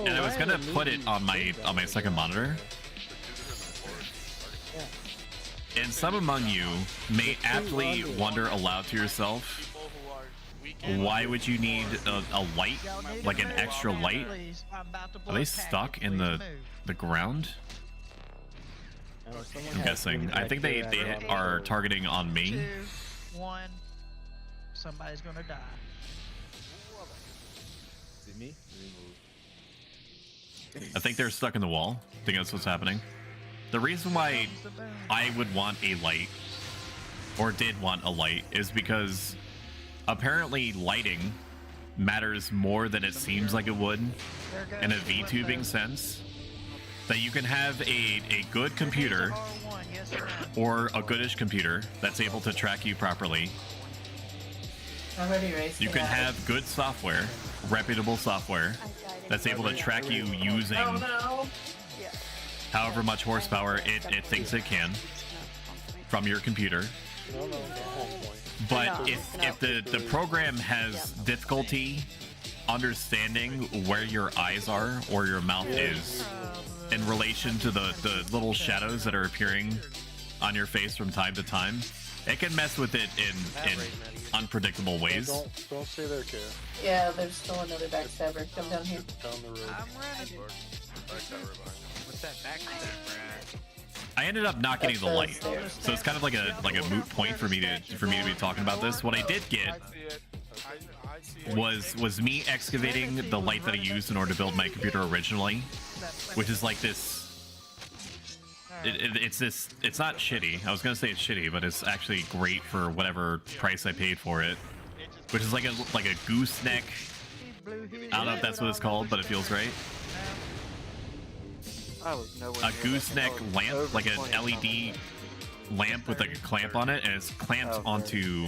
A: and I was gonna put it on my second monitor. And some among you may aptly wonder aloud to yourself, why would you need a light, like an extra light? Are they stuck in the ground? I'm guessing. I think they are targeting on me.
L: 2, 1. Somebody's gonna die.
S: Is it me?
A: I think they're stuck in the wall. I think that's what's happening. The reason why I would want a light, or did want a light, is because apparently lighting matters more than it seems like it would in a VTubing sense. That you can have a good computer or a goodish computer that's able to track you properly. You can have good software, reputable software, that's able to track you using however much horsepower it thinks it can from your computer. But if the program has difficulty understanding where your eyes are or your mouth is in relation to the little shadows that are appearing on your face from time to time, it can mess with it in unpredictable ways.
I: Don't stay there, Kara.
O: Yeah, there's still another backstabber. Come down here.
I: Down the road.
L: I'm ready.
E: What's that backstab, Brad?
A: I ended up not getting the light, so it's kind of like a moot point for me to be talking about this. What I did get was me excavating the light that I used in order to build my computer originally, which is like this. It's not shitty. I was gonna say it's shitty, but it's actually great for whatever price I paid for it, which is like a gooseneck. I don't know if that's what it's called, but it feels right. A gooseneck lamp, like an LED lamp with like a clamp on it, and it's clamped onto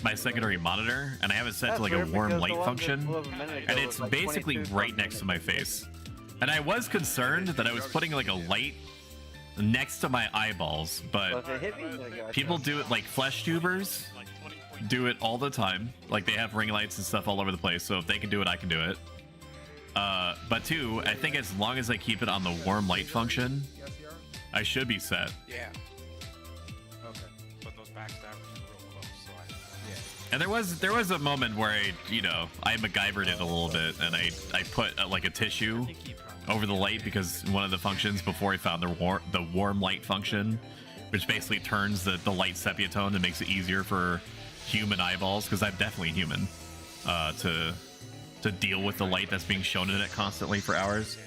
A: my secondary monitor, and I have it set to like a warm light function, and it's basically right next to my face. And I was concerned that I was putting like a light next to my eyeballs, but people do it, like flesh tubers do it all the time. Like they have ring lights and stuff all over the place, so if they can do it, I can do it. But two, I think as long as I keep it on the warm light function, I should be set.
C: Yeah. Okay. But those backstabbers are real close, so
A: And there was a moment where I MacGyvered it a little bit, and I put like a tissue over the light, because one of the functions before I found the warm light function, which basically turns the light sepia tone and makes it easier for human eyeballs, because I'm definitely human, to deal with the light that's being shown in it constantly for hours.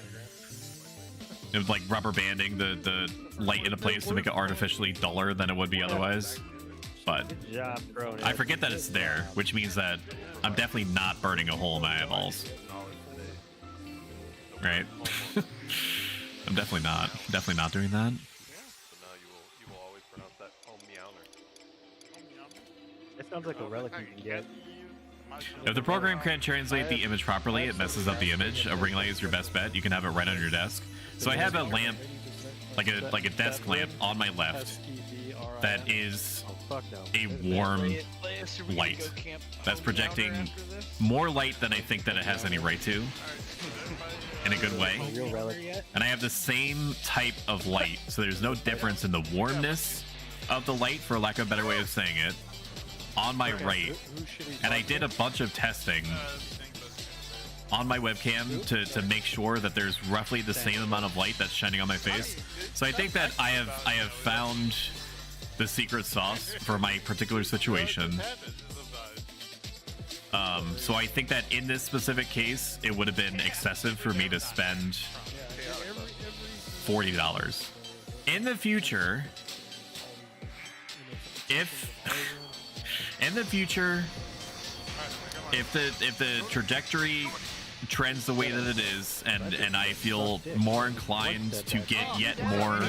A: It was like rubber banding the light into place to make it artificially duller than it would be otherwise. But I forget that it's there, which means that I'm definitely not burning a hole in my eyeballs. Right? I'm definitely not doing that.
D: So now you will always pronounce that meowner.
J: It sounds like a relic you can get.
A: If the program can't translate the image properly, it messes up the image. A ring light is your best bet. You can have it right on your desk. So I have a lamp, like a desk lamp on my left, that is a warm light that's projecting more light than I think that it has any right to, in a good way. And I have the same type of light, so there's no difference in the warmness of the light, for lack of a better way of saying it, on my right. And I did a bunch of testing on my webcam to make sure that there's roughly the same amount of light that's shining on my face. So I think that I have found the secret sauce for my particular situation. So I think that in this specific case, it would have been excessive for me to spend $40. In the future, if the trajectory trends the way that it is, and I feel more inclined to get yet more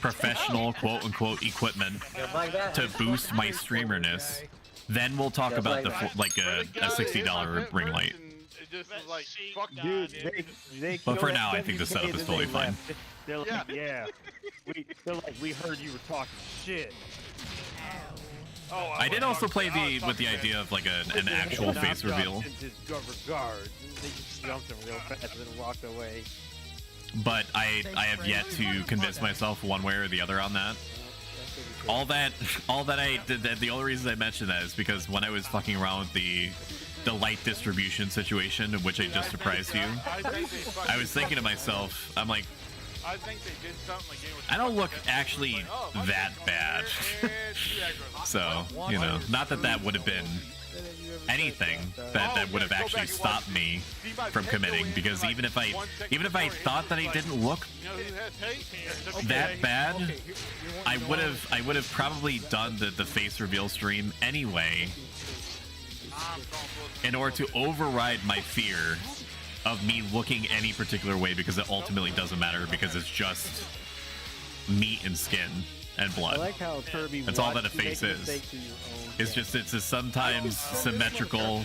A: professional quote-unquote equipment to boost my streamerness, then we'll talk about a $60 ring light. But for now, I think the setup is totally fine.
J: They're like, we heard you were talking shit.
A: I did also play with the idea of like an actual face reveal.
J: They just jumped him real fast and then walked away.
A: But I have yet to convince myself one way or the other on that. All that I did, the only reason I mentioned that is because when I was fucking around with the light distribution situation, in which I just surprised you, I was thinking to myself, I'm like,
H: I think they did something like game was
A: I don't look actually that bad. So, you know, not that that would have been anything that would have actually stopped me from committing, because even if I thought that I didn't look that bad, I would have probably done the face reveal stream anyway in order to override my fear of me looking any particular way, because it ultimately doesn't matter, because it's just meat and skin and blood.
J: I like how Kirby
A: That's all that a face is. It's just, it's a sometimes symmetrical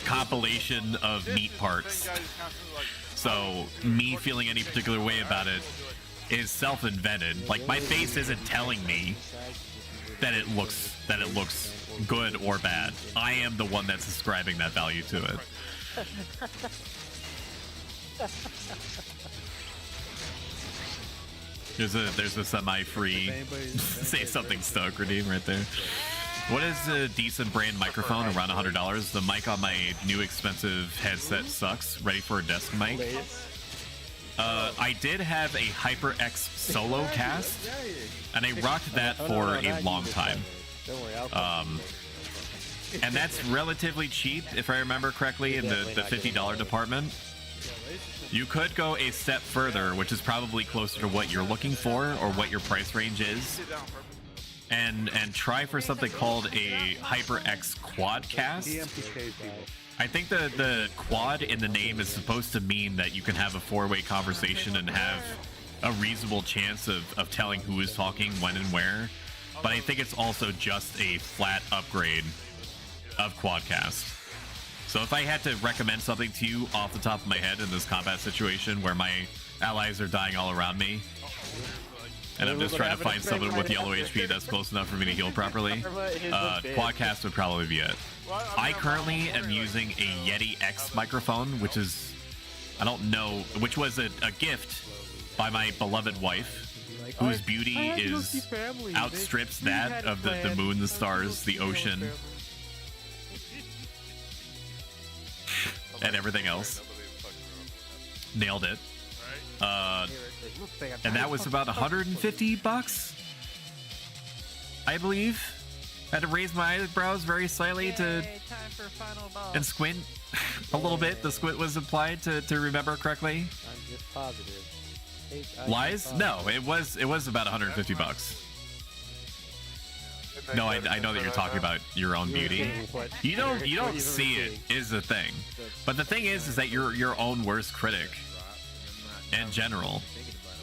A: compilation of meat parts. So me feeling any particular way about it is self-invented. Like, my face isn't telling me that it looks good or bad. I am the one that's ascribing that value to it. There's a semi-free say something stuck redeem right there. What is a decent brand microphone? Around $100. The mic on my new expensive headset sucks. Ready for a desk mic? I did have a HyperX Solo Cast, and I rocked that for a long time. And that's relatively cheap, if I remember correctly, in the $50 department. You could go a step further, which is probably closer to what you're looking for or what your price range is, and try for something called a HyperX Quadcast. I think the quad in the name is supposed to mean that you can have a four-way conversation and have a reasonable chance of telling who is talking, when, and where. But I think it's also just a flat upgrade of Quadcast. So if I had to recommend something to you off the top of my head in this combat situation where my allies are dying all around me, and I'm just trying to find someone with yellow HP that's close enough for me to heal properly, Quadcast would probably be it. I currently am using a Yeti X microphone, which is, I don't know, which was a gift by my beloved wife, whose beauty outstrips that of the moon, the stars, the ocean, and everything else. Nailed it. And that was about $150, I believe. I had to raise my eyebrows very slightly and squint a little bit. The squint was implied to remember correctly.
J: I'm just positive.
A: Lies? No, it was about $150. No, I know that you're talking about your own beauty. You don't see it is the thing. But the thing is that you're your own worst critic in general.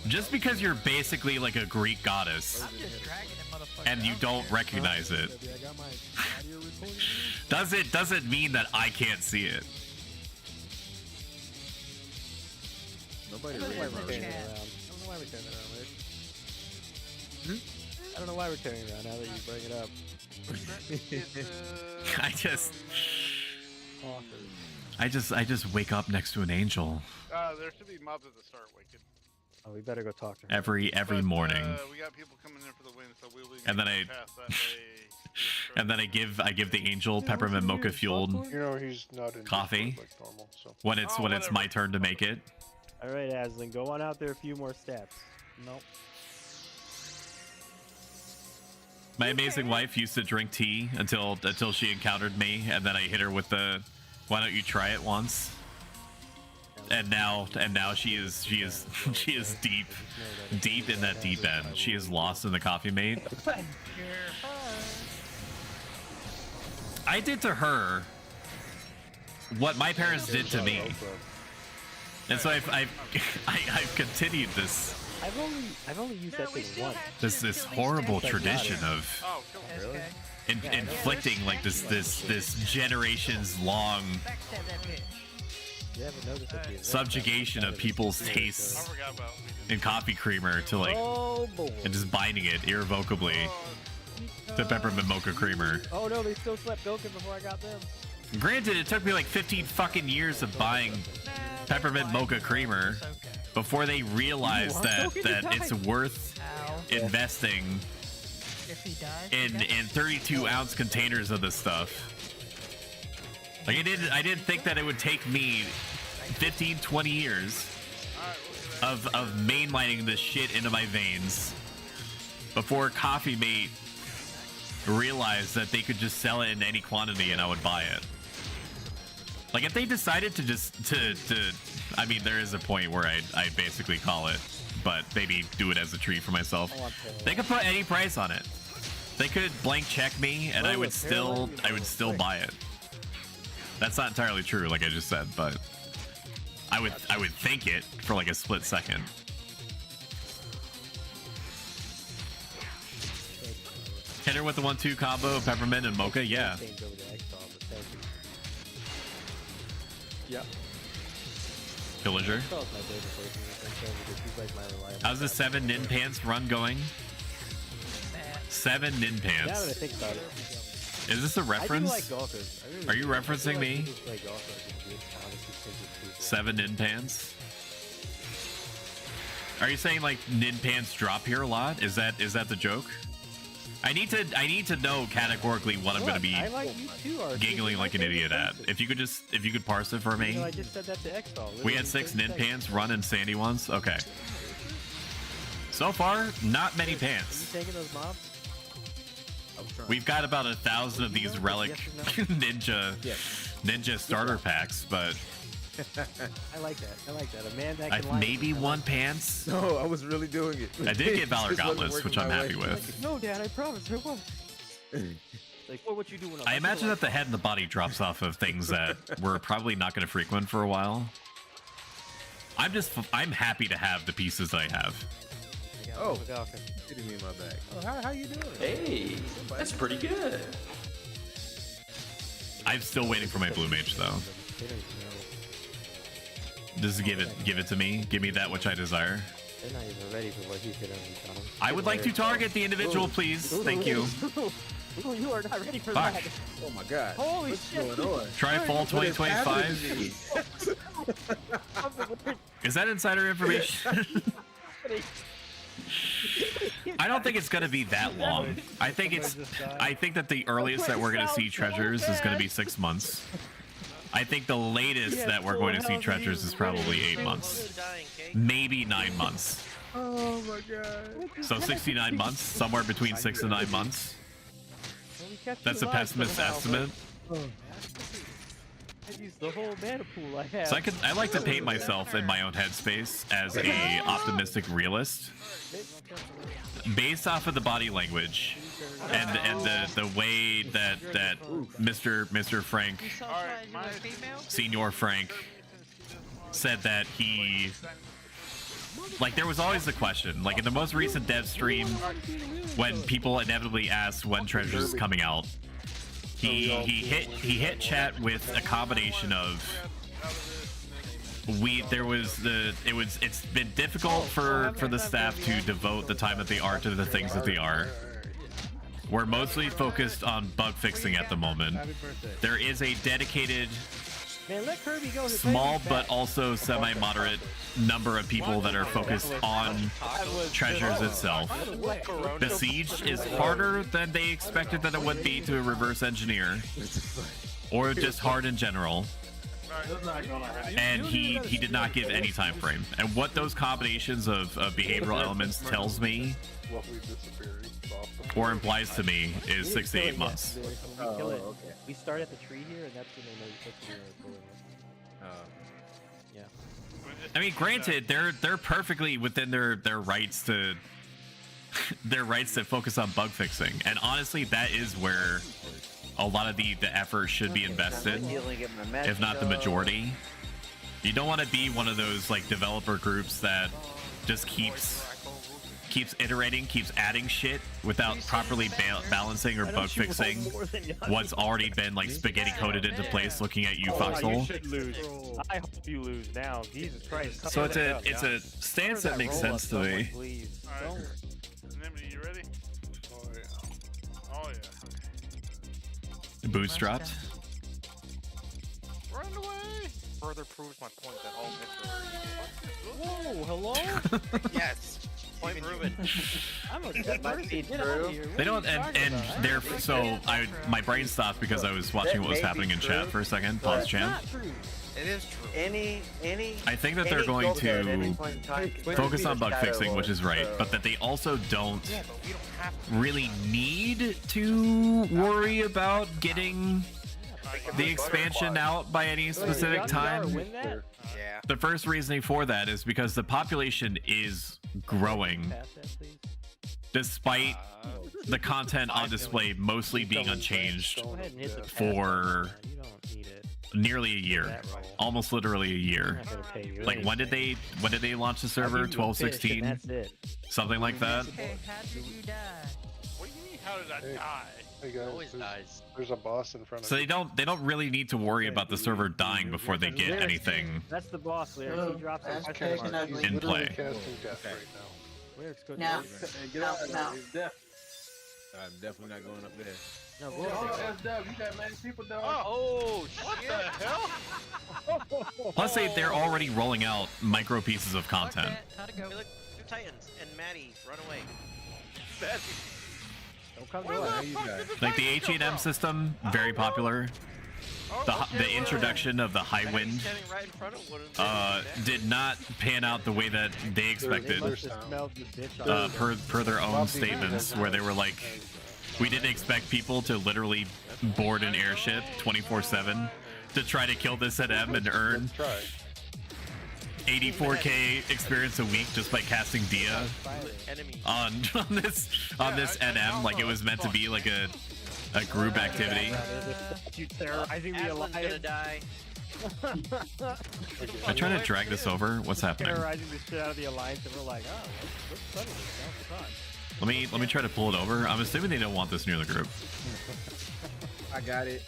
A: Just because you're basically like a Greek goddess and you don't recognize it doesn't mean that I can't see it.
J: Nobody really around. I don't know why we're turning around now that you bring it up.
A: I just wake up next to an angel.
H: There should be mobs at the start, Wicked.
J: Oh, we better go talk to her.
A: Every morning.
H: We got people coming in for the win, so we'll be
A: and then I give the angel peppermint mocha fueled
I: he's not in
A: coffee
I: like normal, so.
A: when it's my turn to make it.
J: All right, Aslan, go on out there a few more steps. Nope.
A: My amazing wife used to drink tea until she encountered me, and then I hit her with the, "Why don't you try it once?" And now she is deep in that deep end. She is lost in the coffee mate. I did to her what my parents did to me, and so I've continued this.
J: I've only used that thing once.
A: This horrible tradition of inflicting like this generations long subjugation of people's tastes in coffee creamer to like and just binding it irrevocably to peppermint mocha creamer.
J: Oh no, they still slept milking before I got them.
A: Granted, it took me like 15 fucking years of buying peppermint mocha creamer before they realized that it's worth investing in 32-ounce containers of this stuff. Like I didn't think that it would take me 15, 20 years of mainlining this shit into my veins before Coffee Mate realized that they could just sell it in any quantity and I would buy it. Like, if they decided to just I mean, there is a point where I basically call it, but maybe do it as a treat for myself. They could put any price on it. They could blank check me and I would still buy it. That's not entirely true, like I just said, but I would think it for like a split second. Hit her with the 1-2 combo, peppermint and mocha, yeah.
R: Yeah.
A: Pillager. How's the 7 Nin Pants run going? 7 Nin Pants.
R: Now that I think about it.
A: Is this a reference? Are you referencing me? 7 Nin Pants? Are you saying like Nin Pants drop here a lot? Is that the joke? I need to know categorically what I'm gonna be giggling like an idiot at. If you could parse it for me.
R: I just said that to X-Doll.
A: We had 6 Nin Pants, Run, and Sandy ones. Okay. So far, not many pants.
R: Are you taking those mobs?
A: We've got about 1,000 of these relic ninja starter packs, but
R: I like that. I like that. A man that can
A: maybe one pants.
S: No, I was really doing it.
A: I did get Valor Gauntlets, which I'm happy with.
R: No, Dad, I promise I won't. Like, what you do when
A: I imagine that the head and the body drops off of things that we're probably not going to frequent for a while. I'm happy to have the pieces that I have.
S: Oh, hitting me in my back.
R: Oh, how you doing?
Q: Hey, that's pretty good.
A: I'm still waiting for my Blue Mage though. Just give it to me. Give me that which I desire.
R: They're not even ready for what he's gonna be.
A: I would like to target the individual, please. Thank you.
R: Ooh, you are not ready for
A: Fuck.
R: that.
S: Oh my god.
R: Holy shit.
A: Try fall 2025. Is that insider information? I don't think it's gonna be that long. I think that the earliest that we're gonna see treasures is gonna be 6 months. I think the latest that we're going to see treasures is probably 8 months. Maybe 9 months.
S: Oh my god.
A: So 69 months, somewhere between 6 and 9 months. That's a pessimist estimate.
R: I used the whole mana pool I have.
A: So I like to paint myself in my own headspace as a optimistic realist, based off of the body language and the way that Mr. Frank, Senior Frank, said that he, like, there was always the question, like in the most recent dev stream, when people inevitably asked when Treasures is coming out, he hit chat with a combination of it's been difficult for the staff to devote the time that they are to the things that they are. We're mostly focused on bug fixing at the moment. There is a dedicated small but also semi-moderate number of people that are focused on treasures itself. The siege is harder than they expected that it would be to reverse engineer, or just hard in general. And he did not give any time frame. And what those combinations of behavioral elements tells me or implies to me is 6 to 8 months.
R: We start at the tree here, and that's when they're pulling us. Yeah.
A: I mean, granted, they're perfectly within their rights to focus on bug fixing, and honestly, that is where a lot of the effort should be invested, if not the majority. You don't want to be one of those like developer groups that just keeps iterating, keeps adding shit without properly balancing or bug fixing what's already been like spaghetti coated into place. Looking at you, Foxhole.
R: You should lose. I hope you lose now. Jesus Christ.
A: So it's a stance that makes sense to me.
H: Alright. Nimby, you ready? Oh yeah. Oh yeah.
A: Bootstrapped.
C: Run away! Further proves my point that all myths are.
R: Whoa, hello?
E: Yes. Point proven.
R: I'm a good person. Get out of here.
A: They don't, and they're so my brain stopped because I was watching what was happening in chat for a second. Pause chat.
E: It is true.
A: I think that they're going to focus on bug fixing, which is right, but that they also don't really need to worry about getting the expansion out by any specific time.
E: Yeah.
A: The first reasoning for that is because the population is growing, despite the content on display mostly being unchanged for nearly a year, almost literally a year. Like when did they launch the server? 12/16, something like that.
L: Okay, how did you die?
H: What do you mean? How did I die?
I: Hey guys,
E: Always dies.
I: there's a boss in front of
A: So they don't really need to worry about the server dying before they get anything
R: That's the boss, Lyric. He drops a question mark.
I: He's
A: in
I: literally
A: play.
I: casting death right now.
R: Lyric's good.
O: No.
N: Get out
O: No,
N: there.
O: no.
N: He's deaf.
Q: I'm definitely not going up there.
R: No,
N: Oh,
R: go
N: that's deaf. You got many people down.
E: Oh,
H: What
E: shit.
H: the hell?
A: Plus, they're already rolling out micro pieces of content.
L: How'd it go?
E: Hey, look, two Titans and Maddie, run away.
R: Don't come
H: Where
R: to
H: the
R: us.
H: fuck did the
A: Like the
H: Titans come
A: H&M
H: from?
A: system, very popular. The introduction of the high
E: Maddie's
A: wind
E: standing right in front of one of them.
A: did not pan out the way that they expected.
R: Must have smelled the bitch
A: Per their own statements, where they were like, we didn't expect people to literally board an airship 24/7 to try to kill this NM and earn 84k experience a week just by casting Dia on this NM. Like it was meant to be like a group activity.
R: You terrorizing the
E: Aslan's gonna
R: alliance.
E: die.
A: I'm trying to drag this over. What's happening?
R: Terrorizing the shit out of the alliance, and we're like, oh, let's settle this. Now's the time.
A: Let me try to pull it over. I'm assuming they don't want this near the group.
Q: I got it.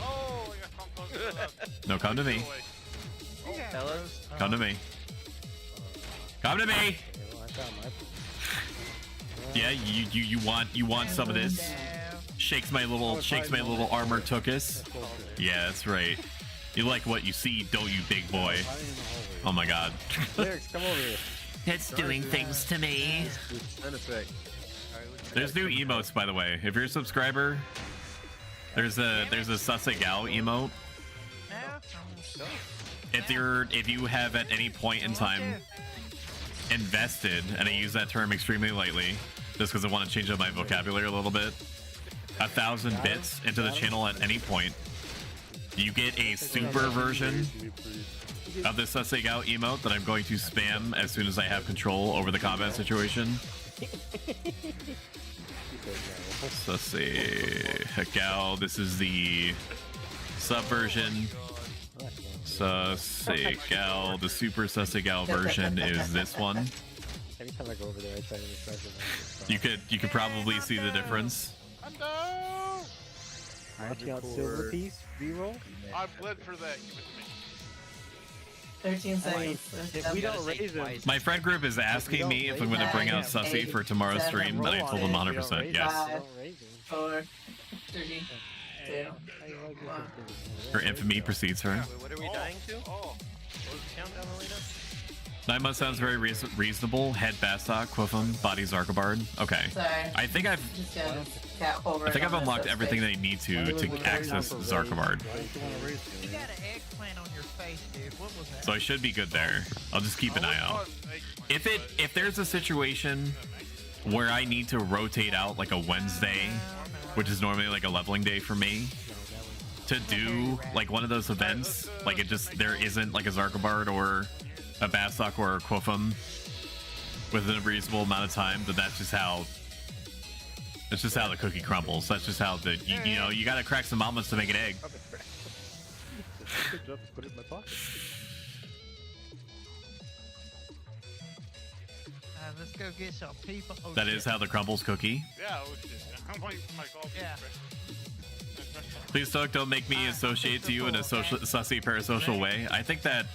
H: Oh, I got pumped.
A: No, come to me.
E: Fellas.
A: Come to me. Come to me.
R: Okay, well, I found my...
A: Yeah, you want some of this? Shakes my little armor tookus. Yeah, that's right. You like what you see, don't you, big boy? Oh my god.
R: Lyrics, come over here.
A: It's doing things to me. There's new emotes, by the way. If you're a subscriber, there's a Sasegao emote. If you have at any point in time invested, and I use that term extremely lightly, just because I want to change up my vocabulary a little bit, 1,000 bits into the channel at any point, you get a super version of the Sasegao emote that I'm going to spam as soon as I have control over the combat situation. Sasegao, this is the sub version. Sasegao, the super Sasegao version is this one.
R: Every time I go over there, I try to refresh it.
A: You could probably see the difference.
R: Watching out silver piece, reroll.
H: I bled for that. Give it to me.
O: 13 seconds.
R: If we don't raise him,
A: My friend group is asking me if I'm going to bring out Sussy for tomorrow's stream, and I told them 100% yes.
O: 5, 4, 3, 2, 1.
A: Her infamy precedes her.
E: What are we dying to? What was the countdown, Elena?
A: 9 months sounds very reasonable. Head Bastok, Quiffum, body Zarkabard. Okay.
O: Sorry.
A: I think I've unlocked everything that I need to access Zarkabard.
L: You got an eggplant on your face, dude. What was that?
A: So I should be good there. I'll just keep an eye out. If there's a situation where I need to rotate out like a Wednesday, which is normally like a leveling day for me, to do like one of those events, like there isn't like a Zarkabard or a Bastok or a Quiffum within a reasonable amount of time, but that's just how the cookie crumbles. That's just how you gotta crack some almonds to make an egg.
R: Good job, just put it in my pocket.
L: Let's go get some people. Oh,
A: That is how the crumbles cookie.
H: Yeah, oh shit. I'm waiting for my call.
L: Yeah.
A: Please, Doug, don't make me associate to you in a sussy parasocial way. I think that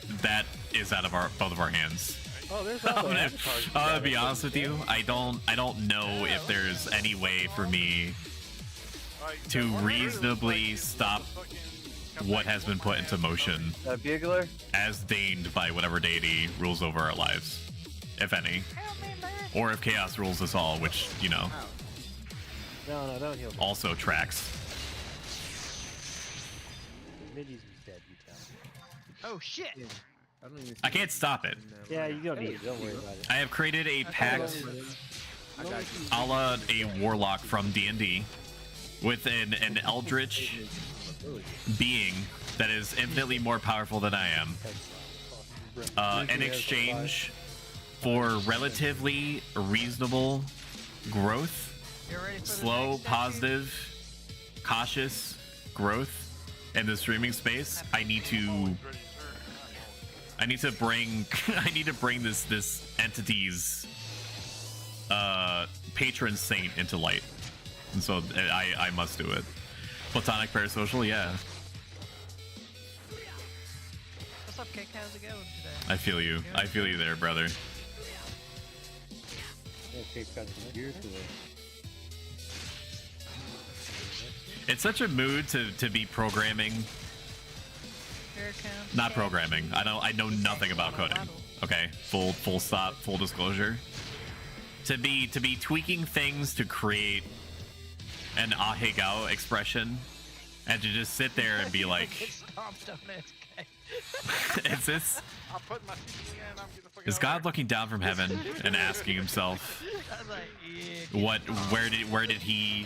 A: is out of both of our hands.
R: Oh, there's
A: I'm gonna be honest with you. I don't know if there's any way for me to reasonably stop what has been put into motion
N: Bugler?
A: as deigned by whatever deity rules over our lives, if any, or if chaos rules us all, which
R: No, don't heal.
A: also tracks.
R: Mindy's dead, you tell.
L: Oh shit!
A: I can't stop it.
R: Yeah, you don't need it. Don't worry about it.
A: I have created a pact a la a warlock from D&D with an eldritch being that is infinitely more powerful than I am. In exchange for relatively reasonable growth, slow, positive, cautious growth in the streaming space, I need to bring this entity's patron saint into light, and so I must do it. Platonic parasocial, yeah.
L: What's up, Cake? How's it going today?
A: I feel you there, brother.
J: Cake's got some gear today.
A: It's such a mood to be programming. Not programming. I know nothing about coding. Okay, full stop, full disclosure. To be tweaking things to create an ahegao expression, and to just sit there and be like, is this? Is God looking down from heaven and asking himself, where did he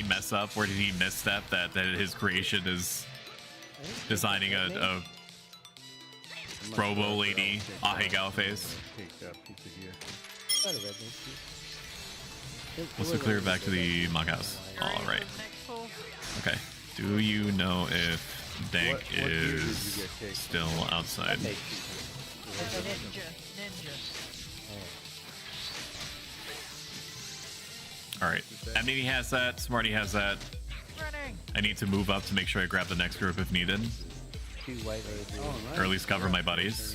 A: mess up? Where did he misstep that his creation is designing a Robo lady ahegao face? Let's clear back to the mock house. All right. Okay. Do you know if Dank is still outside?
L: Ninja.
A: All right. Amnity has that. Smarty has that. I need to move up to make sure I grab the next group if needed. Or at least cover my buddies.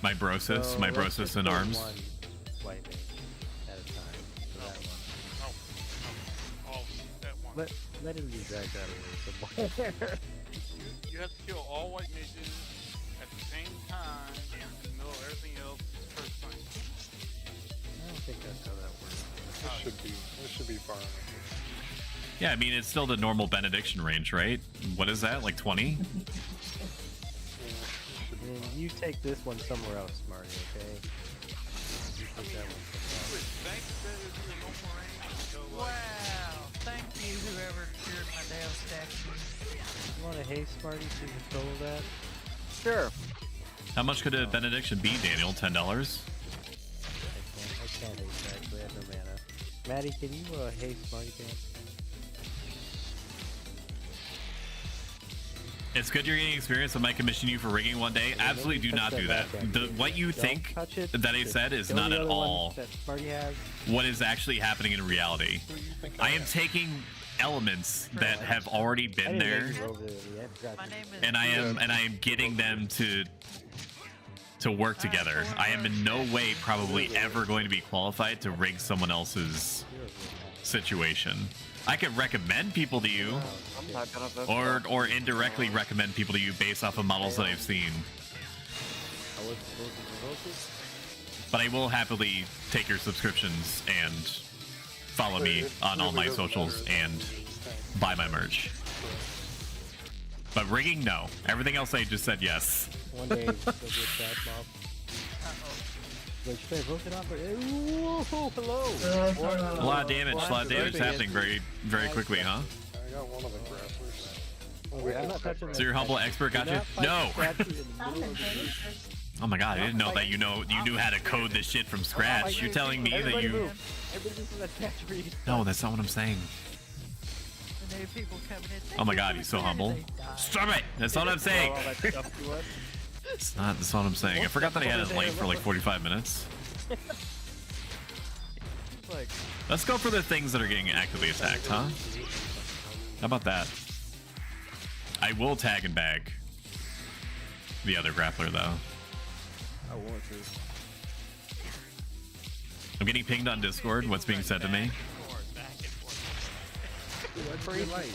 A: My brosis in arms.
R: Let him be dragged out of the way somewhere.
H: You have to kill all white mages at the same time and know everything else first time.
R: I don't think that's how that works.
I: This should be far enough.
A: Yeah, I mean, it's still the normal benediction range, right? What is that, like 20?
R: You take this one somewhere else, Smarty, okay? You take that one somewhere else.
L: Wow, thank you, whoever cured my damn statue.
R: You want a haste, Smarty, so you can control that?
K: Sure.
A: How much could a benediction be, Daniel? $10?
R: I can't haste, actually. I have no mana. Maddie, can you haste Smarty Pants?
A: It's good you're getting experience. I might commission you for rigging one day. Absolutely do not do that. What you think that I said is not at all what is actually happening in reality. I am taking elements that have already been there, and I am getting them to work together. I am in no way probably ever going to be qualified to rig someone else's situation. I could recommend people to you, or indirectly recommend people to you based off of models that I've seen. But I will happily take your subscriptions and follow me on all my socials and buy my merch. But rigging, no. Everything else I just said yes.
R: One day, there'll be a trash mob. Wait, should I vote it off? Whoa, hello!
A: A lot of damage happening very, very quickly, huh?
I: I got one of the grapplers.
R: I'm not touching
A: So your humble expert got you? No! Oh my god, I didn't know that you knew how to code this shit from scratch. You're telling me that you... No, that's not what I'm saying. Oh my god, he's so humble. Stop it! That's not what I'm saying! That's not what I'm saying. I forgot that I had it late for like 45 minutes. Let's go for the things that are getting actively attacked, huh? How about that? I will tag and bag the other grappler, though.
Q: I want to.
A: I'm getting pinged on Discord. What's being said to me?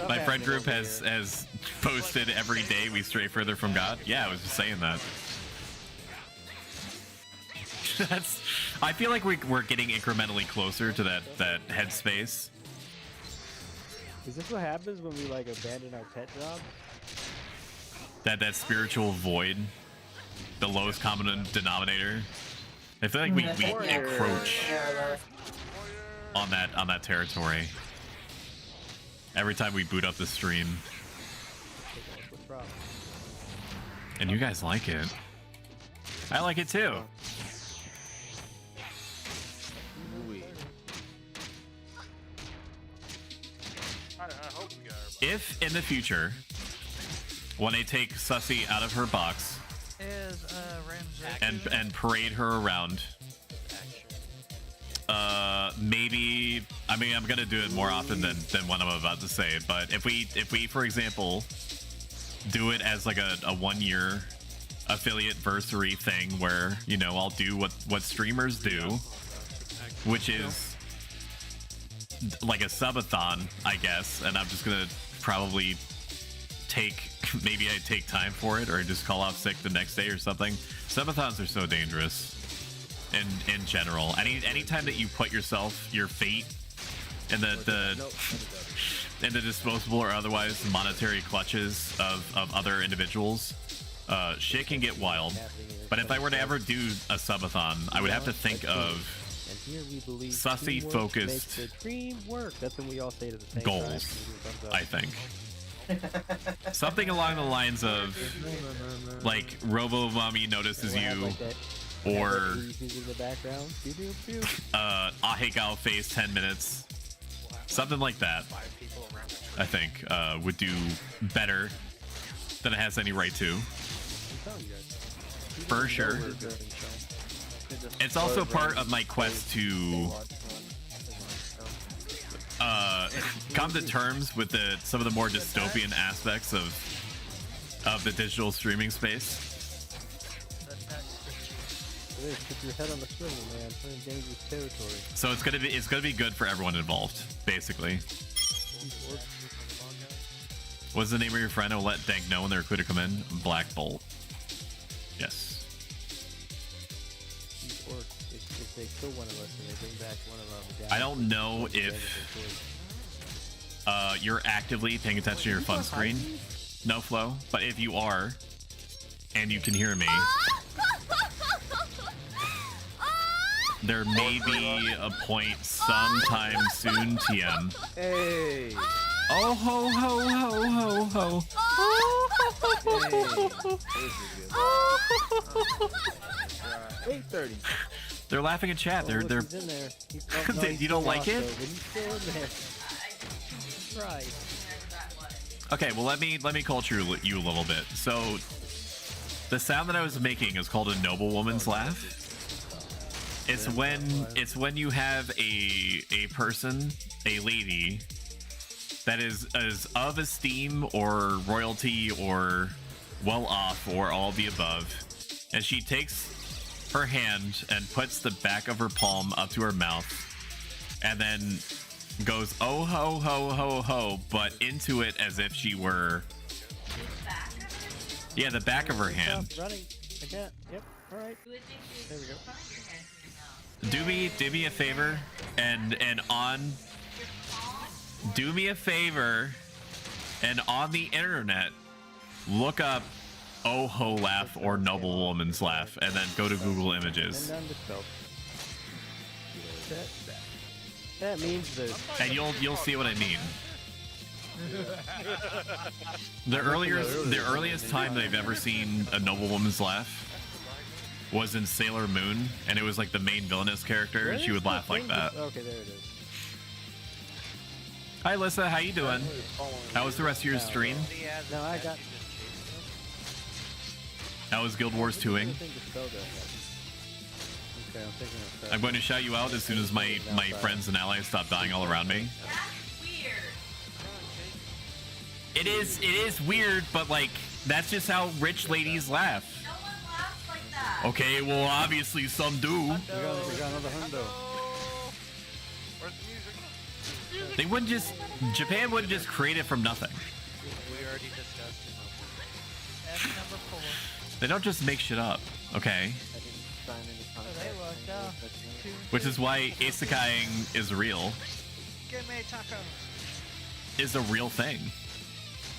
A: My friend group has posted every day we stray further from God. Yeah, I was just saying that. I feel like we're getting incrementally closer to that headspace.
R: Is this what happens when we like abandon our pet job?
A: that spiritual void, the lowest common denominator. I feel like we encroach on that territory every time we boot up the stream. And you guys like it. I like it too.
H: I hope we got her.
A: If in the future, when they take Sussy out of her box and parade her around, maybe, I mean, I'm gonna do it more often than what I'm about to say, but if we for example do it as like a 1 year affiliate versary thing where, you know, I'll do what streamers do, which is like a subathon, I guess, and I'm just gonna probably maybe I take time for it, or just call off sick the next day or something. Subathons are so dangerous in general. Anytime that you put yourself, your fate, in the disposable or otherwise monetary clutches of other individuals, shit can get wild. But if I were to ever do a subathon, I would have to think of sussy focused goals, I think. Something along the lines of like Robo Mommy notices you, or Ahegao face 10 minutes, something like that. I think would do better than it has any right to, for sure. It's also part of my quest to come to terms with some of the more dystopian aspects of the digital streaming space.
R: Put your head on the swivel, man. We're in dangerous territory.
A: So it's gonna be good for everyone involved, basically. What's the name of your friend? I'll let Dank know when they're clear to come in. Black Bolt. Yes.
R: These orcs, if they kill one of us and they bring back one of them.
A: I don't know if you're actively paying attention to your fun screen, no Flo, but if you are and you can hear me, there may be a point sometime soon, TM.
Q: Hey.
A: Oh ho ho ho ho ho.
Q: Hey. 8:30.
A: They're laughing in chat. They're
R: in there.
A: You don't like it?
R: Right.
A: Okay, well let me culture you a little bit. So the sound that I was making is called a noble woman's laugh. It's when you have a person, a lady, that is of esteem or royalty or well off or all the above, and she takes her hand and puts the back of her palm up to her mouth and then goes oh ho ho ho ho, but into it as if she were, yeah, the back of her hand.
R: Running. I can't. Yep. All right. There we go.
A: Do me a favor and do me a favor and on the internet look up oh ho laugh or noble woman's laugh and then go to Google Images.
R: That means that.
A: And you'll see what I mean. The earliest time that I've ever seen a noble woman's laugh was in Sailor Moon, and it was like the main villainous character, and she would laugh like that.
R: Okay, there it is.
A: Hi, Alyssa, how you doing? How was the rest of your stream?
R: No, I got.
A: How was Guild Wars 2ing?
R: Okay, I'm thinking of
A: I'm going to shout you out as soon as my friends and allies stop dying all around me. It is weird, but like that's just how rich ladies laugh.
M: No one laughs like that.
A: Okay, well obviously some do.
J: We got another hundo.
A: They wouldn't just, Japan wouldn't just create it from nothing.
E: We already discussed it.
L: That's number 4.
A: They don't just make shit up, okay?
L: Two.
A: Which is why isekaiing is real.
L: Give me tacos.
A: Is a real thing.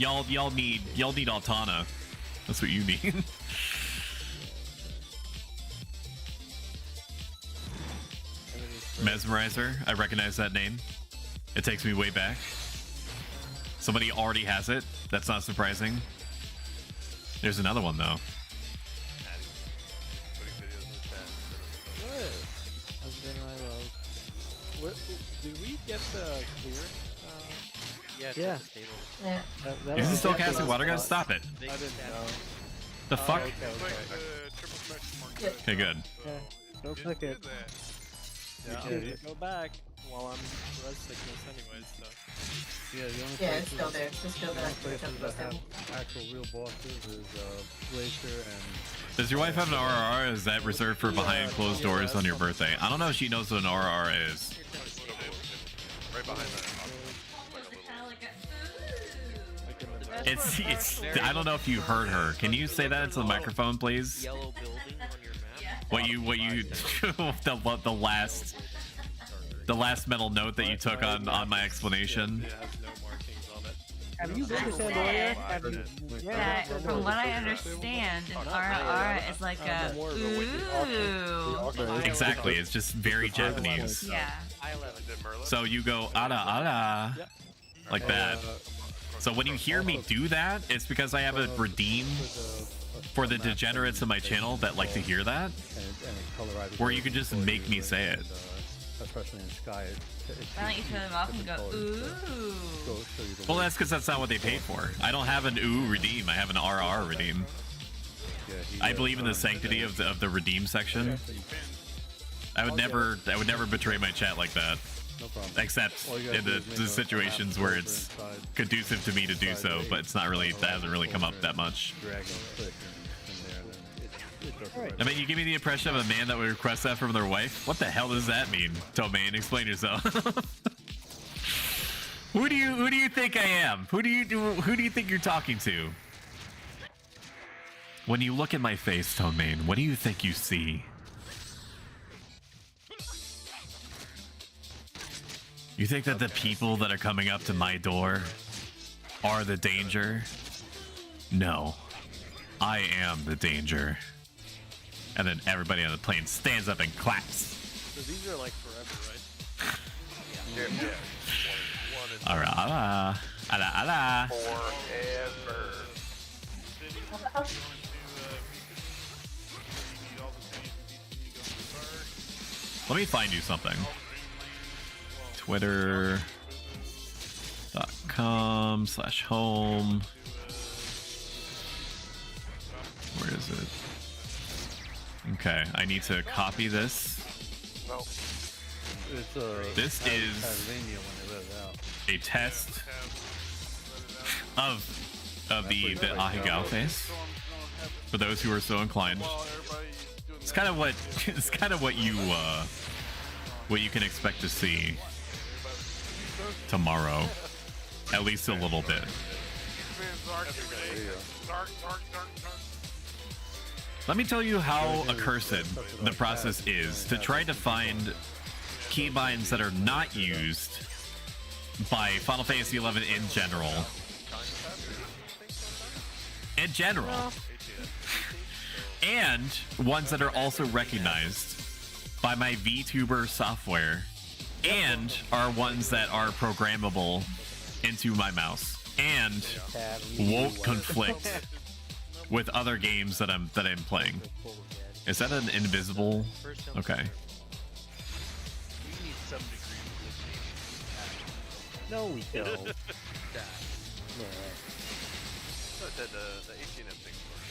A: Y'all need Altana. That's what you need. Mesmerizer. I recognize that name. It takes me way back. Somebody already has it. That's not surprising. There's another one though.
R: What, did we get the clear?
L: Yeah.
A: Is he still casting water guns? Stop it.
R: I didn't know.
A: The fuck?
R: Okay.
A: Okay, good.
R: Yeah, don't click it. Yeah, go back while I'm res sickness anyways, so.
J: Yeah, the only
O: Yeah, it's still there. It's still there.
J: places that have actual real bosses is Glacier and...
A: Does your wife have an RRR? Is that reserved for behind closed doors on your birthday? I don't know if she knows what an RRR is.
D: Right behind that.
A: It's I don't know if you heard her. Can you say that into the microphone, please?
E: Yellow building on your map.
A: What you the last mental note that you took on my explanation?
R: It has no markings on it.
L: Have you been to Sandoria?
O: That, from what I understand, an RR is like a ooh.
A: Exactly, it's just very Japanese.
O: Yeah.
A: So you go ara ara like that. So when you hear me do that, it's because I have a redeem for the degenerates in my channel that like to hear that, where you can just make me say it.
J: Especially in Sky.
O: Why don't you turn them off and go ooh?
A: Well, that's because that's not what they paid for. I don't have an ooh redeem. I have an RR redeem. I believe in the sanctity of the redeem section. I would never betray my chat like that.
J: No problem.
A: Except in the situations where it's conducive to me to do so, but it's not really, that hasn't really come up that much. I mean, you give me the impression of a man that would request that from their wife. What the hell does that mean, Tomaine? Explain yourself. Who do you think I am? Who do you think you're talking to? When you look at my face, Tomaine, what do you think you see? You think that the people that are coming up to my door are the danger? No. I am the danger. And then everybody on the plane stands up and claps.
R: So these are like forever, right?
D: Yeah.
A: Ara ara. Ala ala.
D: Forever.
A: Let me find you something. Twitter.com/home. Where is it? Okay, I need to copy this.
D: No.
A: This is a test of the Ahegao face. For those who are so inclined, it's kind of what you can expect to see tomorrow, at least a little bit. Let me tell you how accursed the process is to try to find keybinds that are not used by Final Fantasy XI in general. And ones that are also recognized by my VTuber software and are ones that are programmable into my mouse and won't conflict with other games that I'm playing. Is that an invisible? Okay.
R: No, we don't.
D: The 18M thing works.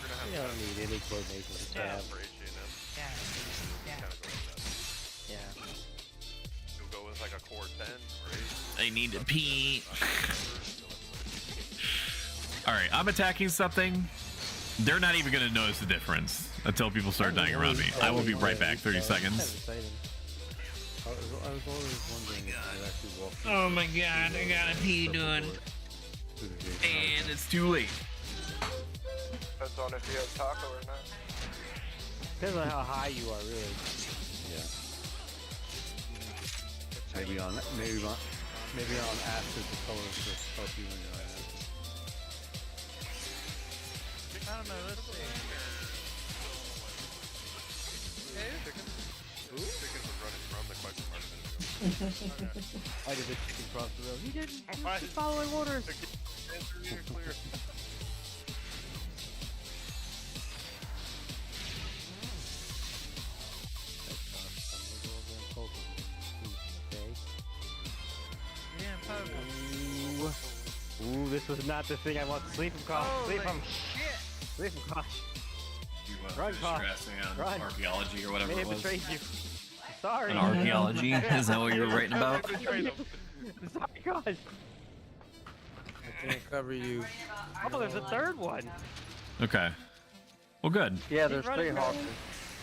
D: We're gonna have
R: We don't need any coordination with tab.
D: for H&M.
R: Yeah.
D: You'll go with like a core 10 or 8.
A: I need to pee. Alright, I'm attacking something. They're not even gonna notice the difference until people start dying around me. I will be right back. 30 seconds.
J: I was always wondering if you could actually walk.
A: Oh my god, I gotta pee, dude. And it's too late.
D: Depends on if you have taco or not.
R: Depends on how high you are, really.
J: Yeah. Maybe on Maybe I'll ask the colors to help you in your
L: I don't know, let's see.
D: Chickens were running from the question mark.
R: Why did the chicken cross the road? He didn't. He
D: Why
R: was following orders.
D: Answer here clear.
R: Ooh, this was not the thing I want. Sleep him, Kosh. Sleep him. Sleep him, Kosh.
A: You
R: Run, Kosh.
A: stressing on
R: Run.
A: archaeology or whatever
R: May
A: it
R: have
A: was.
R: betrayed you. Sorry.
A: An archaeology? Is that what you were writing about?
R: Sorry, Kosh.
Q: I can't cover you.
R: Oh, there's a third one.
A: Okay. Well, good.
N: Yeah, there's 3 hawks.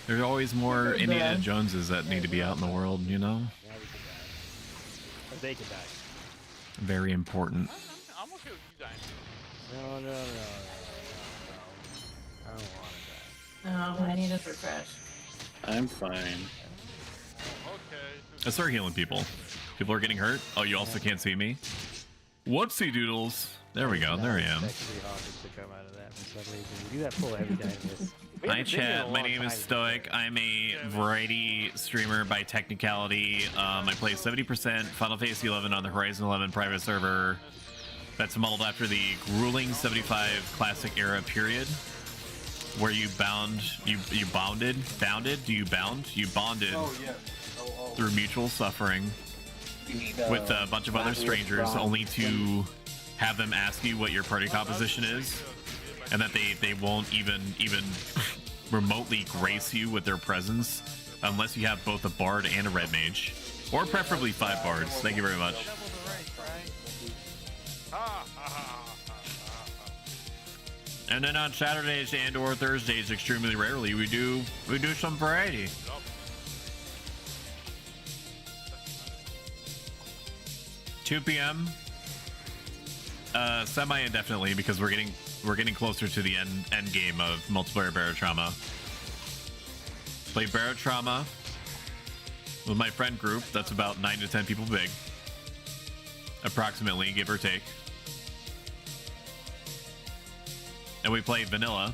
A: There's always more Indiana Joneses that need to be out in the world, you know?
R: Or they could die.
A: Very important.
H: I'm okay with you dying.
R: No. I don't want to die.
O: I need a refresh.
B: I'm fine.
A: Let's start healing people. People are getting hurt. Oh, you also can't see me? Whoopsie doodles. There we go. There I am.
R: You do that pull every time.
A: Hi chat, my name is Stoic. I'm a variety streamer by technicality. I play 70% Final Fantasy 11 on the Horizon 11 private server. That's modeled after the grueling 75 classic era period, where you bounded through mutual suffering with a bunch of other strangers, only to have them ask you what your party composition is, and that they won't even remotely grace you with their presence unless you have both a bard and a red mage, or preferably 5 bards. Thank you very much. And then on Saturdays and or Thursdays, extremely rarely, we do some variety. 2 p.m. Semi-indefinitely, because we're getting closer to the end game of multiplayer Barotrauma. Play Barotrauma with my friend group. That's about 9 to 10 people big, approximately, give or take. And we play vanilla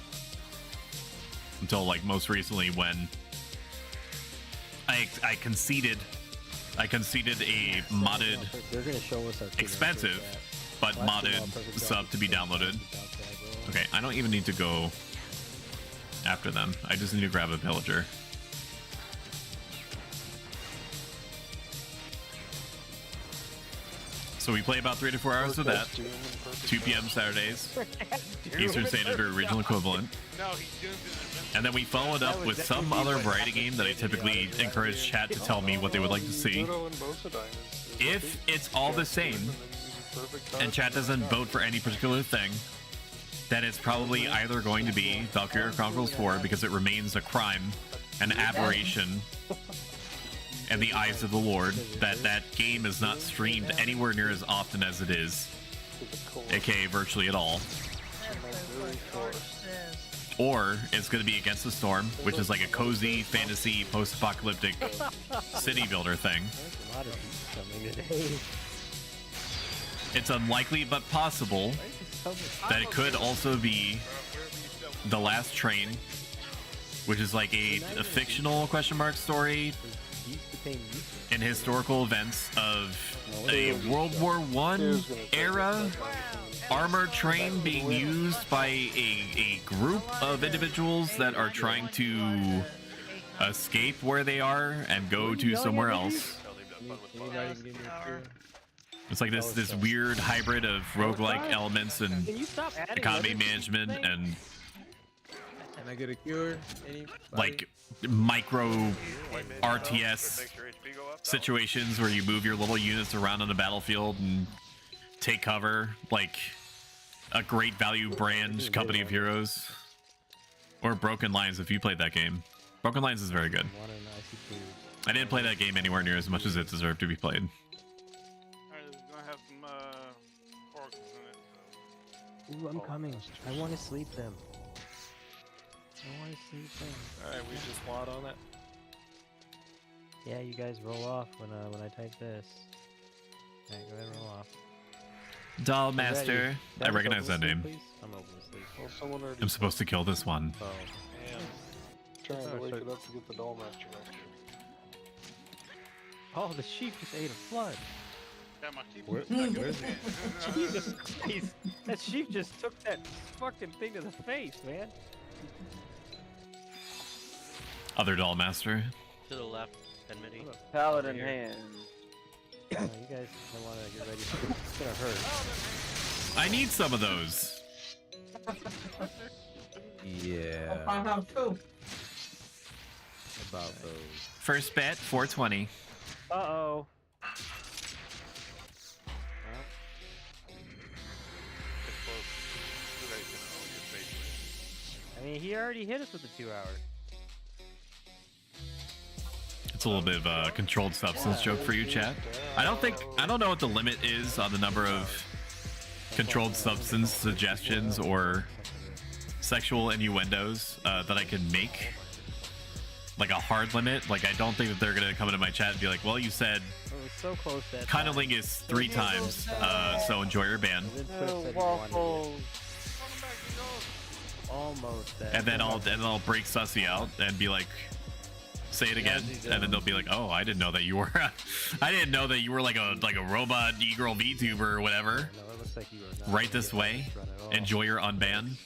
A: until, like, most recently when I conceded a modded,
R: They're gonna show us our
A: expensive but modded sub to be downloaded. Okay, I don't even need to go after them. I just need to grab a pillager. So we play about 3 to 4 hours of that. 2 p.m. Saturdays. Eastern Standard or original equivalent. And then we follow it up with some other variety game that I typically encourage chat to tell me what they would like to see. If it's all the same, and chat doesn't vote for any particular thing, then it's probably either going to be Valkyria Chronicles 4 because it remains a crime, an aberration in the eyes of the Lord that game is not streamed anywhere near as often as it is, aka virtually at all. Or it's going to be Against the Storm, which is like a cozy fantasy post-apocalyptic city builder thing. It's unlikely but possible that it could also be The Last Train, which is like a fictional question mark story in historical events of a World War I era armored train being used by a group of individuals that are trying to escape where they are and go to somewhere else. It's like this weird hybrid of roguelike elements and economy management and
Q: Can I get a cure?
A: like micro RTS situations where you move your little units around on the battlefield and take cover, like a Great Value brand Company of Heroes, or Broken Lines if you played that game. Broken Lines is very good. I didn't play that game anywhere near as much as it deserved to be played.
R: Ooh, I'm coming. I want to sleep them.
I: Alright, we just lot on it.
R: Yeah, you guys roll off when I type this. Alright, go ahead and roll off.
A: Doll Master. I
R: Daddy's
A: recognize
R: open
A: that
R: to
A: name.
R: sleep, please? I'm open to sleep.
I: Well, someone already
A: I'm supposed to kill this one.
R: Oh.
I: trying to
R: Oh,
I: wake
R: so-
I: it up to get the doll master up here.
R: Oh, the sheep just ate a flood.
H: Yeah, my teeth
R: Where-
H: was stuck
R: where's
H: in
R: it? Jesus Christ. That sheep just took that fucking thing to the face, man.
A: Other Doll Master.
E: To the left, Enmity.
N: Paladin hand.
R: You guys don't want to get ready for it. It's gonna hurt.
A: I need some of those.
Q: Yeah.
N: Find out too.
Q: About those.
A: First bet, 420.
R: Uh-oh. I mean, he already hit us with the 2 hour.
A: It's a little bit of a controlled substance joke for you, chat. I don't know what the limit is on the number of controlled substance suggestions or sexual innuendos that I can make. Like a hard limit. Like, I don't think that they're gonna come into my chat and be like, well, you said
R: Oh, it was so close that
A: cunnilingus 3 times, so enjoy your ban.
R: Almost that.
A: And then I'll break Sussy out and be like, say it again, and then they'll be like, oh, I didn't know that you were I didn't know that you were like a robot e-girl VTuber or whatever.
R: No, it looks like you are not
A: Right this way. Enjoy your unban.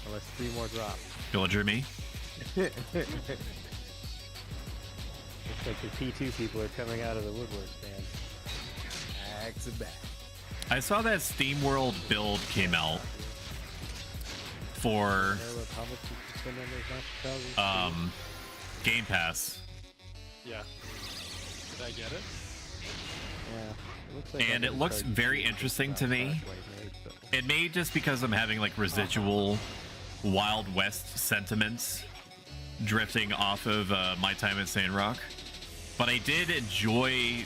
R: Unless 3 more drop.
A: Villager me.
R: Looks like the P2 people are coming out of the woodwork, man.
Q: Back to back.
A: I saw that SteamWorld build came out for
R: How much did you spend on those monster
A: Game Pass.
I: Yeah. Did I get it?
R: Yeah. Looks like
A: And it looks very interesting to me. It may just because I'm having like residual Wild West sentiments drifting off of my time at Sandrock, but I did enjoy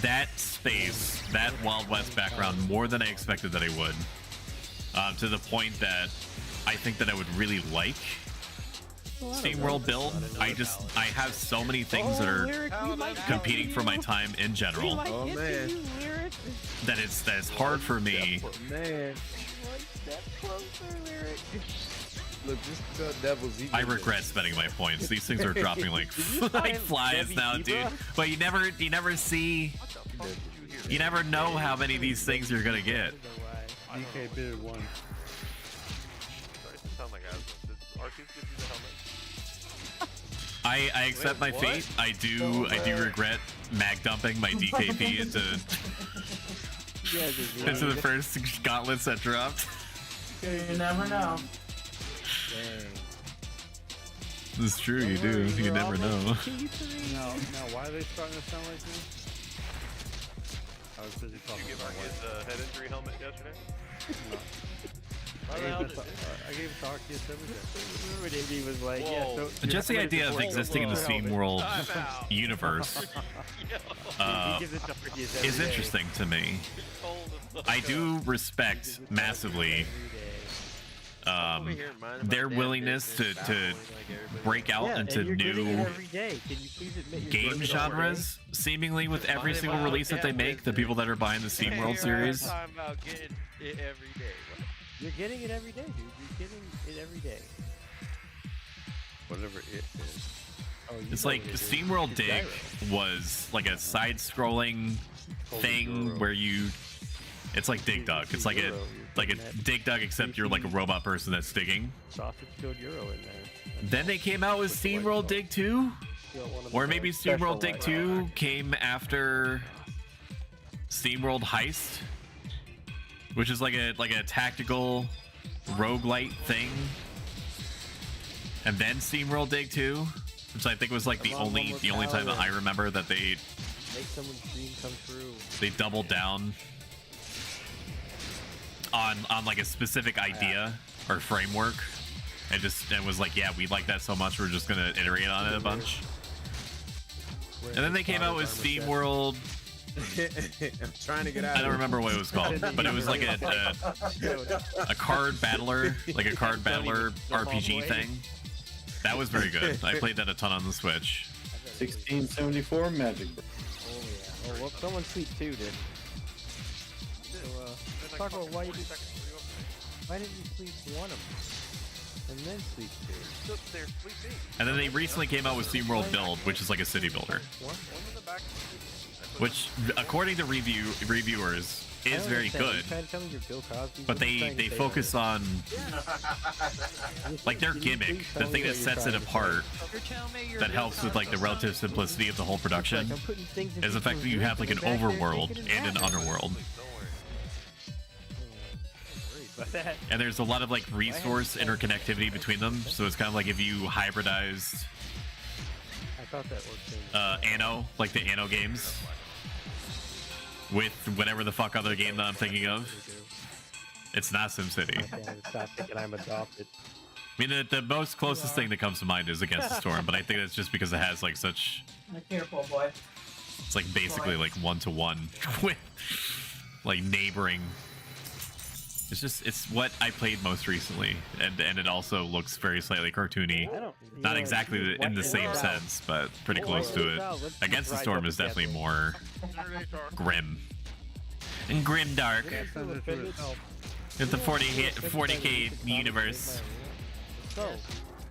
A: that space, that Wild West background more than I expected that I would. To the point that I think that I would really like SteamWorld build. I have so many things that are competing for my time in general.
Q: Oh man.
A: That it's hard for me.
Q: Man. Look, just the devil's evil.
A: I regret spending my points. These things are dropping like like flies now, dude. But you never see. You never know how many of these things you're gonna get.
J: DK bid 1.
D: Sorry, it sound like Aslan. Did Arceus give you the helmet?
A: I accept my fate. I do regret mag dumping my DKP into the first gauntlets that dropped.
N: You never know.
A: It's true, you do. You never know.
J: Now, why are they starting to sound like me? I was busy talking
D: Did you
J: about
D: get Arceus head injury helmet yesterday?
J: I gave it to Arceus everything.
R: He was like, yeah, so
A: Just the idea of existing in the SteamWorld universe is interesting to me. I do respect massively their willingness to break out into new game genres, seemingly with every single release that they make. The people that are buying the SteamWorld series.
E: Talking about getting it every day.
R: You're getting it every day, dude. You're getting it every day.
Q: Whatever it is.
R: Oh,
A: It's like SteamWorld Dig was like a side-scrolling thing where you. It's like Dig Dug. It's like a Dig Dug, except you're like a robot person that's digging.
R: Sausage filled Euro in there.
A: Then they came out with SteamWorld Dig 2, or maybe SteamWorld Dig 2 came after SteamWorld Heist, which is like a tactical roguelite thing, and then SteamWorld Dig 2, which I think was like the only time that I remember that they
R: Make someone's dream come true.
A: they doubled down on like a specific idea or framework, and was like, yeah, we like that so much, we're just gonna iterate on it a bunch. And then they came out with SteamWorld.
Q: I'm trying to get out.
A: I don't remember what it was called, but it was like a card battler, RPG thing. That was very good. I played that a ton on the Switch.
B: 1674 Magic.
R: Oh yeah. Oh well, someone sleep too, dude. So talk about why didn't you sleep one of them and then sleep two?
D: They're sleeping.
A: And then they recently came out with SteamWorld Build, which is like a city builder, which, according to reviewers, is very good. But they focus on like their gimmick, the thing that sets it apart, that helps with like the relative simplicity of the whole production, is the fact that you have like an overworld and an underworld. And there's a lot of like resource interconnectivity between them, so it's kind of like if you hybridized Anno, like the Anno games, with whatever the fuck other game that I'm thinking of. It's not SimCity.
R: Stop thinking I'm adopted.
A: I mean, the most closest thing that comes to mind is Against the Storm, but I think that's just because it has like such...
N: Careful, boy.
A: It's like basically like one-to-one with like neighboring. It's what I played most recently, and it also looks very slightly cartoony. Not exactly in the same sense, but pretty close to it. Against the Storm is definitely more grim. And grim dark. It's the 40K universe.
N: Is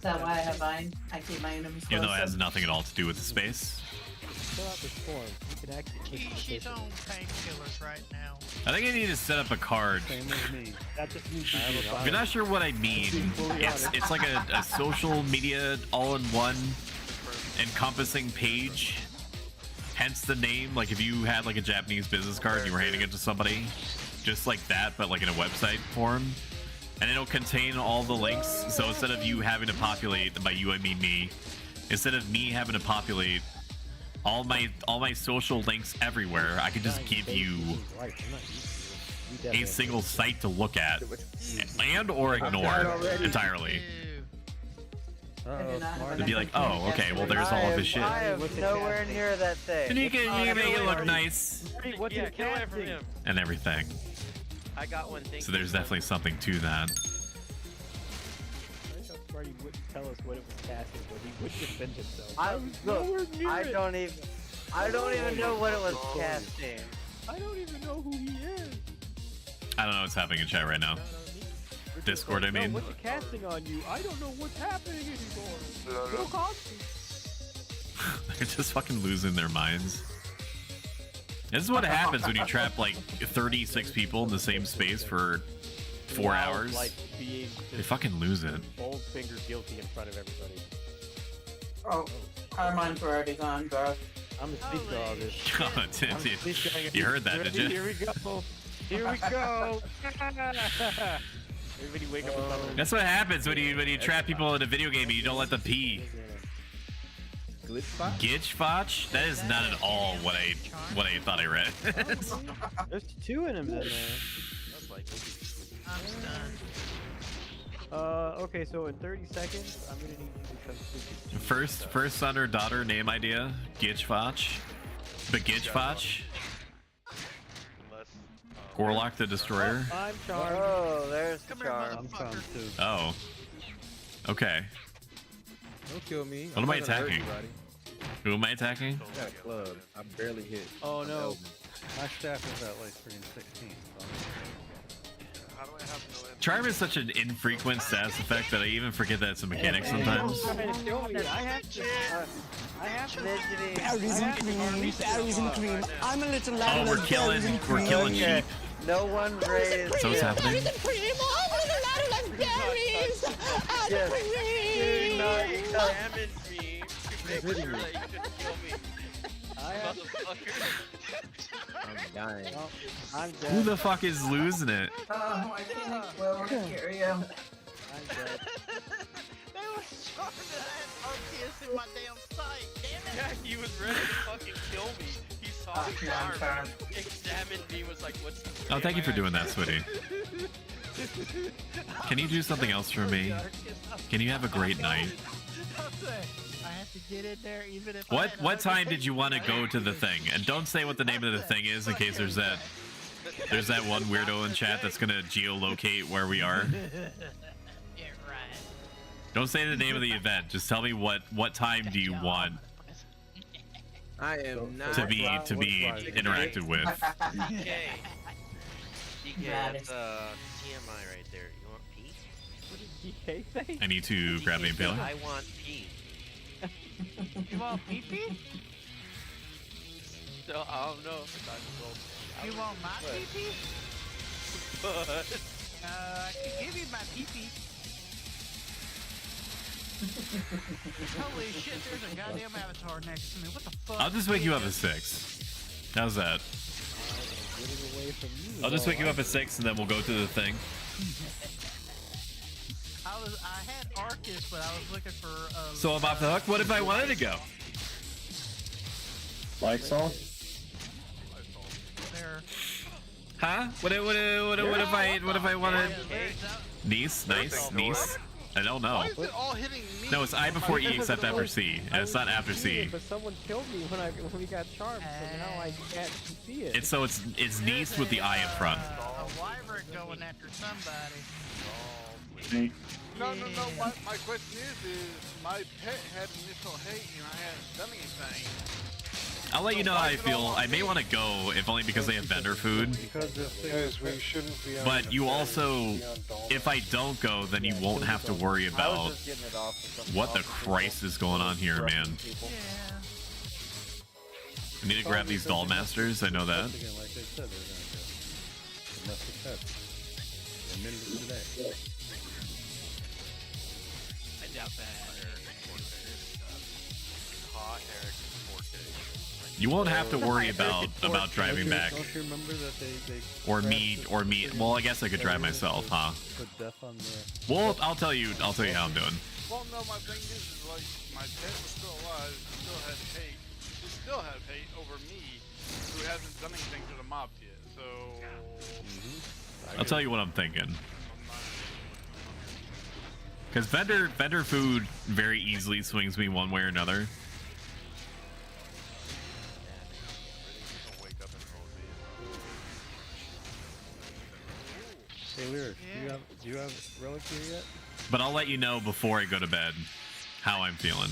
N: that why I have mine? I keep my enemies close.
A: Even though it has nothing at all to do with the space.
L: She's on painkillers right now.
A: I think I need to set up a card. If you're not sure what I mean, it's like a social media all-in-one encompassing page. Hence the name. Like if you had like a Japanese business card and you were handing it to somebody, just like that, but like in a website form, and it'll contain all the links. So instead of you having to populate, by you I mean me, instead of me having to populate all my social links everywhere, I could just give you a single site to look at and or ignore entirely. To be like, oh, okay, well there's all of his shit.
N: I am nowhere near that thing.
A: And you can make it look nice
E: Yeah, get away from him.
A: and everything.
E: I got one thing.
A: So there's definitely something to that.
R: He wouldn't tell us what it was casting, but he would defend himself.
N: I don't even know what it was casting.
R: I don't even know who he is.
A: I don't know what's happening in chat right now. Discord, I mean.
R: No, what's casting on you? I don't know what's happening anymore. No Cosby.
A: They're just fucking losing their minds. This is what happens when you trap like 36 people in the same space for 4 hours.
R: Like,
A: they fucking lose it.
R: Bold finger guilty in front of everybody.
N: Oh, our minds were already gone, bro.
R: I'm the speaker of this.
A: God, you heard that, did you?
R: Here we go. Here we go. Everybody wake up with something.
A: That's what happens when you trap people in a video game and you don't let them pee. Gitchfotch? That is not at all what I thought I read.
R: There's two in him then.
L: I'm stunned.
R: Okay, so in 30 seconds, I'm gonna need you to come speak.
A: First son or daughter name idea, Gitchfotch. But Gitchfotch? Gorlock the Destroyer?
R: I'm Charmed.
N: Oh, there's the charm.
R: I'm Charmed too.
A: Oh. Okay.
Q: Don't kill me.
A: What am I attacking? Who am I attacking?
Q: I got a club. I barely hit.
J: Oh no. My staff is at like freaking 16.
D: How do I have no
A: Charm is such an infrequent status effect that I even forget that it's a mechanic sometimes.
P: Berries and cream, berries and cream. I'm a little lad.
A: Oh, we're killing sheep.
N: No one raised.
A: So what's happening?
P: Berries and cream. I'm a little lad who likes berries and cream.
E: Damage me. You couldn't kill me.
Q: I'm dying.
R: Oh, I'm dead.
A: Who the fuck is losing it?
N: Oh, I can't explode. Here you.
R: I'm dead.
L: They were sharp that RTS in my damn sight. Damn it.
E: Yeah, he was ready to fucking kill me. He saw the charm, examined me, was like, what's the
A: Oh, thank you for doing that, sweetie. Can you do something else for me? Can you have a great night?
L: I have to get in there even if
A: What time did you want to go to the thing? And don't say what the name of the thing is in case there's that one weirdo in chat that's gonna geolocate where we are.
L: Yeah, right.
A: Don't say the name of the event. Just tell me what time do you want
Q: I am not
A: to be interacted with.
E: DK. DK, that's TMI right there. You want pee?
R: What did DK say?
A: I need to grab the impaler.
E: I want pee.
L: You want pee-pee?
E: So I don't know if I
L: You want my pee-pee?
E: But
L: I can give you my pee-pee. Holy shit, there's a goddamn avatar next to me. What the fuck?
A: I'll just wake you up at 6. How's that? I'll just wake you up at 6 and then we'll go to the thing.
L: I had Arcus, but I was looking for
A: So I'm off the hook? What if I wanted to go?
B: Lysol?
L: there.
A: Huh? What if I wanted Niece? Nice. I don't know.
H: Why is it all hitting me?
A: No, it's I before E except after C. And it's not after C.
R: But someone killed me when we got charmed, so now I can't see it.
A: It's Nice with the I in front.
L: A wyvern going after somebody.
B: Me.
H: No. My question is my pet had initial hate and I hadn't done anything.
A: I'll let you know how I feel. I may want to go, if only because they have vendor food.
I: Guys, we shouldn't be on
A: But you also, if I don't go, then you won't have to worry about what the Christ is going on here, man. I need to grab these doll masters. I know that.
J: Like they said, they're gonna go. Domestic pets. A minute today.
E: I doubt that.
A: You won't have to worry about driving back.
J: Don't you remember that they
A: Or meet. Well, I guess I could drive myself, huh?
J: put death on the...
A: Well, I'll tell you how I'm doing.
H: Well, no, my thing is like my pet was still alive, she still had hate over me, who hasn't done anything to the mobs yet. So
A: I'll tell you what I'm thinking. Because vendor food very easily swings me one way or another.
J: Hey, Lyric, do you have Relic here yet?
A: But I'll let you know before I go to bed how I'm feeling.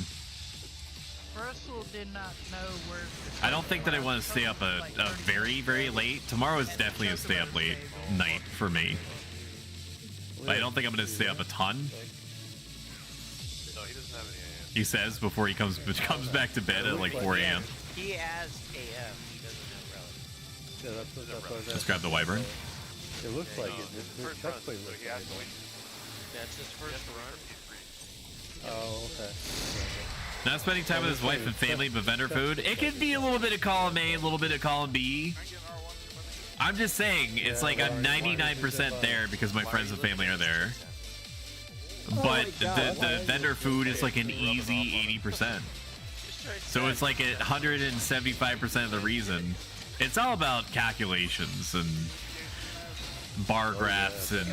L: Russell did not know where.
A: I don't think that I want to stay up a very, very late. Tomorrow is definitely a stay up late night for me. But I don't think I'm going to stay up a ton.
D: No, he doesn't have any AM.
A: He says before he comes back to bed at like 4 a.m.
E: He has AM. He doesn't have relic.
J: Yeah, that's what
A: Just grab the wyvern.
J: It looks like it.
D: First
J: That
D: run,
J: play
D: so
J: looks
D: he
J: like
D: has to
J: it.
D: wait.
E: That's his first run.
J: Oh, okay.
A: Not spending time with his wife and family, but vendor food. It could be a little bit of column A, a little bit of column B. I'm just saying, it's like I'm 99% there because my friends and family are there. But the vendor food is like an easy 80%. So it's like 175% of the reason. It's all about calculations and bar graphs and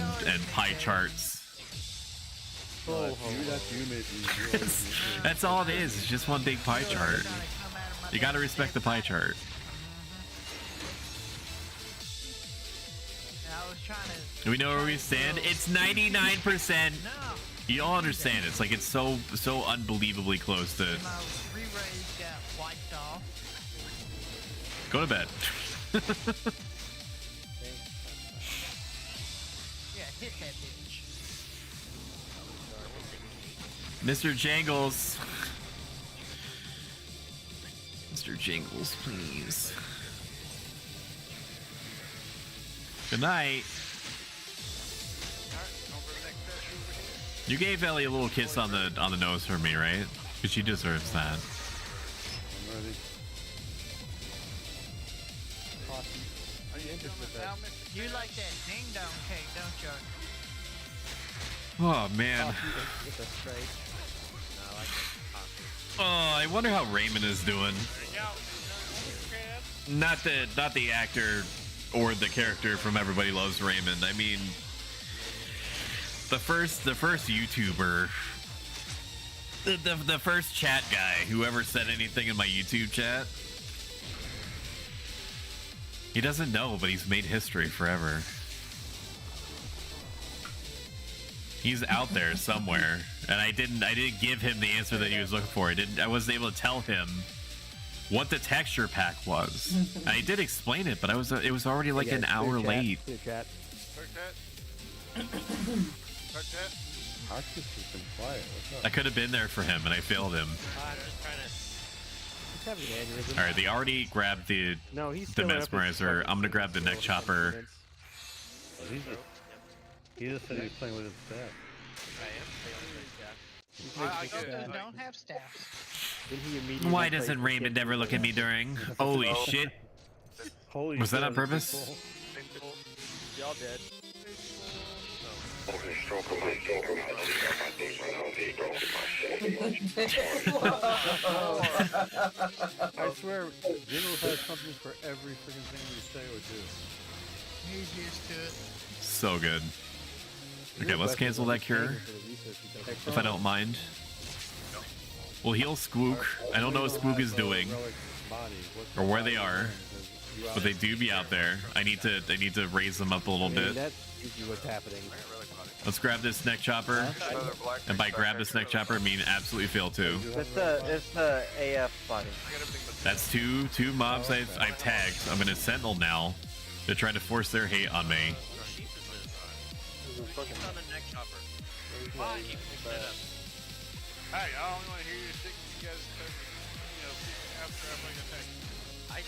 A: pie charts. That's all it is. It's just one big pie chart. You gotta respect the pie chart. Do we know where we stand? It's 99%. You don't understand. It's like it's so unbelievably close to. Go to bed.
L: Yeah, hit that bitch.
A: Mr. Jangles. Mr. Jangles, please. Good night. You gave Ellie a little kiss on the nose for me, right? Because she deserves that.
J: I'm ready.
L: You like that ding dong cake, don't you?
A: Oh man. Oh, I wonder how Raymond is doing. Not the actor or the character from Everybody Loves Raymond. I mean, the first YouTuber, the first chat guy who ever said anything in my YouTube chat. He doesn't know, but he's made history forever. He's out there somewhere, and I didn't give him the answer that he was looking for. I wasn't able to tell him what the texture pack was. I did explain it, but it was already like an hour late. I could have been there for him, and I failed him. All right, they already grabbed the mesmerizer. I'm gonna grab the neck chopper.
J: He just said he was playing with his staff.
L: I don't have staffs.
A: Why doesn't Raymond ever look at me during? Holy shit! Was that on purpose?
N: Y'all dead.
J: I swear, Jingles has something for every freaking thing we say or do.
L: He's used to it.
A: So good. Okay, let's cancel that cure, if I don't mind. We'll heal Spook. I don't know what Spook is doing, or where they are, but they do be out there. I need to raise them up a little bit.
R: That's usually what's happening.
A: Let's grab this neck chopper, and by grab this neck chopper, I mean absolutely fail to.
N: It's the AF body.
A: That's two mobs I've tagged. I'm gonna Sentinel now. They're trying to force their hate on me.
H: Hey, I don't want to hear you sticking you guys after I make attack.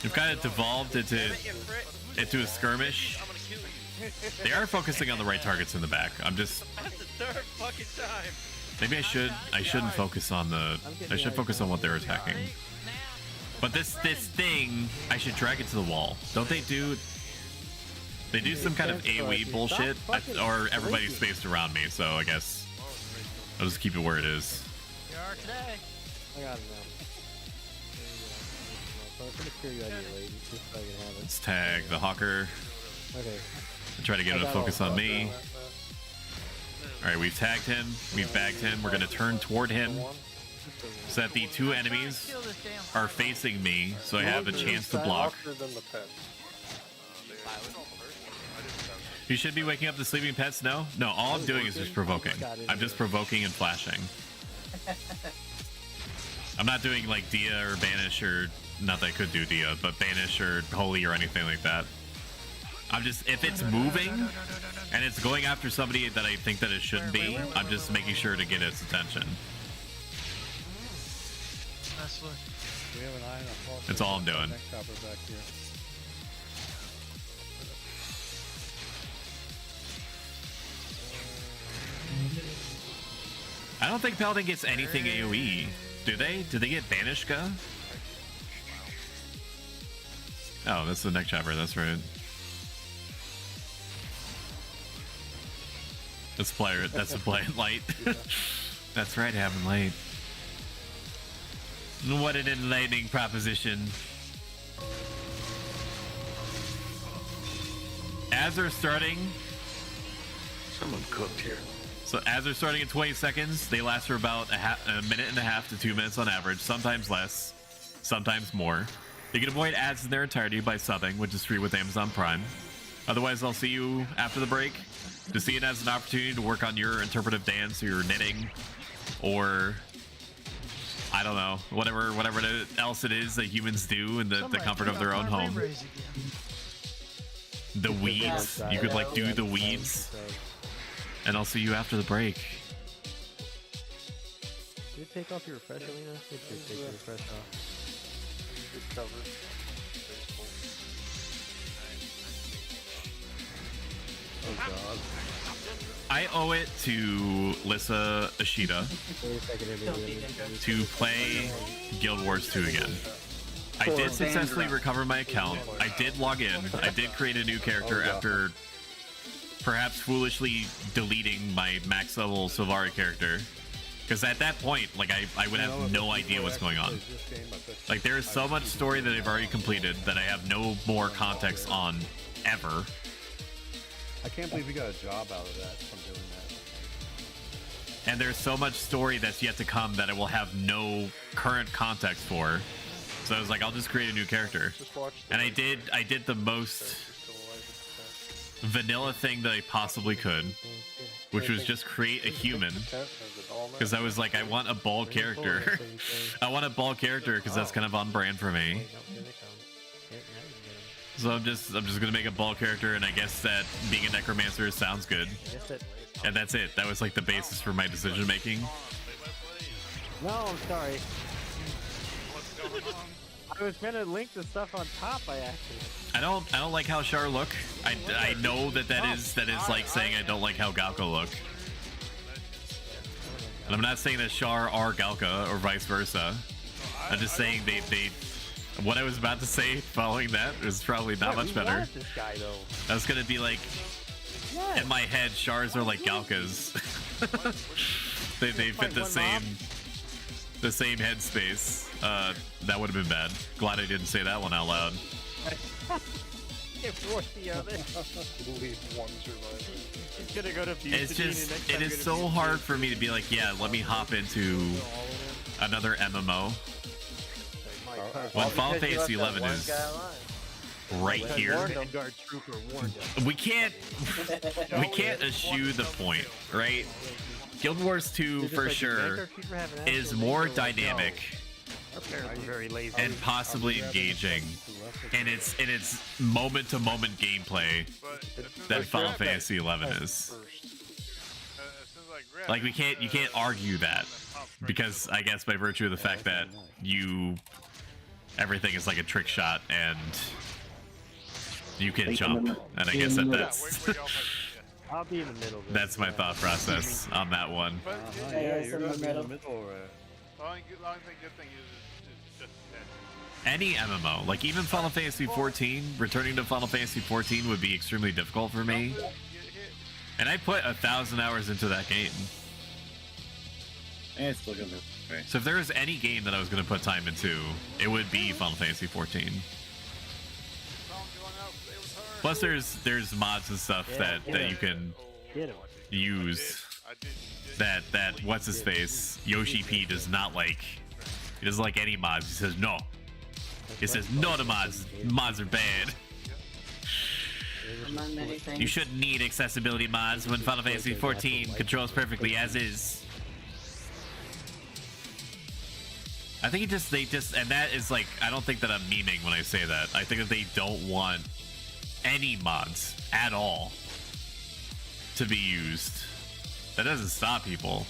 A: We've kind of devolved into a skirmish. They are focusing on the right targets in the back. I'm just.
E: That's the third fucking time.
A: Maybe I shouldn't focus on I should focus on what they're attacking. But this thing, I should drag it to the wall. Don't they do? They do some kind of AoE bullshit, or everybody's spaced around me. So I guess I'll just keep it where it is.
L: You are today.
R: I got it now. I'm gonna clear you out of your lady, just so I can have it.
A: Let's tag the Hawker.
R: Okay.
A: And try to get him to focus on me. Alright, we've tagged him. We've bagged him. We're going to turn toward him so that the two enemies are facing me, so I have a chance to block. You should be waking up the sleeping pets, no? No, all I'm doing is just provoking. I'm just provoking and flashing. I'm not doing like Dia or Banish or... Not that I could do Dia, but Banish or Holy or anything like that. I'm just... If it's moving and it's going after somebody that I think that it shouldn't be, I'm just making sure to get its attention. That's all I'm doing. I don't think Paladin gets anything AoE. Do they? Do they get Banishka? Oh, that's the neck chopper. That's right. That's player. That's a play light. That's right, having light. What an enlightening proposition. As they're starting,
I: someone cooked here.
A: So as they're starting in 20 seconds, they last for about a minute and a half to 2 minutes on average, sometimes less, sometimes more. You can avoid ads in their entirety by subbing, which is free with Amazon Prime. Otherwise, I'll see you after the break to see it as an opportunity to work on your interpretive dance or your knitting, or I don't know, whatever else it is that humans do in the comfort of their own home. The weeds, you could like do the weeds. And I'll see you after the break.
R: Did you take off your refresh, Alina? Did you take your refresh off?
I: It's covered.
J: Oh god.
A: I owe it to Lissa Ashita to play Guild Wars 2 again. I did successfully recover my account. I did log in. I did create a new character after perhaps foolishly deleting my max level Sylvari character. Because at that point, like, I would have no idea what's going on. Like, there is so much story that I've already completed that I have no more context on ever.
J: I can't believe you got a job out of that from doing that.
A: And there's so much story that's yet to come that I will have no current context for. So I was like, I'll just create a new character. And I did the most vanilla thing that I possibly could. which was just create a human. Because I was like, I want a bald character. I want a bald character because that's kind of on brand for me. So I'm just gonna make a bald character, and I guess that being a necromancer sounds good. And that's it. That was like the basis for my decision making.
R: No, I'm sorry. I was gonna link the stuff on top by accident.
A: I don't like how Char look. I know that is like saying I don't like how Galka look. And I'm not saying that Char are Galka or vice versa. I'm just saying they what I was about to say following that is probably not much better.
R: This guy, though.
A: I was gonna be like, in my head, Chars are like Galkas. they fit the same headspace. That would have been bad. Glad I didn't say that one out loud.
R: He's gonna go to
A: it is so hard for me to be like, yeah, let me hop into another MMO. When Final Fantasy 11 is right here, we can't eschew the point, right? Guild Wars 2 for sure is more dynamic and possibly engaging in its moment-to-moment gameplay than Final Fantasy 11 is. Like you can't argue that, because I guess by virtue of the fact that everything is like a trick shot and you can jump, and I guess that's
R: I'll be in the middle.
A: That's my thought process on that one.
J: Yeah, you're gonna be in the middle, right?
H: The only good thing is just that.
A: Any MMO, like even Final Fantasy 14, returning to Final Fantasy 14 would be extremely difficult for me. And I put 1,000 hours into that game.
B: And it's looking good.
A: So if there was any game that I was going to put time into, it would be Final Fantasy 14. Plus, there's mods and stuff that you can use. That what's his face Yoshi P does not like. He doesn't like any mods. He says no. He says no to mods. Mods are bad. You shouldn't need accessibility mods when Final Fantasy 14 controls perfectly as is. I think and that is like, I don't think that I'm memeing when I say that. I think that they don't want any mods at all to be used. That doesn't stop people.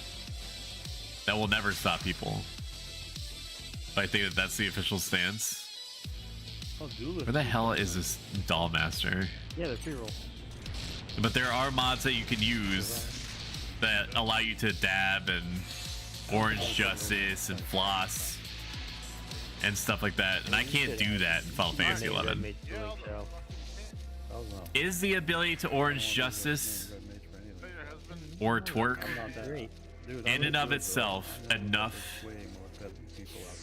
A: That will never stop people. But I think that that's the official stance. Where the hell is this Doll Master?
R: Yeah, the pre-roll.
A: But there are mods that you can use that allow you to dab and Orange Justice and floss and stuff like that, and I can't do that in Final Fantasy 11. Is the ability to Orange Justice or twerk in and of itself enough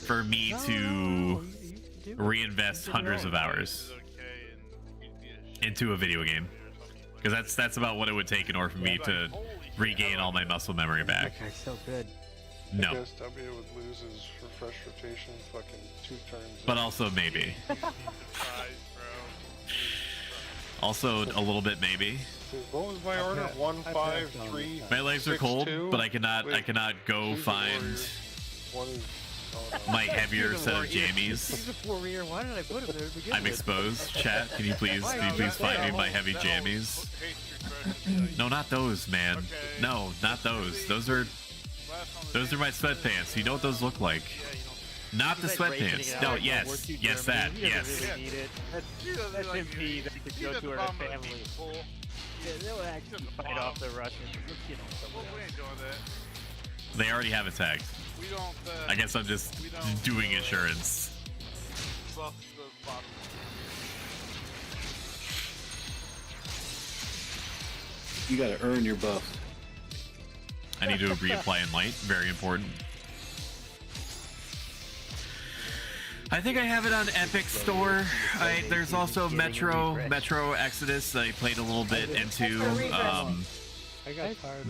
A: for me to reinvest hundreds of hours into a video game? Because that's about what it would take in order for me to regain all my muscle memory back.
R: That guy's so good.
A: No.
I: I guess W would lose his refresh rotation fucking 2 turns.
A: But also maybe. Also a little bit maybe.
I: What was my order? 1, 5, 3.
A: My legs are
I: 6,
A: cold,
I: 2?
A: but I cannot go find my heavier set of jammies.
R: He's a warrior. Why did I put him there to begin
A: I'm
R: with?
A: exposed. Chat, can you please find me my heavy jammies? No, not those, man. No, not those. Those are my sweatpants. You know what those look like? Not the sweatpants. No, yes, that, yes.
R: That's MP that could go to her family. Yeah, they'll actually fight off the Russians. You know,
H: We ain't doing that.
A: They already have it tagged.
H: We don't.
A: I guess I'm just doing insurance.
H: Buff the bottom.
B: You gotta earn your buff.
A: I need to reapply in light. Very important. I think I have it on Epic Store. There's also Metro Exodus that I played a little bit into.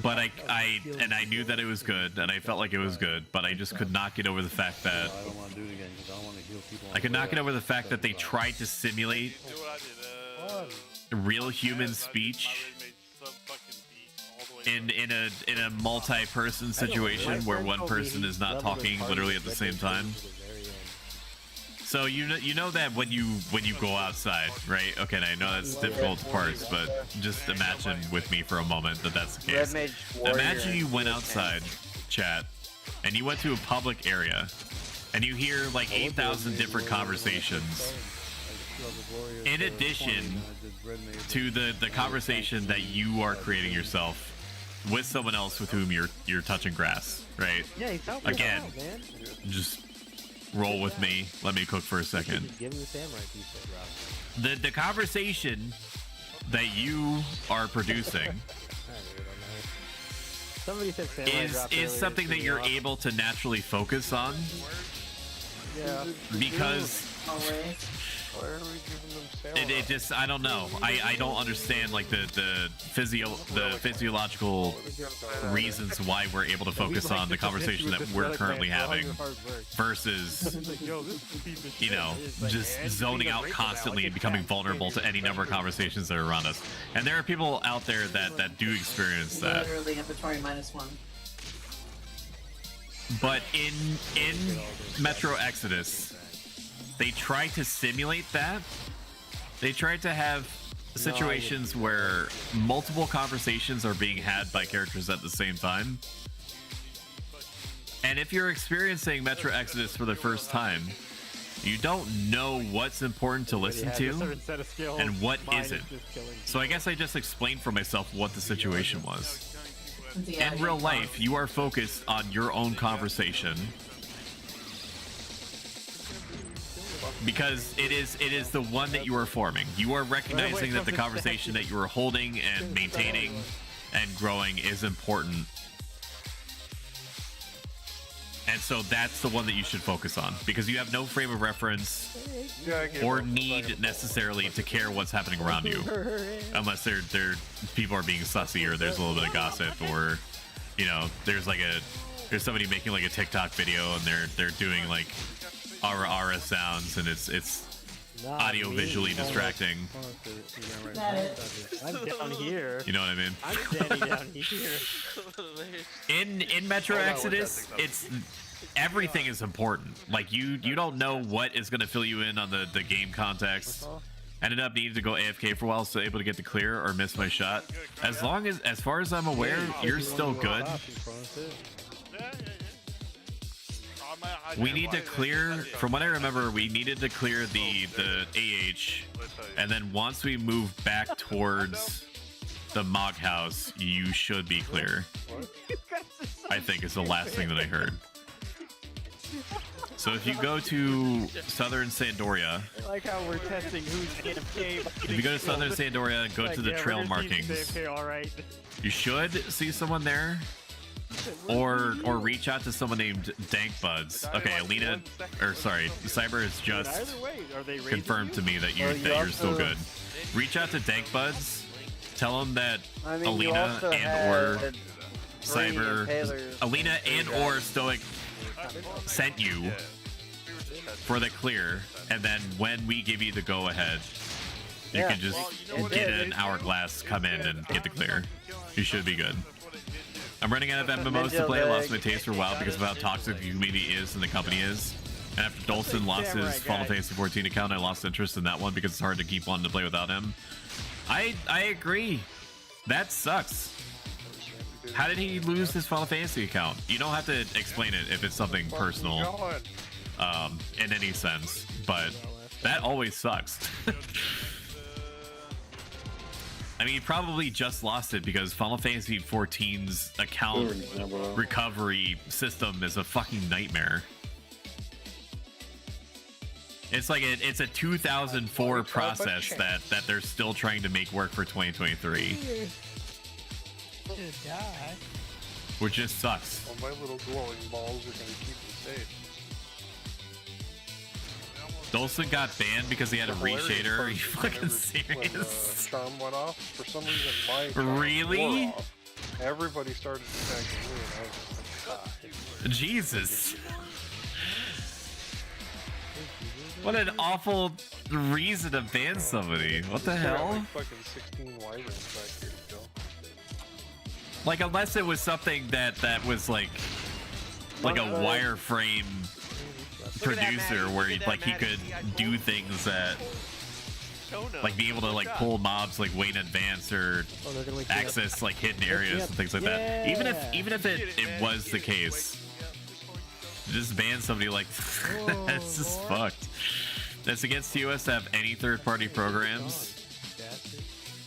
A: But I knew that it was good, and I felt like it was good, but I just could not get over the fact that I could not get over the fact that they tried to simulate real human speech in a multi-person situation where one person is not talking literally at the same time. So you know that when you go outside, right? Okay, and I know that's difficult to parse, but just imagine with me for a moment that that's the case. Imagine you went outside, chat, and you went to a public area, and you hear like 8,000 different conversations. In addition to the conversation that you are creating yourself with someone else with whom you're touching grass, right?
R: Yeah,
A: again, just roll with me. Let me cook for a second.
R: Give him the samurai piece, Rob.
A: The conversation that you are producing
R: Somebody said samurai
A: is something that you're able to naturally focus on.
R: Yeah.
A: Because
I: Why are we giving them
A: it just, I don't know. I don't understand like the physiological reasons why we're able to focus on the conversation that we're currently having versus, you know, just zoning out constantly and becoming vulnerable to any number of conversations that are around us. And there are people out there that do experience that.
M: Literally inventory -1.
A: But in Metro Exodus, they try to simulate that. They try to have situations where multiple conversations are being had by characters at the same time. And if you're experiencing Metro Exodus for the first time, you don't know what's important to listen to and what isn't. So I guess I just explained for myself what the situation was. In real life, you are focused on your own conversation because it is the one that you are forming. You are recognizing that the conversation that you are holding and maintaining and growing is important. And so that's the one that you should focus on because you have no frame of reference or need necessarily to care what's happening around you, unless people are being sussy or there's a little bit of gossip or, you know, there's somebody making like a TikTok video and they're doing like ara sounds and it's audio visually distracting.
R: I'm down here.
A: You know what I mean?
R: I'm standing down here.
A: In Metro Exodus, it's everything is important. Like you don't know what is going to fill you in on the game context. Ended up needing to go AFK for a while, so able to get the clear or miss my shot. As far as I'm aware, you're still good. We need to clear, from what I remember, we needed to clear the AH, and then once we move back towards the Mog House, you should be clear. I think is the last thing that I heard. So if you go to Southern Sandoria,
R: I like how we're testing who's AFK.
A: if you go to Southern Sandoria, go to the trail markings. You should see someone there. Or reach out to someone named Dank Buds. Okay, Alina, or sorry, Cyber has just confirmed to me that you're still good. Reach out to Dank Buds. Tell him that Alina and or Cyber, Alina and or Stoic sent you for the clear, and then when we give you the go ahead, you can just get an hourglass, come in and get the clear. You should be good. I'm running out of MMOs to play. I lost my taste for WoW because of how toxic the community is and the company is. And after Dolson lost his Final Fantasy 14 account, I lost interest in that one because it's hard to keep wanting to play without him. I agree. That sucks. How did he lose his Final Fantasy account? You don't have to explain it if it's something personal in any sense, but that always sucks. I mean, he probably just lost it because Final Fantasy 14's account recovery system is a fucking nightmare. It's like it's a 2004 process that they're still trying to make work for 2023. Which just sucks.
I: Well, my little glowing balls are gonna keep me safe.
A: Dolson got banned because he had a reshader. Are you fucking serious?
I: Charm went off. For some reason, my
A: really?
I: wore off. Everybody started attacking me, and I was just like, ah.
A: Jesus. What an awful reason to ban somebody. What the hell?
I: Like fucking 16 wyverns back here, Joe.
A: Like, unless it was something that was like a wireframe producer where he could do things that like be able to like pull mobs like way in advance or access like hidden areas and things like that. Even if it was the case, just ban somebody like that's just fucked. That's against the US to have any third-party programs.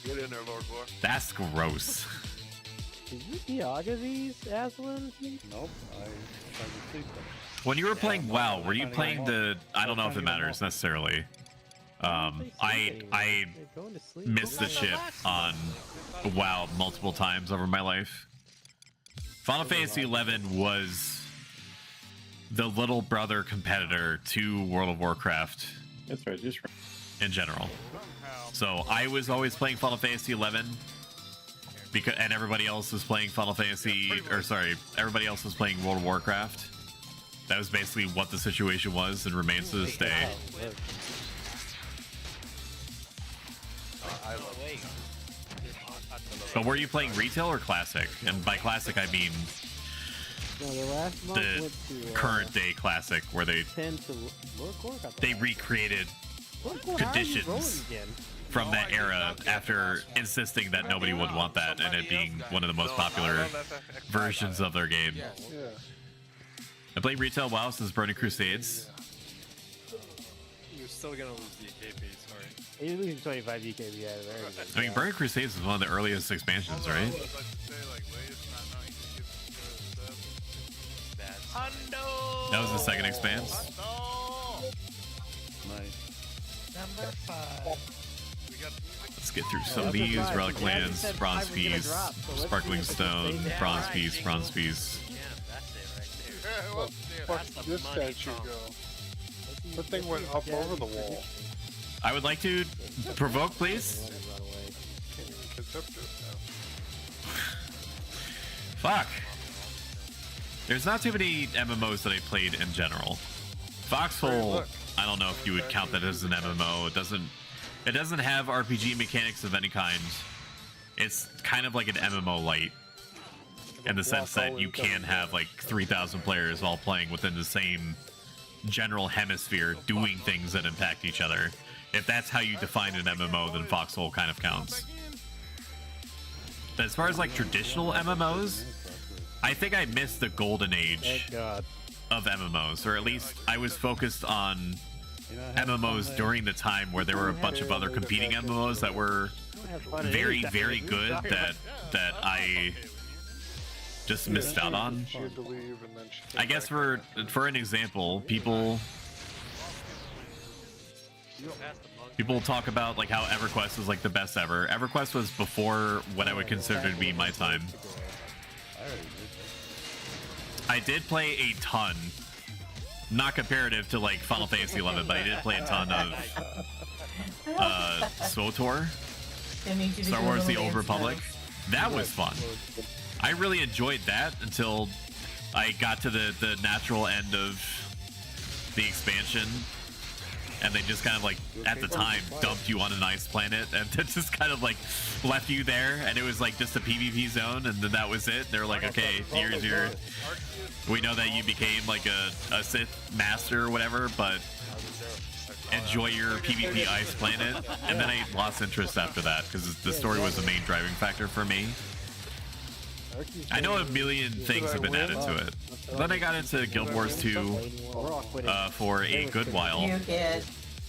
D: Get in there, Lord Boy.
A: That's gross.
R: Did you Diaga these, Aslan?
J: Nope, I sleep.
A: When you were playing WoW, were you playing the? I don't know if it matters necessarily. I missed the ship on WoW multiple times over my life. Final Fantasy XI was the little brother competitor to World of Warcraft.
B: That's right, just
A: in general. So I was always playing Final Fantasy XI because, and everybody else was playing Final Fantasy, or sorry, everybody else was playing World of Warcraft. That was basically what the situation was and remains to this day. But were you playing retail or classic? And by classic, I mean the current day classic, where they recreated conditions from that era after insisting that nobody would want that, and it being one of the most popular versions of their game. I played retail WoW since Burning Crusades.
F: You're still gonna lose the EKP, sorry.
R: You're losing 25 EKB out of there.
A: I mean, Burning Crusades was one of the earliest expansions, right? That was the second expanse.
J: Nice.
L: Number 5.
A: Let's get through some of these. Relic Lands, Bronze Piece, Sparkling Stone, Bronze Piece, Bronze Piece.
I: Where did this statue go? The thing went up over the wall.
A: I would like to provoke, please. Fuck. There's not too many MMOs that I played in general. Foxhole, I don't know if you would count that as an MMO. It doesn't have RPG mechanics of any kind. It's kind of like an MMO light, in the sense that you can have like 3,000 players all playing within the same general hemisphere, doing things that impact each other. If that's how you define an MMO, then Foxhole kind of counts. But as far as like traditional MMOs, I think I missed the golden age of MMOs, or at least I was focused on MMOs during the time where there were a bunch of other competing MMOs that were very, very good that I just missed out on. I guess for an example, people talk about like how EverQuest was like the best ever. EverQuest was before what I would consider to be my time. I did play a ton, not comparative to like Final Fantasy XI, but I did play a ton of SWTOR, Star Wars: The Old Republic. That was fun. I really enjoyed that until I got to the natural end of the expansion, and they just kind of like, at the time, dumped you on an ice planet and just kind of like left you there, and it was like just a PvP zone, and then that was it. They're like, okay, here's your, we know that you became like a Sith master or whatever, but enjoy your PvP ice planet. And then I lost interest after that because the story was the main driving factor for me. I know a million things have been added to it. Then I got into Guild Wars 2 for a good while.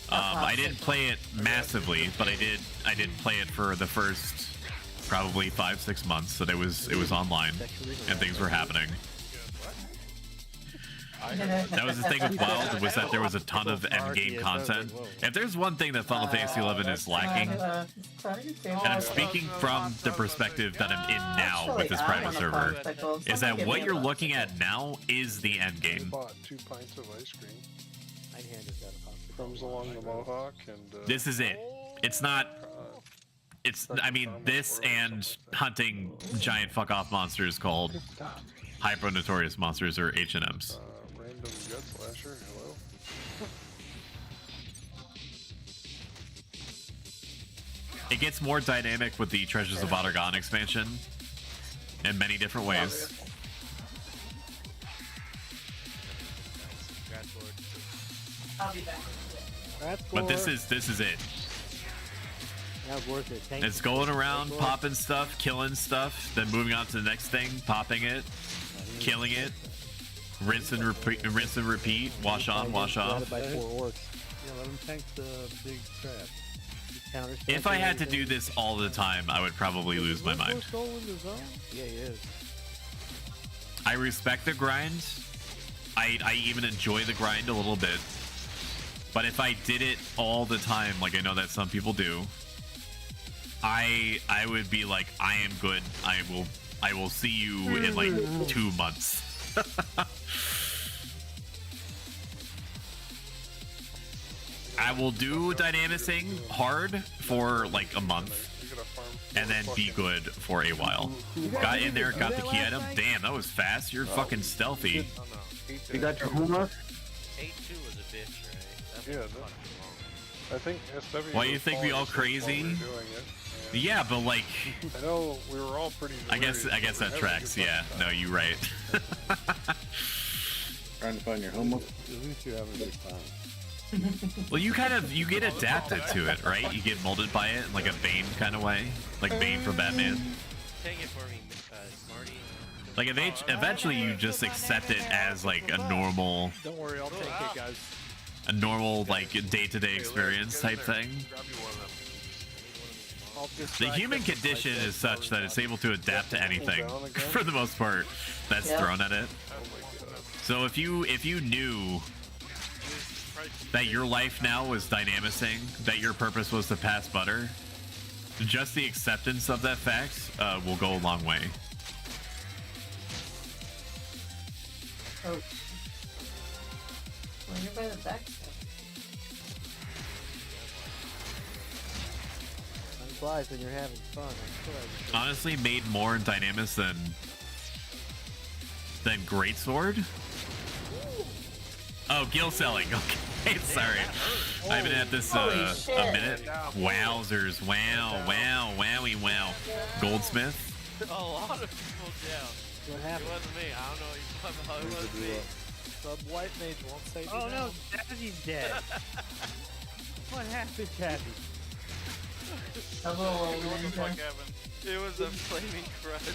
A: I didn't play it massively, but I did play it for the first probably 5-6 months. So it was online and things were happening. That was the thing with WoW, was that there was a ton of endgame content. If there's one thing that Final Fantasy XI is lacking, and I'm speaking from the perspective that I'm in now with this private server, is that what you're looking at now is the endgame.
I: Bought 2 pints of ice cream. Comes along the Mohawk and.
A: This is it. It's not. It's. I mean, this and hunting giant fuck off monsters called Hyper Notorious Monsters, or H&Ms.
I: Random Gut Slasher, hello.
A: It gets more dynamic with the Treasures of Ottergon expansion. in many different ways.
M: I'll be back.
A: But this is it.
R: That was worth it. Thank
A: It's
R: you.
A: going around, popping stuff, killing stuff, then moving on to the next thing, popping it, killing it, rinse and repeat, wash on, wash off.
R: By 4 orcs. Yeah, let him tank the big trap.
A: If I had to do this all the time, I would probably lose my mind.
R: Yeah, he is.
A: I respect the grind. I even enjoy the grind a little bit. But if I did it all the time, like I know that some people do, I would be like, I am good. I will see you in like 2 months. I will do dynamicing hard for like a month and then be good for a while. Got in there, got the key item. Damn, that was fast. You're fucking stealthy.
B: You got your Huma?
E: 8-2 was a bitch, right?
I: Yeah, I think SW.
A: Why you think we all crazy? Yeah, but like,
I: I know we were all pretty.
A: I guess that tracks. Yeah, no, you're right.
B: Trying to find your Huma?
R: At least you're having a good time.
A: Well, you get adapted to it, right? You get molded by it in like a Bane kind of way, like Bane from Batman.
E: Take it for me, Smarty.
A: Like eventually you just accept it as like a normal,
F: Don't worry, I'll take it, guys.
A: a normal like day-to-day experience type thing. The human condition is such that it's able to adapt to anything for the most part that's thrown at it. So if you knew that your life now was dynamicing, that your purpose was to pass butter, just the acceptance of that fact will go a long way.
M: Oh. Well, you're by the back.
R: I'm glad when you're having fun.
A: Honestly, made more in Dynamis than Greatsword. Oh, gill selling. Okay, sorry. I've been at this a minute. Wowzers! Wow! Wow! Wowie! Wow! Goldsmith.
E: A lot of people down.
R: What happened?
E: It wasn't me. I don't know what you're talking about. It wasn't me.
F: Some white mage won't save you.
L: Oh no, Tabby's dead. What happened, Tabby?
M: A little old
H: Fuck Evan.
E: It was a flaming crush.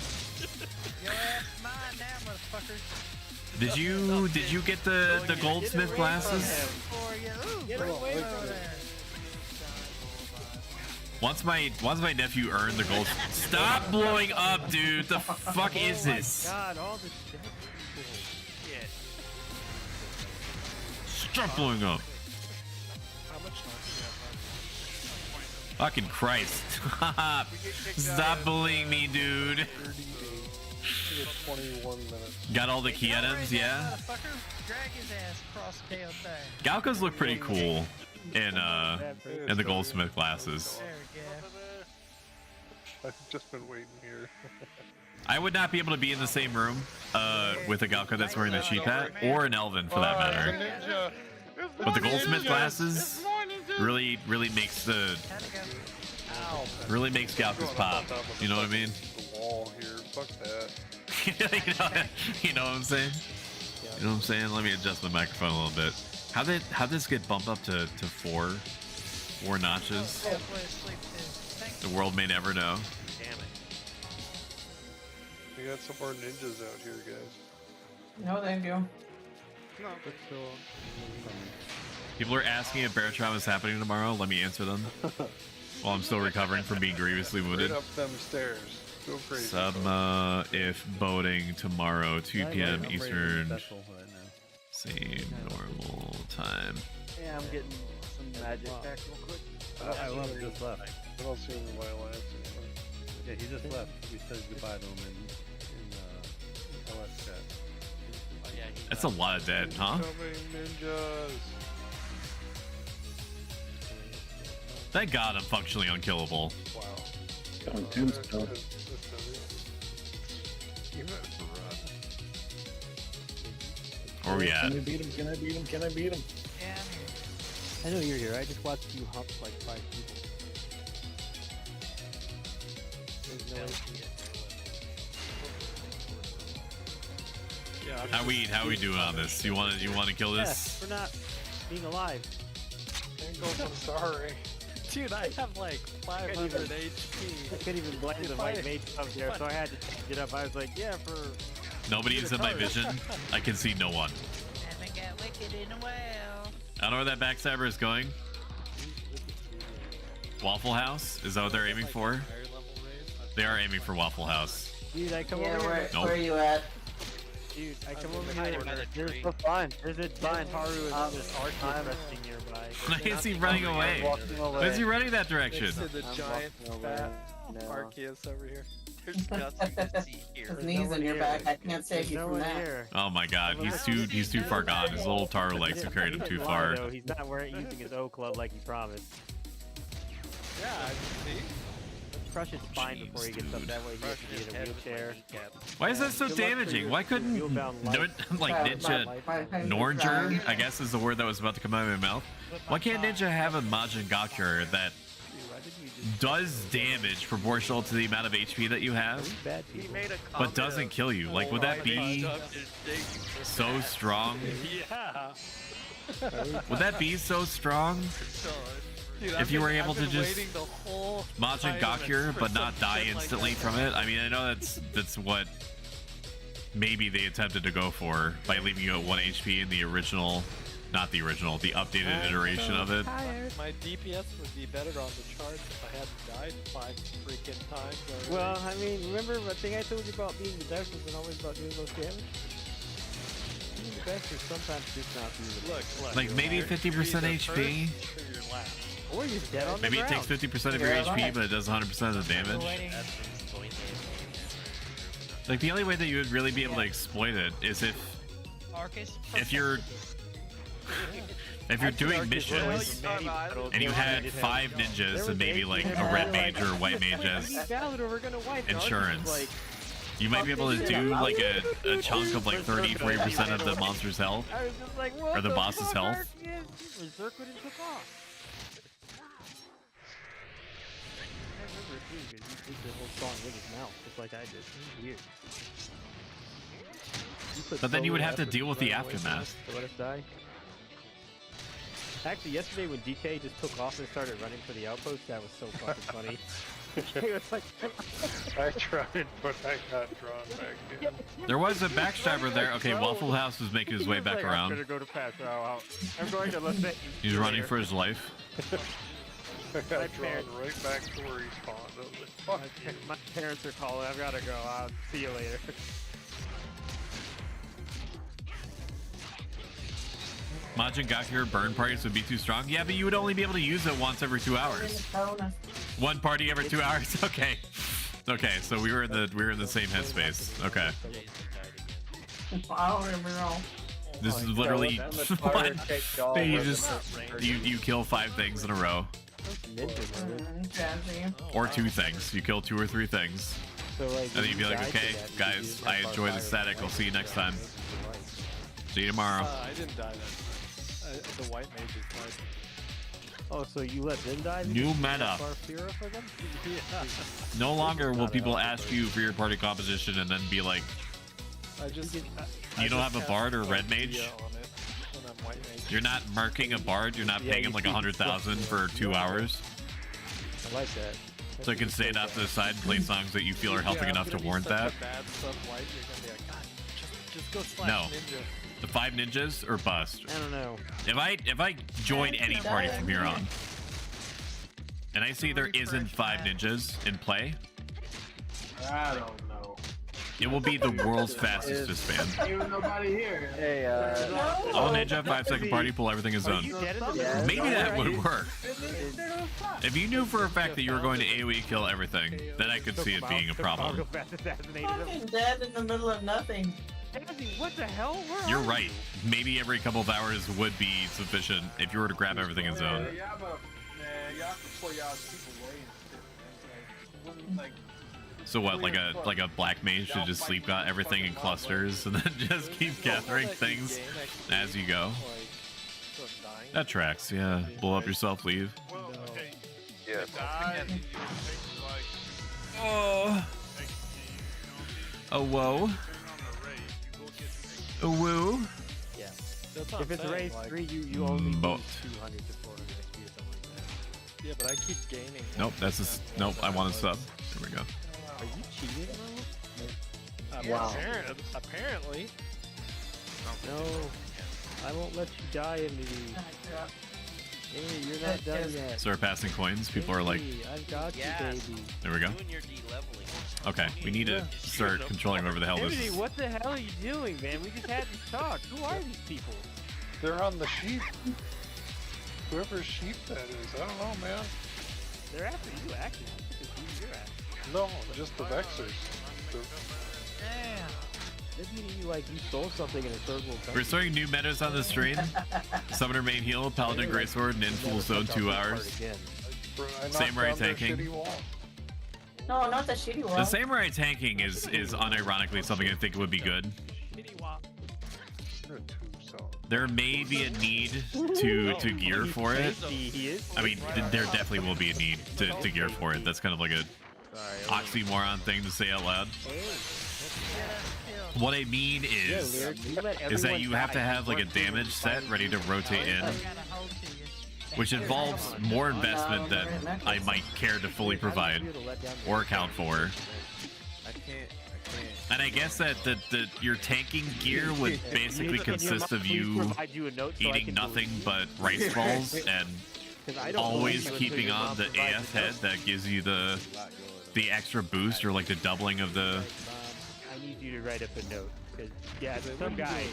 L: Your ass mine now, motherfucker.
A: Did you get the goldsmith glasses? Once my nephew earned the gold. Stop blowing up, dude. The fuck is this?
L: God, all the dead people.
E: Shit.
A: Stop blowing up.
F: How much time do you have?
A: Fucking Christ. Stop bullying me, dude.
I: 21 minutes.
A: Got all the key items, yeah?
L: Drag his ass across the damn thing.
A: Galkas look pretty cool in the goldsmith glasses.
I: I've just been waiting here.
A: I would not be able to be in the same room with a Galka that's wearing the cheap hat, or an Elven for that matter. But the goldsmith glasses really makes Galkas pop. You know what I mean?
I: The wall here. Fuck that.
A: you know what I'm saying? You know what I'm saying? Let me adjust my microphone a little bit. How'd this get bumped up to 4 notches? The world may never know.
E: Damn it.
I: We got some more ninjas out here, guys.
M: No, thank you.
H: No.
A: People are asking if bear trauma is happening tomorrow. Let me answer them. While I'm still recovering from being grievously wounded.
I: Right up them stairs. Go crazy.
A: Sub if boating tomorrow, 2 p.m. Eastern. Same normal time.
N: Yeah, I'm getting some magic back real quick.
R: I love it, just left.
I: I don't see him in my lance anymore.
R: Yeah, he just left. We said goodbye to him in LS chat.
E: Oh, yeah,
A: That's a lot of dead, huh?
I: So many ninjas.
A: Thank God I'm functionally unkillable.
I: Wow.
B: On tombstone.
A: Where we at?
B: Can I beat him? Can I beat him? Can I beat him?
L: Yeah, I'm here.
R: I know you're here. I just watched you hump like 5 people. There's no way.
A: How we doing on this? You want to kill this?
R: For not being alive.
I: I'm sorry.
J: Dude, I have like 500 HP.
R: I couldn't even blame the white mage up there, so I had to change it up. I was like, yeah, for...
A: Nobody's in my vision. I can see no one.
L: Haven't got wicked in a while.
A: I don't know where that backstabber is going. Waffle House? Is that what they're aiming for? They are aiming for Waffle House.
R: Dude, I come
M: Yeah,
R: over here.
A: Nope.
M: where are you at?
R: Dude, I come over here. There's for fun. There's a giant Haru and this archer resting nearby.
A: Why is he running away? Why is he running that direction?
J: Next to the giant fat Arceus over here.
E: There's nothing to see here.
M: His knees in your back. I can't save you from that.
A: Oh my god, he's too far gone. His little Taro legs have carried him too far.
R: No, he's not using his O club like he promised.
J: Yeah, see?
R: Let's crush his spine before he gets up. That way he has to be in a wheelchair.
A: Why is that so damaging? Why couldn't like Ninja Nornger, I guess is the word that was about to come out of my mouth. Why can't Ninja have a Majin Gakure that does damage proportional to the amount of HP that you have, but doesn't kill you? Like, would that be so strong?
J: Yeah.
A: Would that be so strong?
J: Dude,
A: if you were able to just
J: waiting the whole
A: Majin Gakure but not die instantly from it. I mean, I know that's what maybe they attempted to go for by leaving you at 1 HP in the original, not the original, the updated iteration of it.
J: My DPS would be better on the charts if I hadn't died 5 freaking times already.
R: Well, I mean, remember the thing I told you about being the best wasn't always about doing most damage? Being the best is sometimes just not being the best.
A: Look, like maybe 50% HP.
R: Or you're dead on
A: Maybe
R: the
A: it takes
R: ground.
A: 50% of your HP, but it does 100% of the damage. Like, the only way that you would really be able to exploit it is if you're doing missions and you had 5 ninjas and maybe like a red mage or a white mage as insurance. You might be able to do like a chunk of like 30-40% of the monster's health or the boss's health.
R: The whole song with his mouth, just like I did. Weird.
A: But then you would have to deal with the aftermath.
R: To let us die. Actually, yesterday when DK just took off and started running for the outpost, that was so fucking funny. It was like,
I: I tried, but I got drawn back in.
A: There was a backstabber there. Okay, Waffle House was making his way back around.
R: I'm gonna go to pass out. I'm going to listen.
A: He's running for his life.
I: I got drawn right back to where he spawned. I was like, fuck you.
R: My parents are calling. I've got to go. I'll see you later.
A: Majin Gakure burn parties would be too strong. Yeah, but you would only be able to use it once every 2 hours. One party every 2 hours. Okay. Okay, so we were in the same headspace. Okay.
M: I don't remember.
A: This is literally what? You kill 5 things in a row. Or 2 things. You kill 2 or 3 things. And then you'd be like, okay, guys, I enjoy the static. I'll see you next time. See you tomorrow.
J: I didn't die then. The white mage is died.
R: Oh, so you let them die?
A: New meta.
R: For them? Yeah.
A: No longer will people ask you for your party composition and then be like, you don't have a bard or red mage? You're not marking a bard? You're not paying him like 100,000 for 2 hours?
R: I like that.
A: So you can stand off to the side and play songs that you feel are helping enough to warrant that? No. The 5 ninjas or bust?
R: I don't know.
A: If I join any party from here on, and I see there isn't 5 ninjas in play,
B: I don't know.
A: it will be the world's fastest disband.
B: Ain't nobody here.
N: Hey,
A: All ninja, 5-second party, pull everything in zone. Maybe that would work. If you knew for a fact that you were going to AoE kill everything, then I could see it being a problem.
M: Fucking dead in the middle of nothing.
R: What the hell?
A: You're right. Maybe every couple of hours would be sufficient if you were to grab everything in zone.
B: Man, y'all can pull y'all people away and shit, man. Like,
A: So what, like a black mage should just sleep got everything in clusters and then just keep gathering things as you go? That tracks, yeah. Blow up yourself, leave.
I: Yeah.
A: Oh. Oh, whoa. Woo.
R: Yeah.
F: That's what
R: If
F: I'm
R: it's
F: saying,
R: race
F: like-
R: 3, you only
A: Both.
R: lose 200 to 400 XP or something like that.
F: Yeah, but I keep gaining.
A: Nope, that's just nope. I want a sub. There we go.
R: Are you cheating, bro?
F: Wow. Apparently.
R: No, I won't let you die in these. Hey, you're not done yet.
A: Surpassing coins. People are like,
R: Hey, I've got you, baby.
A: there we go.
E: Doing your de-leveling.
A: Okay, we need to start controlling whatever the hell this
R: Kennedy,
A: is.
R: what the hell are you doing, man? We just had this talk. Who are these people?
I: They're on the sheep. Whoever's sheep that is, I don't know, man.
R: They're after you, actually. Because who you're after.
I: No, just the Vexers.
R: Damn. They're beating you like you stole something in a third world country.
A: We're starting new metas on the stream. Summoner main heal, Paladin Greatsword, and in full zone 2 hours. Samurai tanking.
M: No, not the shitty one.
A: The samurai tanking is unironically something I think would be good. There may be a need to gear for it. I mean, there definitely will be a need to gear for it. That's kind of like a oxymoron thing to say out loud. What I mean is that you have to have like a damage set ready to rotate in, which involves more investment than I might care to fully provide or account for. And I guess that your tanking gear would basically consist of you eating nothing but rice balls and always keeping on the AF head that gives you the extra boost or like the doubling of the.
R: I need you to write up a note. Because, yeah, some guy.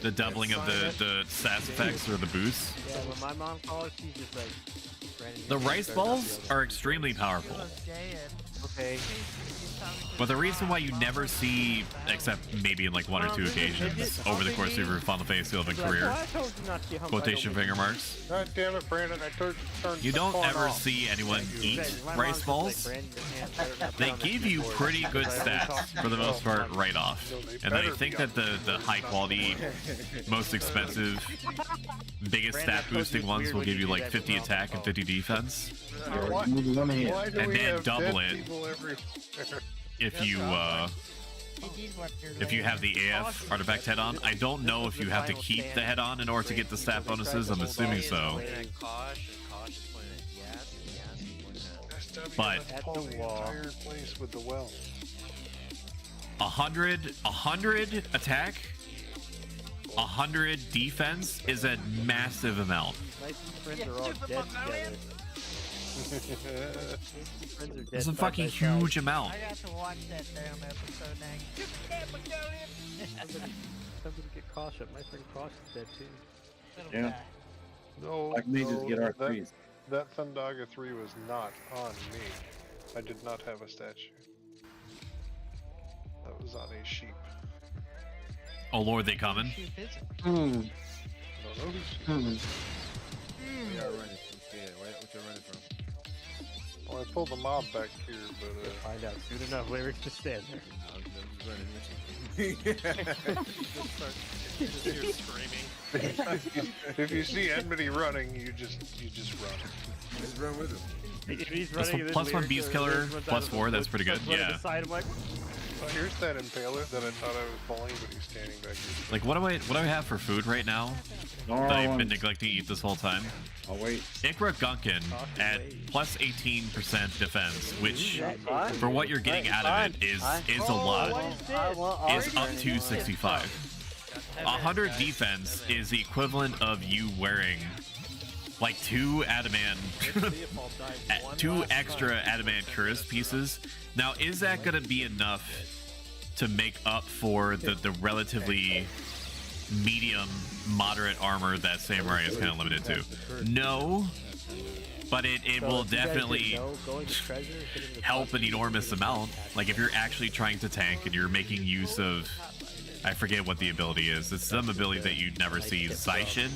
A: The doubling of the stats effects or the boosts.
R: Yeah, when my mom calls, she's just like.
A: The rice balls are extremely powerful.
R: Okay.
A: But the reason why you never see, except maybe in like 1 or 2 occasions over the course of your Final Fantasy XI career, quotation finger marks,
I: God damn it, Brandon! I turned
A: you
I: the
A: don't
I: corn
A: ever
I: off.
A: see anyone eat rice balls. They give you pretty good stats for the most part right off. And then I think that the high quality, most expensive, biggest stat boosting ones will give you like 50 attack and 50 defense.
I: Why do
A: And
I: we
A: then
I: have
A: double
I: dead
A: it
I: people everywhere?
A: if you have the AF artifact head on. I don't know if you have to keep the head on in order to get the stat bonuses. I'm assuming so. But
I: At the entire place with the well.
A: 100 attack, 100 defense is a massive amount.
R: My friends are all dead together.
A: It's a fucking huge amount.
L: I got to watch that damn episode now.
R: Somebody get Kosh up. My friend Kosh is dead too.
J: Yeah.
I: No,
J: Like me, just get our threes.
I: That Thundaga 3 was not on me. I did not have a statue. That was on a sheep.
A: Oh lord, they coming?
I: I don't know who's
Q: We are running from what you running from?
I: Well, I pulled the mob back here, but
R: find out soon enough. Lyrics just stand there.
I: if you see Enmity running, you just run.
Q: Just run with him.
R: If he's
A: Plus
R: running,
A: one, plus one beast killer, plus 4. That's pretty good. Yeah.
R: I'm like,
I: oh, here's that impaler that I thought I was bowling, but he's standing back here.
A: Like, what do I have for food right now that I've been neglecting to eat this whole time?
J: Oh wait.
A: Ikra Gunkin at plus 18% defense, which for what you're getting out of it is a lot. Is up to 65. 100 defense is the equivalent of you wearing like 2 extra adamant cuirass pieces. Now, is that going to be enough to make up for the relatively medium, moderate armor that Samurai is kind of limited to? No, but it will definitely help an enormous amount. Like if you're actually trying to tank and you're making use of, I forget what the ability is. It's some ability that you'd never see, Zanshin,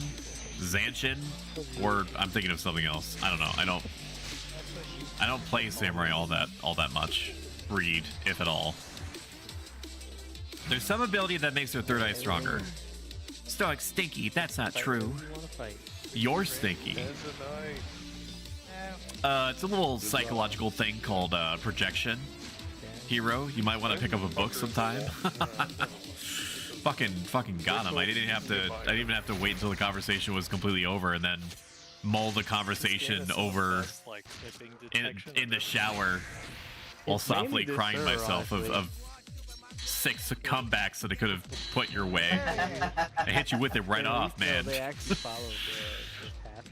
A: or I'm thinking of something else. I don't know. I don't play Samurai all that much. Read, if at all. There's some ability that makes their third eye stronger. Stoic Stinky, that's not true. You're Stinky. It's a little psychological thing called projection. Hero, you might want to pick up a book sometime. fucking got him. I didn't even have to wait until the conversation was completely over and then mull the conversation over in the shower while softly crying myself of 6 comebacks that I could have put your way. I hit you with it right off, man.
R: They actually followed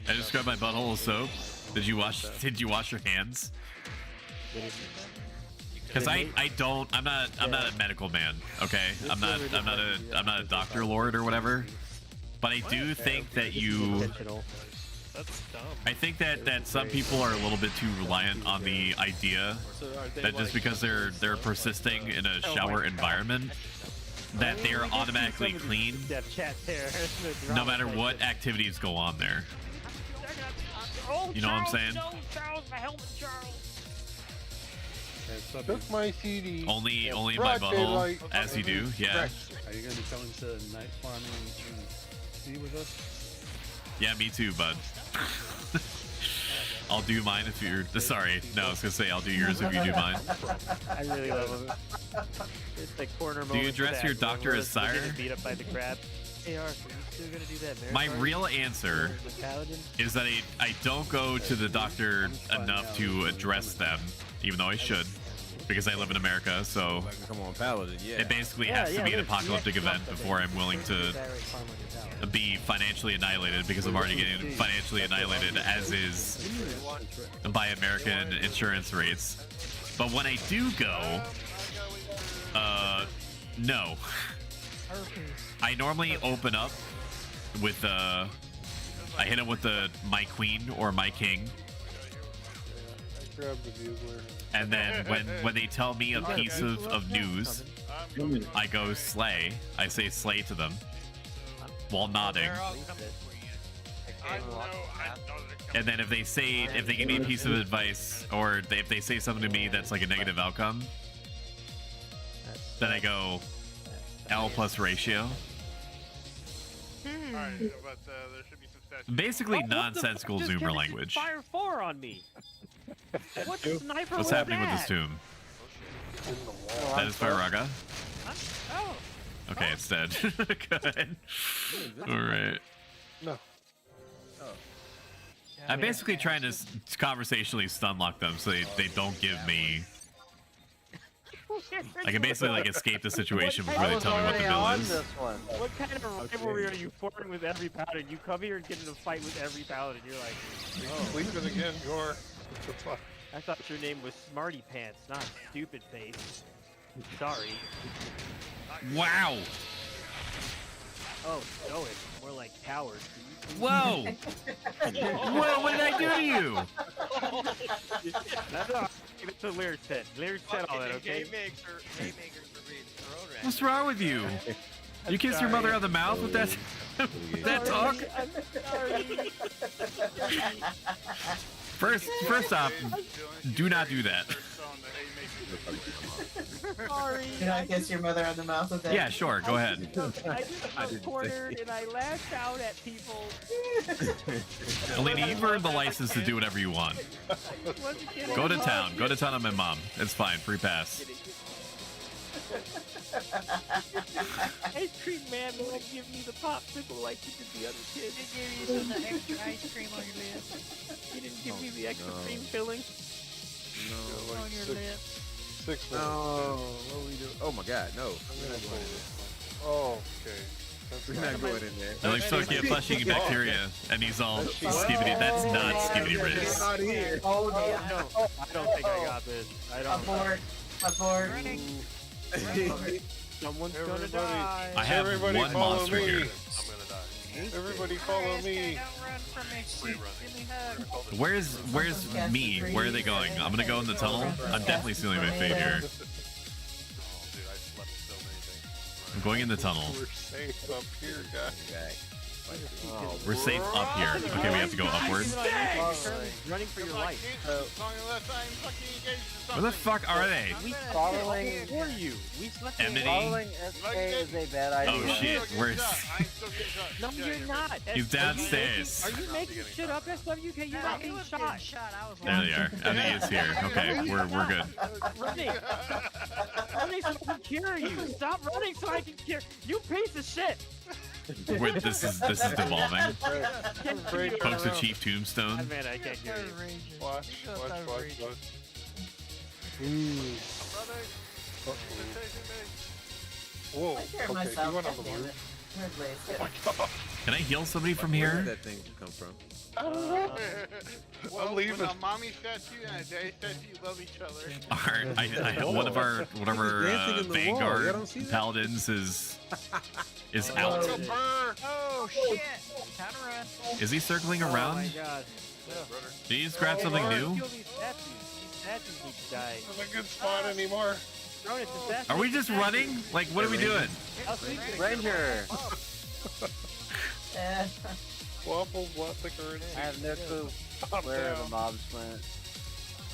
A: I just grabbed my butthole of soap. Did you wash your hands? Because I'm not a medical man, okay? I'm not a doctor lord or whatever. But I do think that I think that some people are a little bit too reliant on the idea that just because they're persisting in a shower environment, that they are automatically clean no matter what activities go on there. You know what I'm saying?
I: Took my CD.
A: Only in my butthole, as you do, yeah.
J: Are you gonna be coming to night farming and sea with us?
A: Yeah, me too, bud. I'll do mine if you're. Sorry, no, I was gonna say I'll do yours if you do mine.
R: I really love it. It's the corner.
A: Do you address your doctor as sire?
R: Beat up by the crab. Hey, Arthur, you still gonna do that?
A: My real answer is that I don't go to the doctor enough to address them, even though I should, because I live in America. So
Q: Come on, Paladin. Yeah.
A: it basically has to be an apocalyptic event before I'm willing to be financially annihilated, because I'm already getting financially annihilated as is by American insurance rates. But when I do go, no. I normally open up with I hit him with my queen or my king.
I: I grabbed the bugler.
A: And then when they tell me a piece of news, I go slay. I say slay to them while nodding. And then if they give me a piece of advice, or if they say something to me that's like a negative outcome, then I go L plus ratio.
H: Alright, but there should be some stats.
A: Basically nonsensical Zoomer language.
R: Fire 4 on me. What sniper
A: What's
R: was
A: happening
R: that?
A: with this tomb? That is Firaga.
R: Oh.
A: Okay, it's dead. Good. Alright.
I: No.
A: I'm basically trying to conversationally stun lock them so they don't give me. I can basically like escape the situation before they tell me what the bill is.
R: What kind of rivalry are you forming with every paladin? You come here and get in a fight with every paladin. You're like,
I: Oh, sleeping again, Gore. What the fuck?
R: I thought your name was Smarty Pants, not Stupid Face. Sorry.
A: Wow.
R: Oh, no, it's more like coward.
A: Whoa! Whoa, what did I do to you?
R: That's what Lyric said. Lyric said all that, okay?
A: What's wrong with you? You kissed your mother on the mouth with that talk?
R: I'm sorry.
A: First off, do not do that.
R: Sorry.
M: Can I kiss your mother on the mouth with that?
A: Yeah, sure, go ahead.
R: I just got cornered and I lashed out at people.
A: Alina, you've earned the license to do whatever you want. Go to town. Go to town on my mom. It's fine. Free pass.
R: Ice cream man won't give me the popsicle like you did the other kid.
L: They gave you some extra ice cream on your lips.
R: You didn't give me the extra cream filling.
Q: No.
L: On your lips.
I: 6
Q: No. What are we doing? Oh my God, no. We're not going in there.
I: Oh, okay.
Q: We're not going in there.
A: They're like, so yeah, flushing bacteria, and he's all skibbity. That's not skibbity riz.
Q: Out of here.
M: Oh, dear.
R: No, I don't think I got this. I don't.
M: Abort. Abort.
R: Someone's gonna
I: Everybody,
R: die.
A: I have
I: everybody
A: one
I: follow
A: monster
I: me.
A: here.
D: I'm gonna die.
I: Everybody follow me.
L: Don't run from me. Give me hug.
A: Where's me? Where are they going? I'm gonna go in the tunnel. I'm definitely stealing my fate here.
D: Oh, dude, I slept so many things.
A: I'm going in the tunnel.
I: We're safe up here, guys.
A: We're safe up here. Okay, we have to go upward.
R: Running for your life.
A: Where the fuck are they?
N: Following
A: Enmity?
N: Following SK is a bad idea.
A: Oh shit, where's...
R: No, you're not.
A: He's downstairs.
R: Are you making shit up, SWK? You're not being shot.
A: There they are. Enmity is here. Okay, we're good.
R: Running. Running so I can cure you. Stop running so I can cure you. Piece of shit.
A: Wait, this is devolving. Pokes a cheap tombstone.
R: Man, I can't hear you.
I: Watch. Whoa.
M: I care
I: Okay,
M: myself.
I: you went on
M: God
I: the
M: damn
I: roof.
M: it. Where's Blaze?
I: Oh my god.
A: Can I heal somebody from
Q: Where
A: here?
Q: did that thing come from?
H: Well,
I: I'm leaving.
H: when a mommy statue and a daddy statue love each other.
A: One of our
Q: dancing in the wall. Y'all
A: Vanguard
Q: don't see that?
A: paladins is out.
L: Oh shit! Time to run.
A: Is he circling
R: Oh
A: around?
R: my god.
A: Did he just grab something new?
R: Kill these statues. These statues need to die.
I: Not a good spot anymore.
A: Are we just running? Like, what are we doing?
N: Ranger.
I: Waffles, what the current?
N: I have no clue where the mobs went.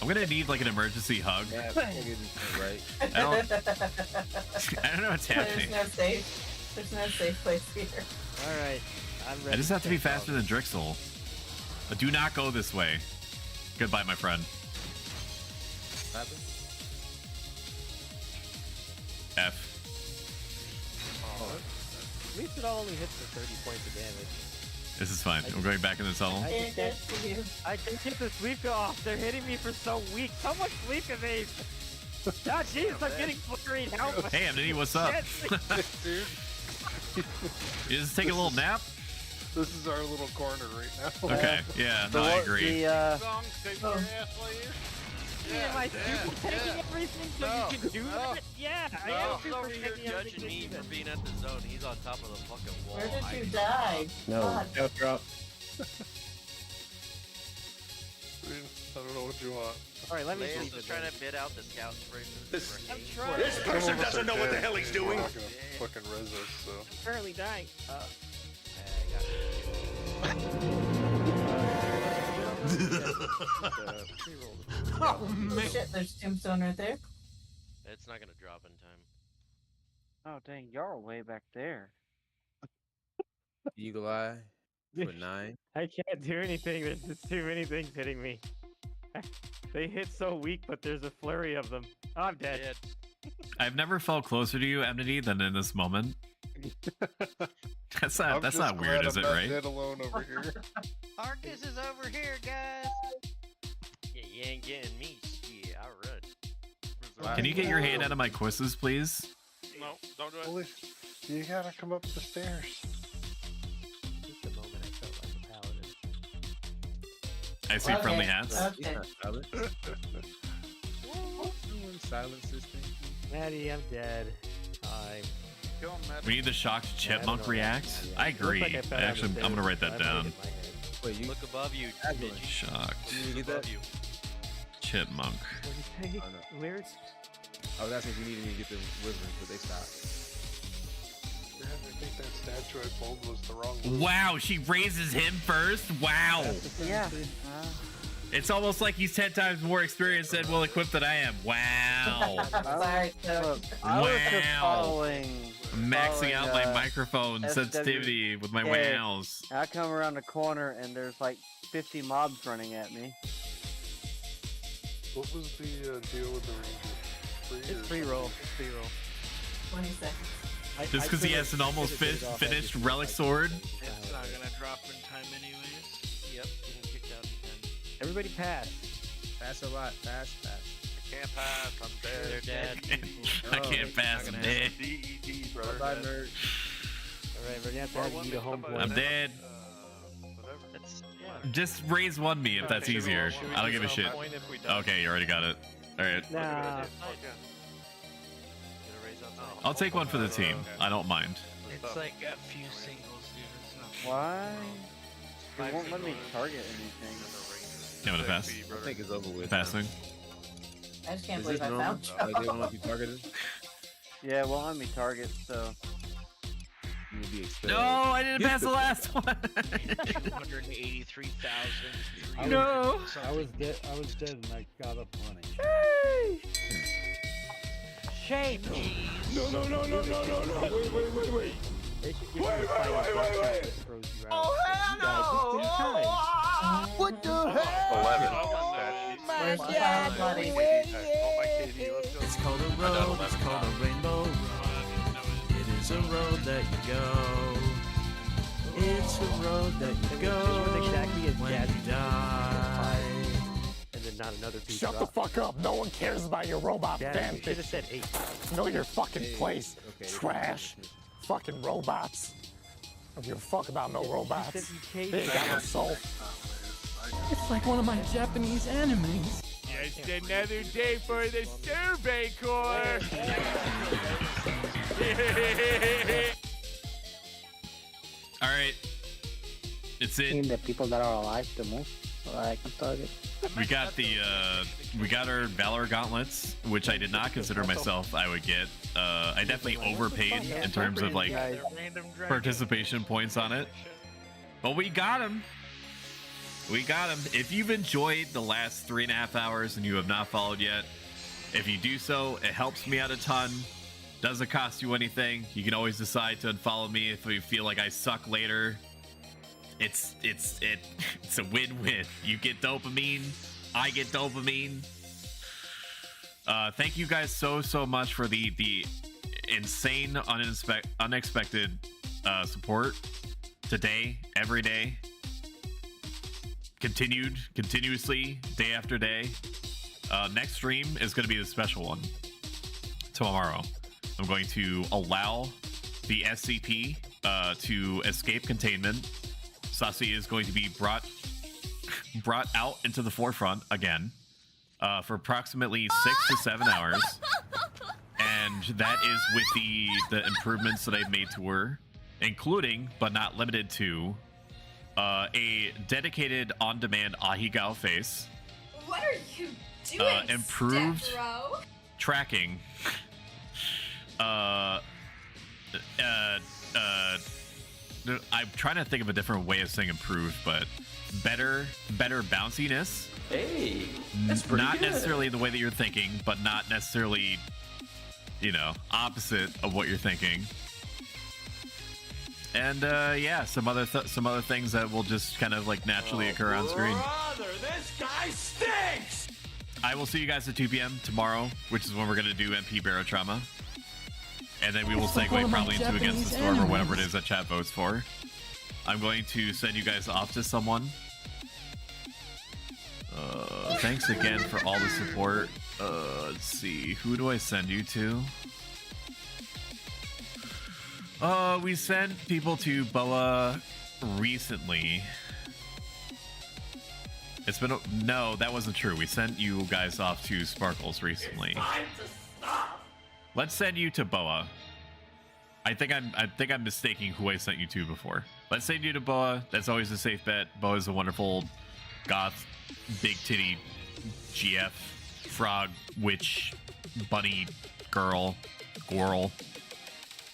A: I'm gonna need like an emergency hug.
Q: Yeah, I figured it's right.
A: I don't know what's happening.
M: There's no safe place here.
R: Alright. I'm ready.
A: I just have to be faster than Drixel. But do not go this way. Goodbye, my friend.
Q: What happened?
A: F.
R: At least it only hits for 30 points of damage.
A: This is fine. We're going back in the tunnel.
R: I can't get the sleep off. They're hitting me for so weak. So much sleep evade. Ah, jeez, I'm getting flurried. Help.
A: Hey, Amity, what's up?
I: Dude.
A: You just take a little nap?
I: This is our little corner right now.
A: Okay, yeah, no, I agree.
H: Song, take your ass later.
R: Am I super taking everything so you can do that? Yeah, I am super
E: Over here
R: taking
E: judging me
R: everything.
E: for being at the zone. He's on top of the fucking wall.
M: Where did you die?
R: No.
M: God.
I: I don't know what you want.
R: Alright, let me
E: Lance
R: sleep
E: was
R: it
E: trying
R: then.
E: to bid out the scout spray.
R: I'm trying.
I: This person doesn't know what the hell he's doing. Not gonna fucking res us, so.
R: I'm currently dying.
M: Oh man! Shit, there's tombstone right there.
E: It's not gonna drop in time.
N: Oh dang, y'all are way back there.
Q: Eagle Eye for 9.
R: I can't do anything. There's just too many things hitting me. They hit so weak, but there's a flurry of them. Oh, I'm dead.
A: I've never felt closer to you, Enmity, than in this moment. That's not weird, is it, right?
I: Dead alone over here.
E: Arcus is over here, guys. Yeah, you ain't getting me. Yeah, I run.
A: Can you get your hand out of my quizzes, please?
H: No, don't do it.
I: Holy, you gotta come up the stairs.
R: Just a moment, I felt like a paladin.
A: I see friendly hats.
Q: He's not silent. Silent system.
R: Maddie, I'm dead. Hi.
H: Kill him, Matt.
A: We need the shocked chipmunk react.
R: Yeah.
A: I agree.
R: Looks like I fell down
A: Actually,
R: the
A: I'm gonna
R: stairs,
A: write that
R: so I might
A: down.
R: hit my head.
Q: Wait, you
E: Look above you, bitch.
A: Shocked
Q: you get
E: Above
Q: that?
E: you.
A: chipmunk.
R: What did you say?
Q: Oh, no.
R: Where's?
Q: I was asking if you needed me to get the wyverns, but they stopped.
I: Yeah, I think that statue I pulled was the wrong one.
A: Wow, she raises him first? Wow.
N: Yeah.
A: It's almost like he's 10 times more experienced and well equipped than I am. Wow.
M: Sorry,
N: Look, I was just
A: Wow.
N: following.
A: Maxing out my
N: following,
A: microphone sensitivity with my
N: SWK.
A: wows.
N: I come around the corner and there's like 50 mobs running at me.
I: What was the deal with the ranger?
R: It's free roll. It's free roll.
M: 20 seconds.
A: Just because he has an almost finished relic sword?
E: It's not gonna drop in time anyways. Yep, getting kicked out in time.
R: Everybody pass.
Q: Pass a lot. Pass.
H: I can't pass. I'm dead.
E: They're dead.
A: I can't pass him dead.
H: DED, brother.
Q: Bye, nerd.
R: Alright, we're gonna have to have you eat a home point.
A: I'm dead.
E: That's,
A: Just raise one me if that's easier. I don't give a shit. Okay, you already got it. Alright.
R: Nah.
A: I'll take one for the team. I don't mind.
E: It's like a few singles, dude. It's not
N: Why? It won't let me target anything.
A: You want to pass?
Q: I think it's over with.
A: Passing.
M: I just can't
Q: Is
M: believe
Q: this
M: I
Q: normal?
M: found
Q: Like they won't let you target it?
N: Yeah, it won't let me target, so.
Q: will be expelled.
A: No, I didn't pass the last one.
E: 283,000.
A: No.
J: I was dead and I got up running.
N: Shame.
P: No. Wait.
R: They should give you a fighting that throws you out.
P: Oh, hell no! What the hell?
D: 11.
P: My
M: God,
P: buddy.
S: It's called a road, it's called a rainbow road. It is a road that you go. It's a road that you go.
R: This was exactly as
S: when
R: bad
S: you die.
R: And then not another piece.
P: Shut the fuck up. No one cares about your robot
R: Dad, you should have
P: fanfic.
R: said 8.
P: Know your fucking place.
Q: Okay.
P: Trash. Fucking robots. I don't give a fuck about no robots. They ain't got no soul. It's like one of my Japanese animes.
H: Just another day for the Survey Corps.
A: All right, it's
K: In
A: it.
K: the people that are alive the most, so I can target.
A: We got our Valor gauntlets, which I did not consider myself I would get. I definitely overpaid in terms of like participation points on it, but we got them. We got them. If you've enjoyed the last 3.5 hours and you have not followed yet, if you do so, it helps me out a ton. Doesn't cost you anything. You can always decide to unfollow me if you feel like I suck later. It's a win-win. You get dopamine, I get dopamine. Thank you guys so much for the insane, unexpected support today, every day. Continuously, day after day. Next stream is going to be the special one. Tomorrow, I'm going to allow the SCP to escape containment. Sassy is going to be brought out into the forefront again for approximately 6 to 7 hours, and that is with the improvements that I've made to her, including but not limited to a dedicated on-demand Ahegao face.
O: What are you doing,
A: improved
O: Step-bro?
A: tracking. I'm trying to think of a different way of saying improved, but better bounciness.
S: Hey, that's pretty
A: Not
S: good.
A: necessarily the way that you're thinking, but not necessarily, opposite of what you're thinking. And yeah, some other things that will just kind of like naturally occur on screen.
P: Brother, this guy stinks!
A: I will see you guys at 2 p.m. tomorrow, which is when we're gonna do MP Barotrauma. And then we will segue probably into Against the Storm or whatever it is that chat votes for. I'm going to send you guys off to someone. Thanks again for all the support. Let's see, who do I send you to? We sent people to Boa recently. It's been no, that wasn't true. We sent you guys off to Sparkles recently. Let's send you to Boa. I think I'm mistaking who I sent you to before. Let's send you to Boa. That's always a safe bet. Boa is a wonderful goth, big titty, GF, frog, witch, bunny, girl.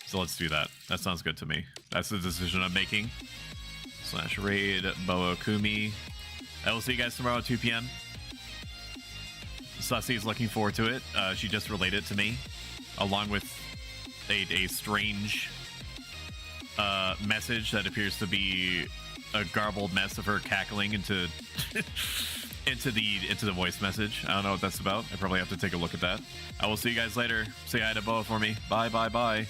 A: So let's do that. That sounds good to me. That's the decision I'm making. /raid Boa Kumi. I will see you guys tomorrow at 2 p.m. Sussy is looking forward to it. She just relayed it to me, along with a strange message that appears to be a garbled mess of her cackling into into the voice message. I don't know what that's about. I probably have to take a look at that. I will see you guys later. Say hi to Boa for me. Bye.